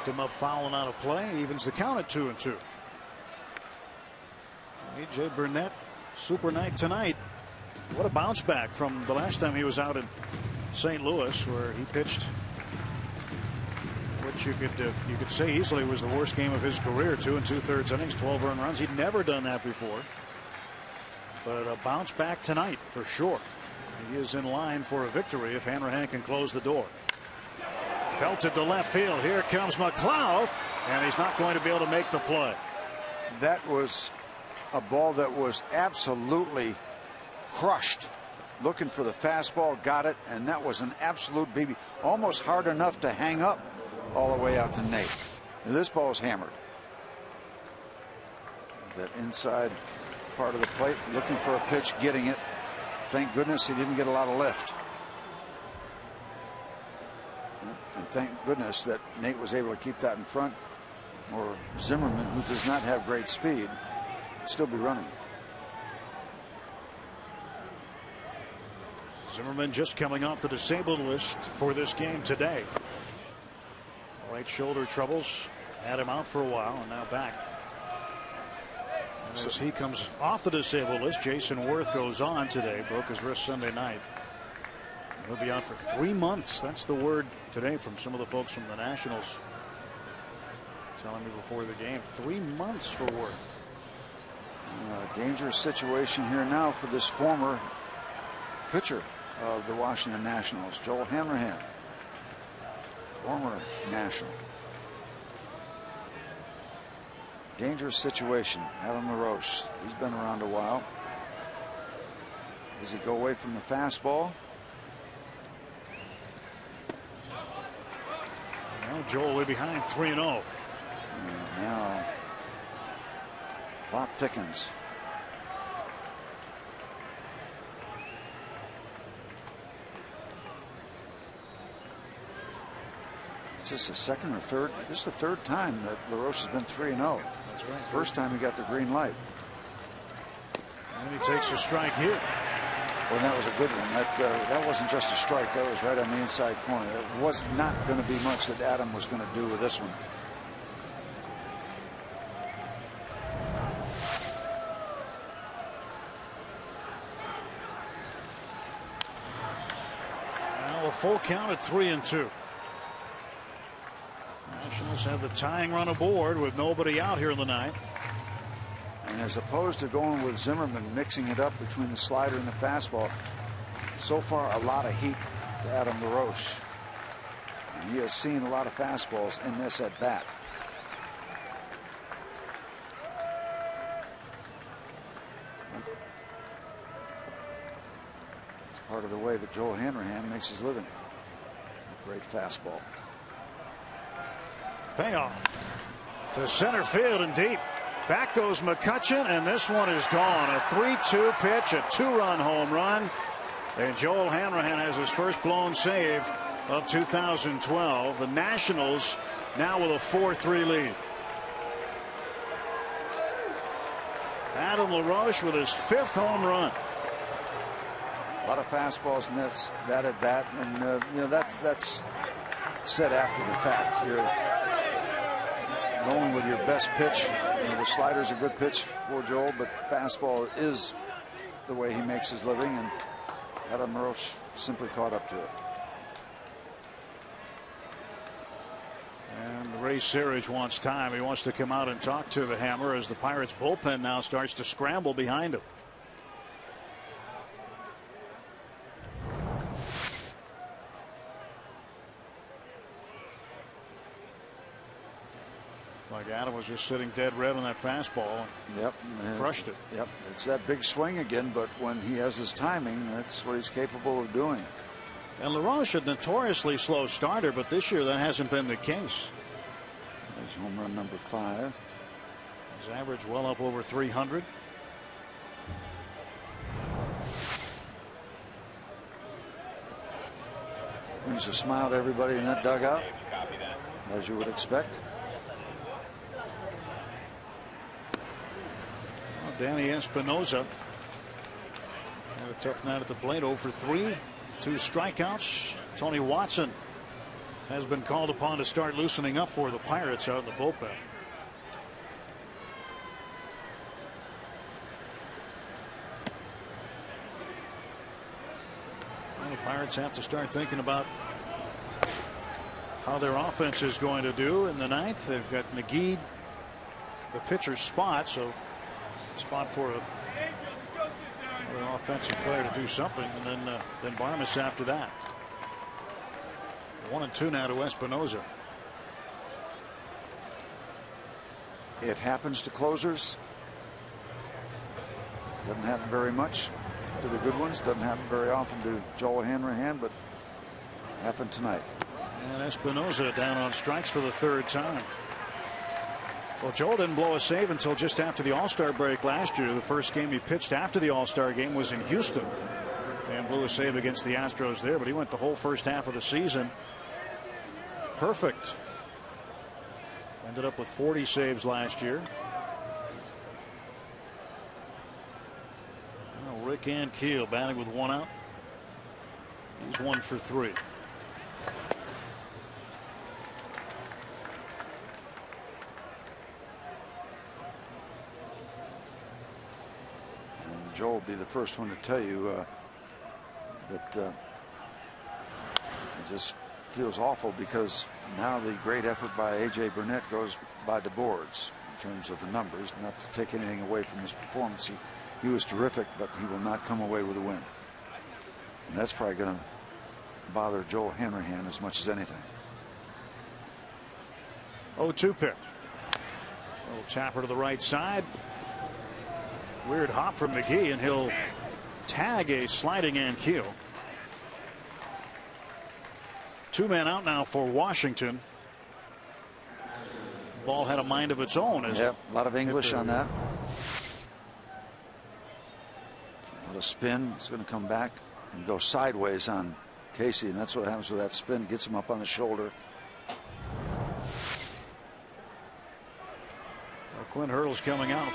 Him up, fouling out of play, evens the count at 2-2. AJ Burnett, super night tonight. What a bounce back from the last time he was out in St. Louis, where he pitched which you could say easily was the worst game of his career. 2 2/3 innings, 12 earned runs. He'd never done that before, but a bounce back tonight for sure. He is in line for a victory if Hanrahan can close the door. Belted to left field. Here comes McLeod. and he's not going to be able to make the play. That was a ball that was absolutely crushed. Looking for the fastball, got it, and that was an absolute BB. Almost hard enough to hang up all the way out to Nate. Now, this ball is hammered. That inside part of the plate, looking for a pitch, getting it. Thank goodness he didn't get a lot of lift. And thank goodness that Nate was able to keep that in front, or Zimmerman, who does not have great speed, still be running. Zimmerman just coming off the disabled list for this game today. Right shoulder troubles had him out for a while, and now back. And as he comes off the disabled list, Jason Worth goes on today. Broke his wrist Sunday night. He'll be out for 3 months. That's the word today from some of the folks from the Nationals. Telling me before the game, 3 months for Worth. Dangerous situation here now for this former pitcher of the Washington Nationals, Joel Hanrahan, former National. Dangerous situation. Adam LaRoche, he's been around a while. Does he go away from the fastball? Well, Joel way behind 3-0. And now plot thickens. Is this the second or third? This is the third time that LaRoche has been 3-0. That's right. First time he got the green light. And he takes a strike here. Well, that was a good one. That wasn't just a strike. That was right on the inside corner. It was not going to be much that Adam was going to do with this one. Now a full count at 3-2. Nationals have the tying run aboard with nobody out here in the ninth. And as opposed to going with Zimmerman, mixing it up between the slider and the fastball, so far a lot of heat to Adam LaRoche. And he has seen a lot of fastballs in this at bat. It's part of the way that Joel Hanrahan makes his living. A great fastball. Payoff to center field and deep. Back goes McCutchen, and this one is gone. A 3-2 pitch, a 2-run home run. And Joel Hanrahan has his first blown save of 2012. The Nationals now with a 4-3 lead. Adam LaRoche with his 5th home run. A lot of fastballs in that at bat, and you know that's said after the fact. You're going with your best pitch. You know, the slider's a good pitch for Joel, but the fastball is the way he makes his living, and Adam LaRoche simply caught up to it. And Ray Searage wants time. He wants to come out and talk to the Hammer as the Pirates bullpen now starts to scramble behind him. Like Adam was just sitting dead red on that fastball. Yep. Crushed it. Yep. It's that big swing again, but when he has his timing, that's what he's capable of doing. And LaRoche a notoriously slow starter, but this year that hasn't been the case. There's home run number 5. His average well up over 300. Brings a smile to everybody in that dugout, as you would expect. Well, Danny Espinosa had a tough night at the plate, 0 for 3, 2 strikeouts. Tony Watson has been called upon to start loosening up for the Pirates out in the bullpen. Well, the Pirates have to start thinking about how their offense is going to do in the ninth. They've got McGee, the pitcher's spot, so spot for an offensive player to do something, and then Barmes after that. 1-2 now to Espinosa. It happens to closers. Doesn't happen very much to the good ones. Doesn't happen very often to Joel Hanrahan, but happened tonight. And Espinosa down on strikes for the third time. Well, Joel didn't blow a save until just after the All-Star break last year. The first game he pitched after the All-Star game was in Houston and blew a save against the Astros there, but he went the whole first half of the season perfect. Ended up with 40 saves last year. Now Rick Ankiel batting with 1 out. He's 1 for 3. And Joel will be the first one to tell you that it just feels awful because now the great effort by A.J. Burnett goes by the boards in terms of the numbers. Not to take anything away from his performance. He was terrific, but he will not come away with a win. And that's probably going to bother Joel Hanrahan as much as anything. 0-2 pitch. Little tapper to the right side. Weird hop from McGee, and he'll tag a sliding Ankiel. 2 men out now for Washington. Ball had a mind of its own. Yep, a lot of English on that. A lot of spin. It's going to come back and go sideways on Casey, and that's what happens with that spin. Gets him up on the shoulder. Well, Clint Hurdle's coming out.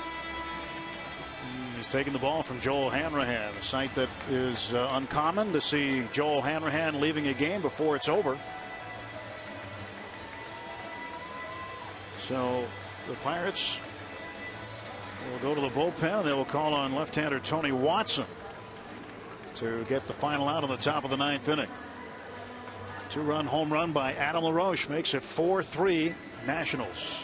He's taking the ball from Joel Hanrahan, a sight that is uncommon to see Joel Hanrahan leaving a game before it's over. So the Pirates will go to the bullpen. They will call on left-hander Tony Watson to get the final out on the top of the 9th inning. 2-run home run by Adam LaRoche makes it 4-3 Nationals.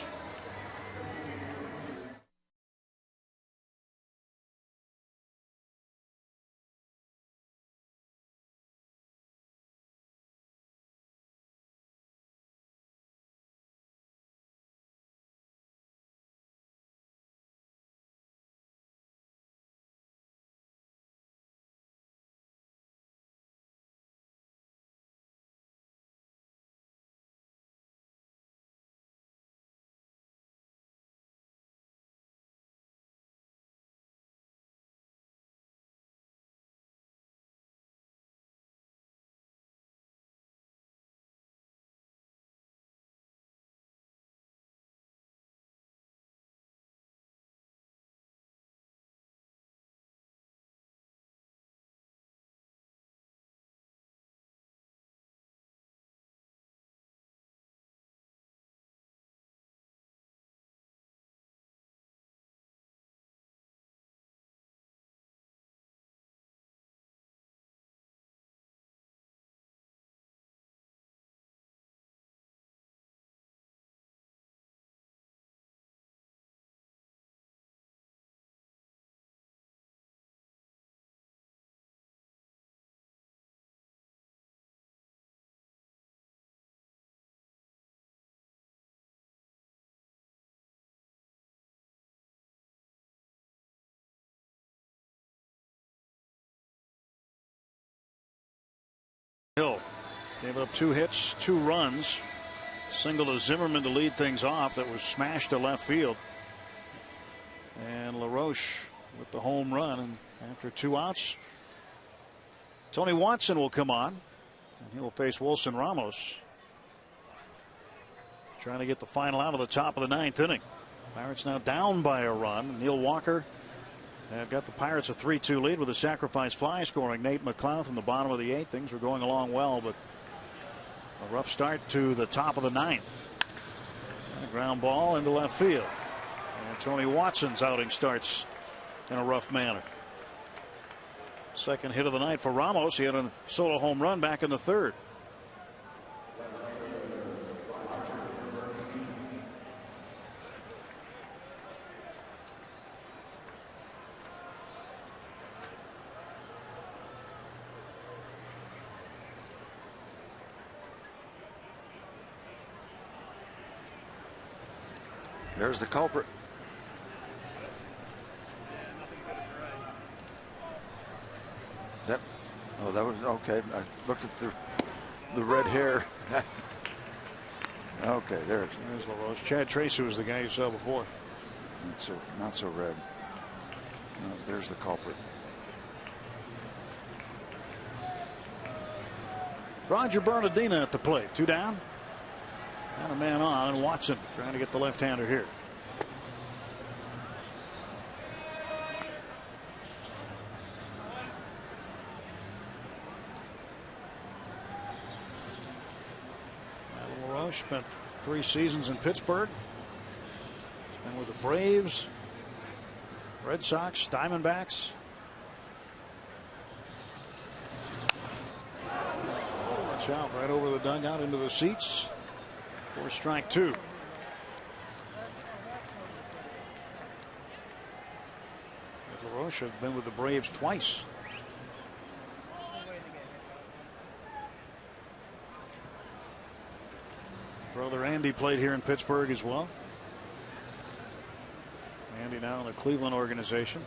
Hill gave up 2 hits, 2 runs. Single to Zimmerman to lead things off that was smashed to left field. And LaRoche with the home run. And after 2 outs, Tony Watson will come on. And he will face Wilson Ramos. Trying to get the final out of the top of the 9th inning. Pirates now down by a run. Neil Walker have got the Pirates a 3-2 lead with a sacrifice fly, scoring Nate McLeod from the bottom of the 8th. Things were going along well, but a rough start to the top of the 9th. And a ground ball into left field. And Tony Watson's outing starts in a rough manner. Second hit of the night for Ramos. He had a solo home run back in the 3rd. There's the culprit. That, oh, that was okay. I looked at the red hair. Okay, there's LaRoche. Chad Tracy was the guy you saw before. Not so red. No, there's the culprit. Roger Bernardina at the plate. 2 down. And a man on, and Watson trying to get the left-hander here. LaRoche spent 3 seasons in Pittsburgh. And with the Braves, Red Sox, Diamondbacks. Watch out, right over the dugout into the seats. For strike 2. LaRoche has been with the Braves twice. Brother Andy played here in Pittsburgh as well. Andy now in the Cleveland organization.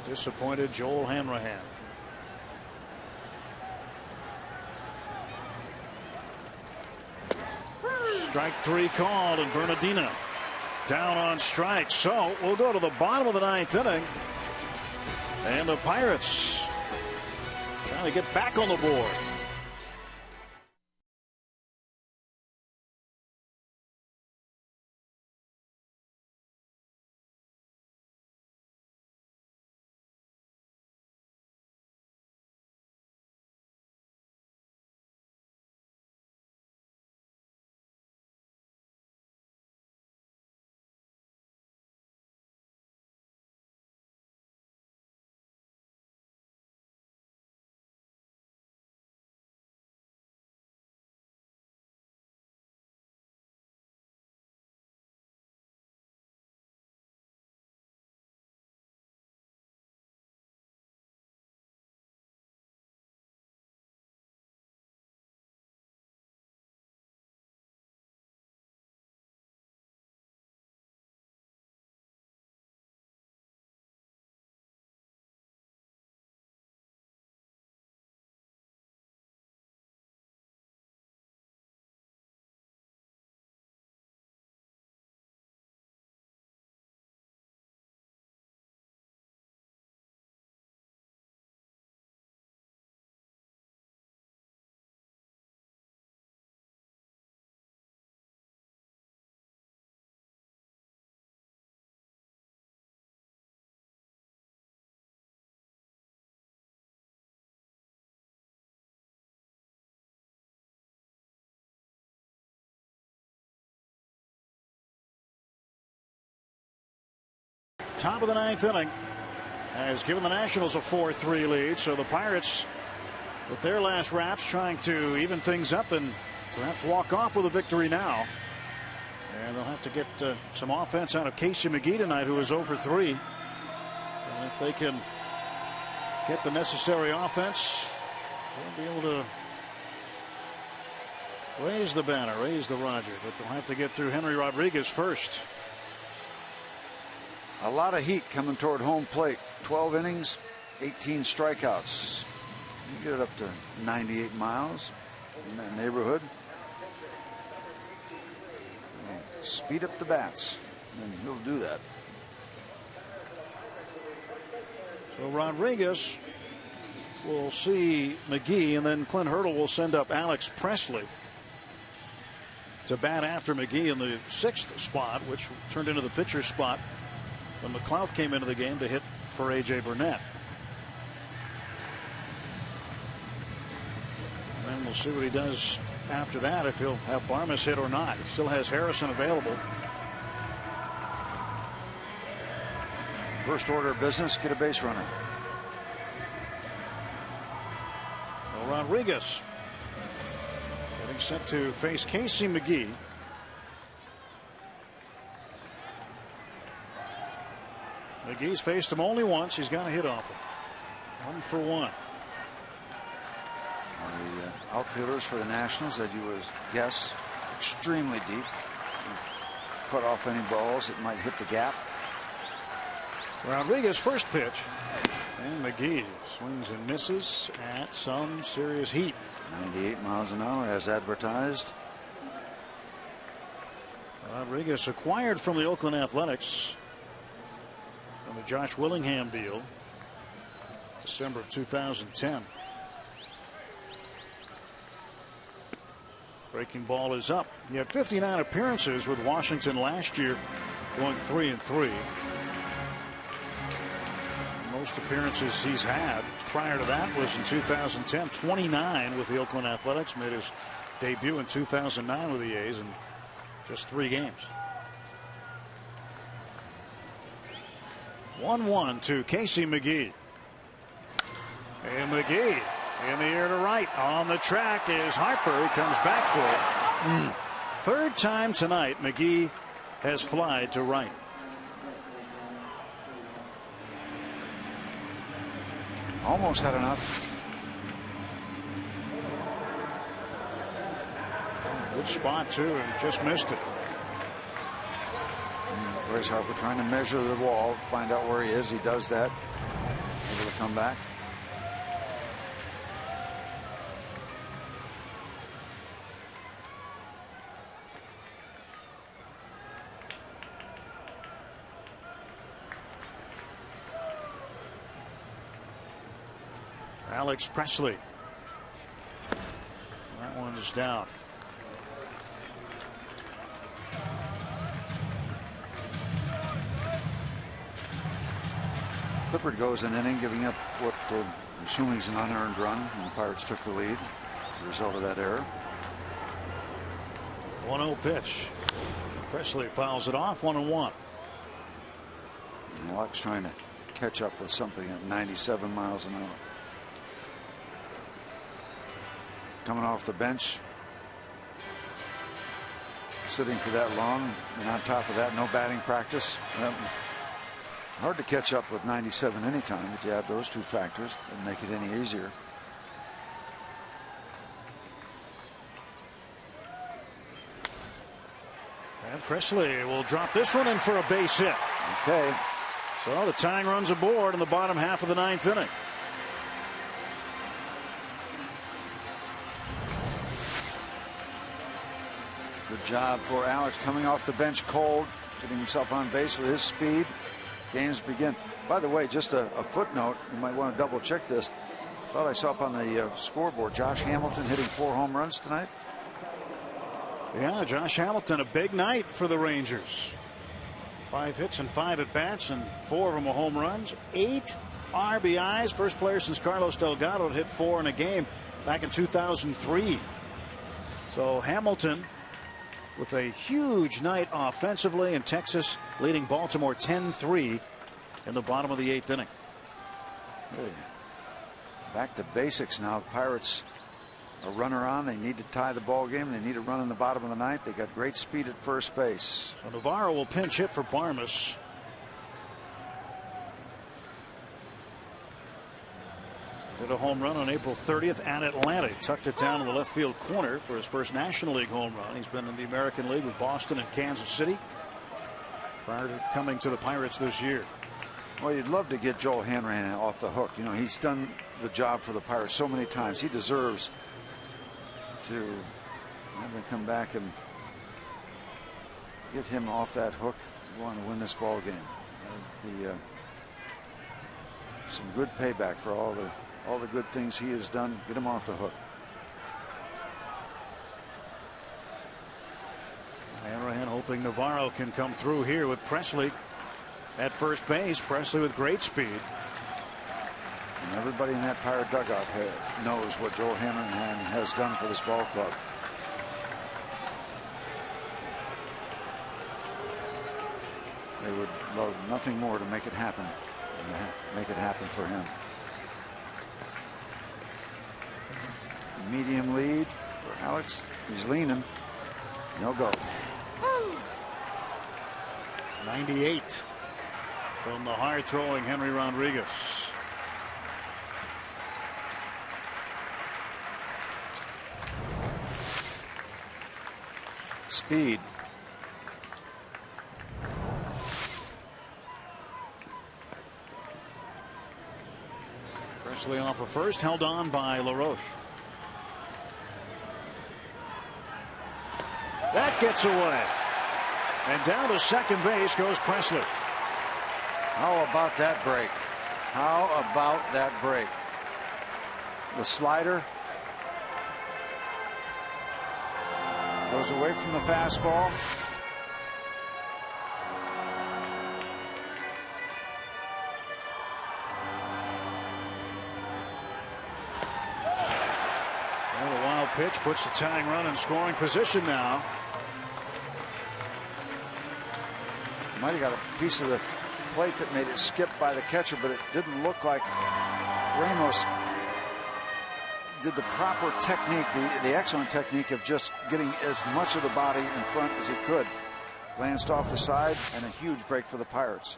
Disappointed Joel Hanrahan. Strike 3 called, and Bernardina down on strikes. So we'll go to the bottom of the 9th inning. And the Pirates trying to get back on the board. Top of the 9th inning has given the Nationals a 4-3 lead. So the Pirates, with their last wraps, trying to even things up and perhaps walk off with a victory now. And they'll have to get some offense out of Casey McGee tonight, who is 0 for 3. And if they can get the necessary offense, they'll be able to raise the banner, raise the Roger. But they'll have to get through Henry Rodriguez first. A lot of heat coming toward home plate. 12 innings, 18 strikeouts. You get it up to 98 miles in that neighborhood. Speed up the bats, and he'll do that. So Rodriguez will see McGee, and then Clint Hurdle will send up Alex Presley to bat after McGee in the 6th spot, which turned into the pitcher's spot when McLeod came into the game to hit for A.J. Burnett. And then we'll see what he does after that, if he'll have Barmes hit or not. He still has Harrison available. First order of business, get a base runner. Well, Rodriguez getting set to face Casey McGee. McGee's faced him only once. He's got a hit off him. 1 for 1. The outfielders for the Nationals, as you would guess, extremely deep. Cut off any balls that might hit the gap. Rodriguez first pitch, and McGee swings and misses at some serious heat. 98 miles an hour as advertised. Rodriguez acquired from the Oakland Athletics from the Josh Willingham deal, December of 2010. Breaking ball is up. He had 59 appearances with Washington last year, going 3-3. Most appearances he's had prior to that was in 2010, 29 with the Oakland Athletics. Made his debut in 2009 with the A's in just 3 games. 1-1 to Casey McGee. And McGee in the air to right. On the track is Harper. He comes back for it. Third time tonight McGee has flied to right. Almost had enough. Good spot too, and just missed it. Bryce Harper trying to measure the wall, find out where he is. He does that. Able to come back. Alex Presley. That one is down. Clippard goes an inning, giving up what I'm assuming is an unearned run, and the Pirates took the lead as a result of that error. 1-0 pitch. Presley fouls it off. 1-1. Alex trying to catch up with something at 97 miles an hour. Coming off the bench, sitting for that long, and on top of that, no batting practice. Hard to catch up with 97 anytime, but you add those two factors and make it any easier. And Presley will drop this one in for a base hit. Okay. So the tying runs aboard in the bottom half of the 9th inning. Good job for Alex coming off the bench cold, getting himself on base with his speed. Games begin. By the way, just a footnote, you might want to double check this. Thought I saw up on the scoreboard Josh Hamilton hitting 4 home runs tonight. Yeah, Josh Hamilton, a big night for the Rangers. 5 hits and 5 at bats, and 4 of them were home runs. 8 RBIs. First player since Carlos Delgado to hit 4 in a game back in 2003. So Hamilton with a huge night offensively, and Texas leading Baltimore 10-3 in the bottom of the 8th inning. Hey, back to basics now. Pirates a runner on. They need to tie the ball game. They need a run in the bottom of the 9th. They got great speed at first base. So Navarro will pinch hit for Barmes. Hit a home run on April 30th at Atlanta. He tucked it down in the left field corner for his first National League home run. He's been in the American League with Boston and Kansas City prior to coming to the Pirates this year. Well, you'd love to get Joel Hanrahan off the hook. You know, he's done the job for the Pirates so many times. He deserves to have them come back and get him off that hook. You want to win this ball game. That'd be some good payback for all the good things he has done. Get him off the hook. Hanrahan hoping Navarro can come through here with Presley at first base. Presley with great speed. And everybody in that Pirate dugout knows what Joel Hanrahan has done for this ball club. They would love nothing more to make it happen. Make it happen for him. Medium lead for Alex. He's leaning. No go. 98 from the hard throwing Henry Rodriguez. speed. Presley off of first, held on by LaRoche. That gets away. And down to second base goes Presley. How about that break? How about that break? The slider goes away from the fastball. Well, a wild pitch puts the tying run in scoring position now. Might have got a piece of the plate that made it skip by the catcher, but it didn't look like Ramos did the proper technique, the excellent technique of just getting as much of the body in front as he could. Glanced off the side, and a huge break for the Pirates.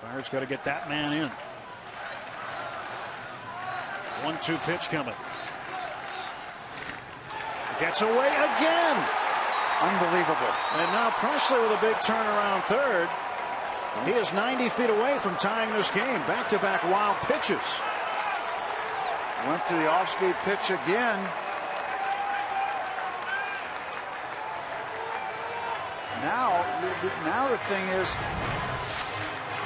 Pirates got to get that man in. 1-2 pitch coming. Gets away again. Unbelievable. And now Presley with a big turnaround third. He is 90 feet away from tying this game. Back-to-back wild pitches. Went to the off-speed pitch again. Now the thing is,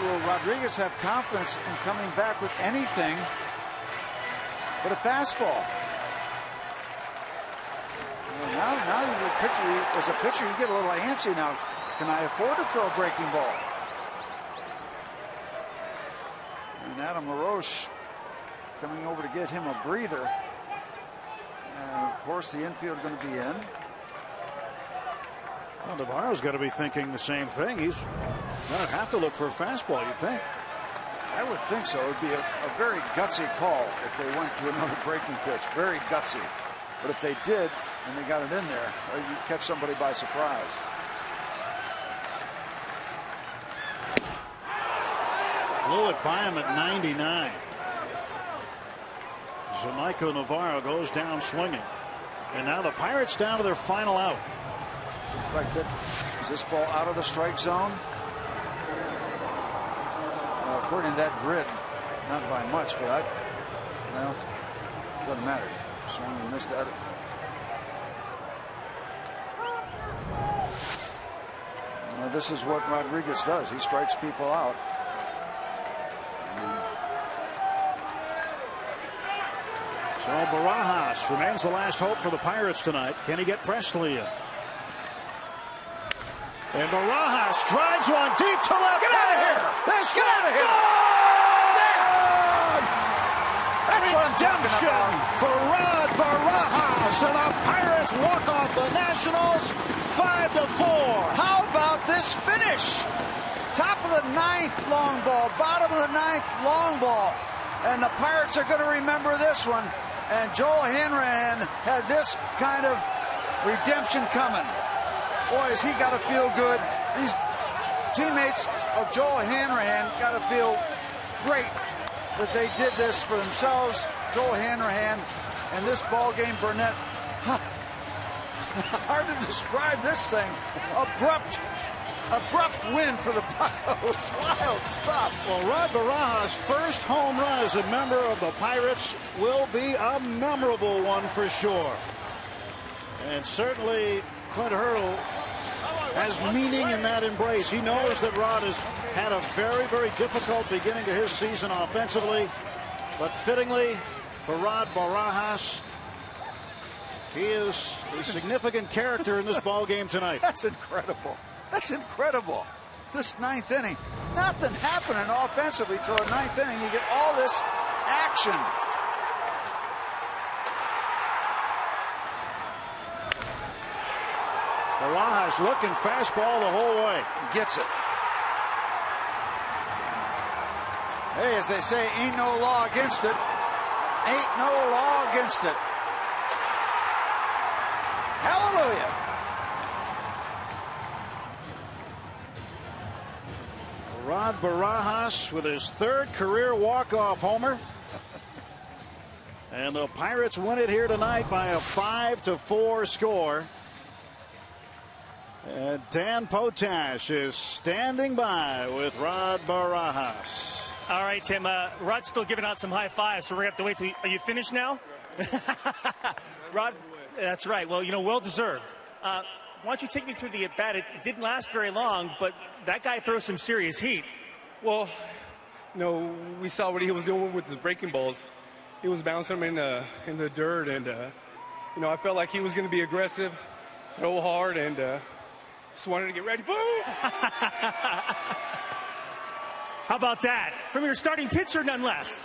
will Rodriguez have confidence in coming back with anything but a fastball? Now as a pitcher, you get a little antsy now. Can I afford to throw a breaking ball? And Adam LaRoche coming over to get him a breather. And of course, the infield going to be in. Well, Navarro's got to be thinking the same thing. He's going to have to look for a fastball, you'd think. I would think so. It would be a very gutsy call if they went to another breaking pitch. Very gutsy. But if they did, and they got it in there, you catch somebody by surprise. Blew it by him at 99. Jamaica Navarro goes down swinging. And now the Pirates down to their final out. Is this ball out of the strike zone? Well, according to that grid, not by much, but well, doesn't matter. Swung and missed that. Well, this is what Rodriguez does. He strikes people out. So Barajas remains the last hope for the Pirates tonight. Can he get Presley in? And Barajas drives one deep to left. Get out of here! Get out of here! That's what I'm talking Redemption about. for Rod Barajas, and the Pirates walk off the Nationals 5-4. How about this finish? Top of the ninth, long ball. Bottom of the ninth, long ball. And the Pirates are going to remember this one. And Joel Hanrahan had this kind of redemption coming. Boy, has he got to feel good. These teammates of Joel Hanrahan got to feel great that they did this for themselves. Joel Hanrahan and this ball game, Burnett. Hard to describe this thing. Abrupt win for the Buccos. Wild stuff. Well, Rod Barajas' first home run as a member of the Pirates will be a memorable one for sure. And certainly Clint Hurdle has meaning in that embrace. He knows that Rod has had a very, very difficult beginning to his season offensively. But fittingly for Rod Barajas, he is a significant character in this ball game tonight. That's incredible. That's incredible. This ninth inning, nothing happening offensively till the ninth inning. You get all this action. Barajas looking fastball the whole way. Gets it. Hey, as they say, ain't no law against it. Ain't no law against it. Hallelujah. Rod Barajas with his third career walk-off homer. And the Pirates win it here tonight by a 5-4 score. And Dan Potash is standing by with Rod Barajas. All right, Tim. Rod's still giving out some high fives, so we're going to have to wait till are you finished now? Rod, that's right. Well, well deserved. Why don't you take me through the at-bat? It didn't last very long, but that guy throws some serious heat. Well, we saw what he was doing with his breaking balls. He was bouncing them in the dirt, and I felt like he was going to be aggressive, throw hard, and just wanted to get ready. Boom! How about that? From your starting pitcher, none less.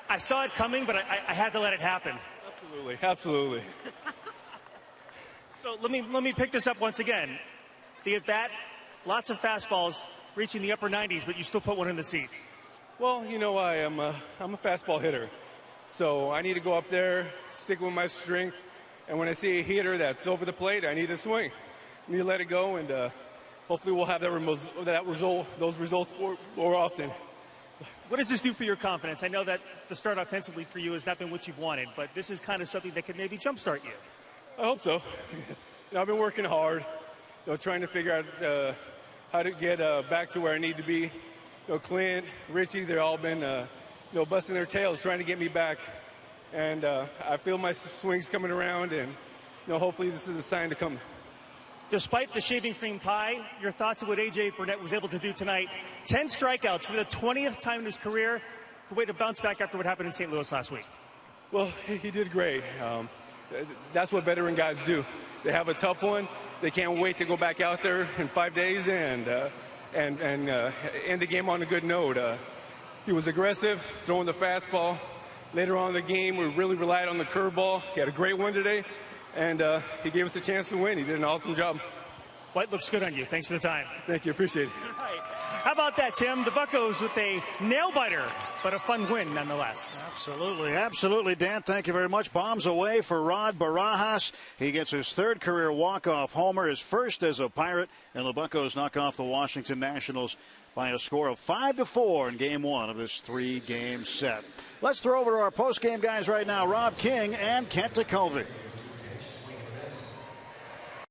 I saw it coming, but I had to let it happen. Absolutely. So let me pick this up once again. The at-bat, lots of fastballs reaching the upper 90s, but you still put one in the seat. Well, I'm a fastball hitter, so I need to go up there, stick with my strength, and when I see a hitter that's over the plate, I need to swing. I need to let it go, and hopefully we'll have those results more often. What does this do for your confidence? I know that the start offensively for you has not been what you've wanted, but this is kind of something that could maybe jumpstart you. I hope so. I've been working hard, trying to figure out how to get back to where I need to be. Clint, Richie, they've all been busting their tails trying to get me back, and I feel my swings coming around, and hopefully this is a sign to come. Despite the shaving cream pie, your thoughts on what A.J. Burnett was able to do tonight? 10 strikeouts for the 20th time in his career. A way to bounce back after what happened in St. Louis last week. Well, he did great. That's what veteran guys do. They have a tough one. They can't wait to go back out there in 5 days and end the game on a good note. He was aggressive, throwing the fastball. Later on in the game, we really relied on the curveball. He had a great one today. And he gave us a chance to win. He did an awesome job. White looks good on you. Thanks for the time. Thank you. Appreciate it. Right. How about that, Tim? The Buccos with a nail-biter, but a fun win nonetheless. Absolutely, Dan. Thank you very much. Bombs away for Rod Barajas. He gets his 3rd career walk-off homer, his first as a Pirate, and the Buccos knock off the Washington Nationals by a score of 5-4 in Game 1 of this 3-game set. Let's throw over to our post-game guys right now, Rob King and Kent Tekulve.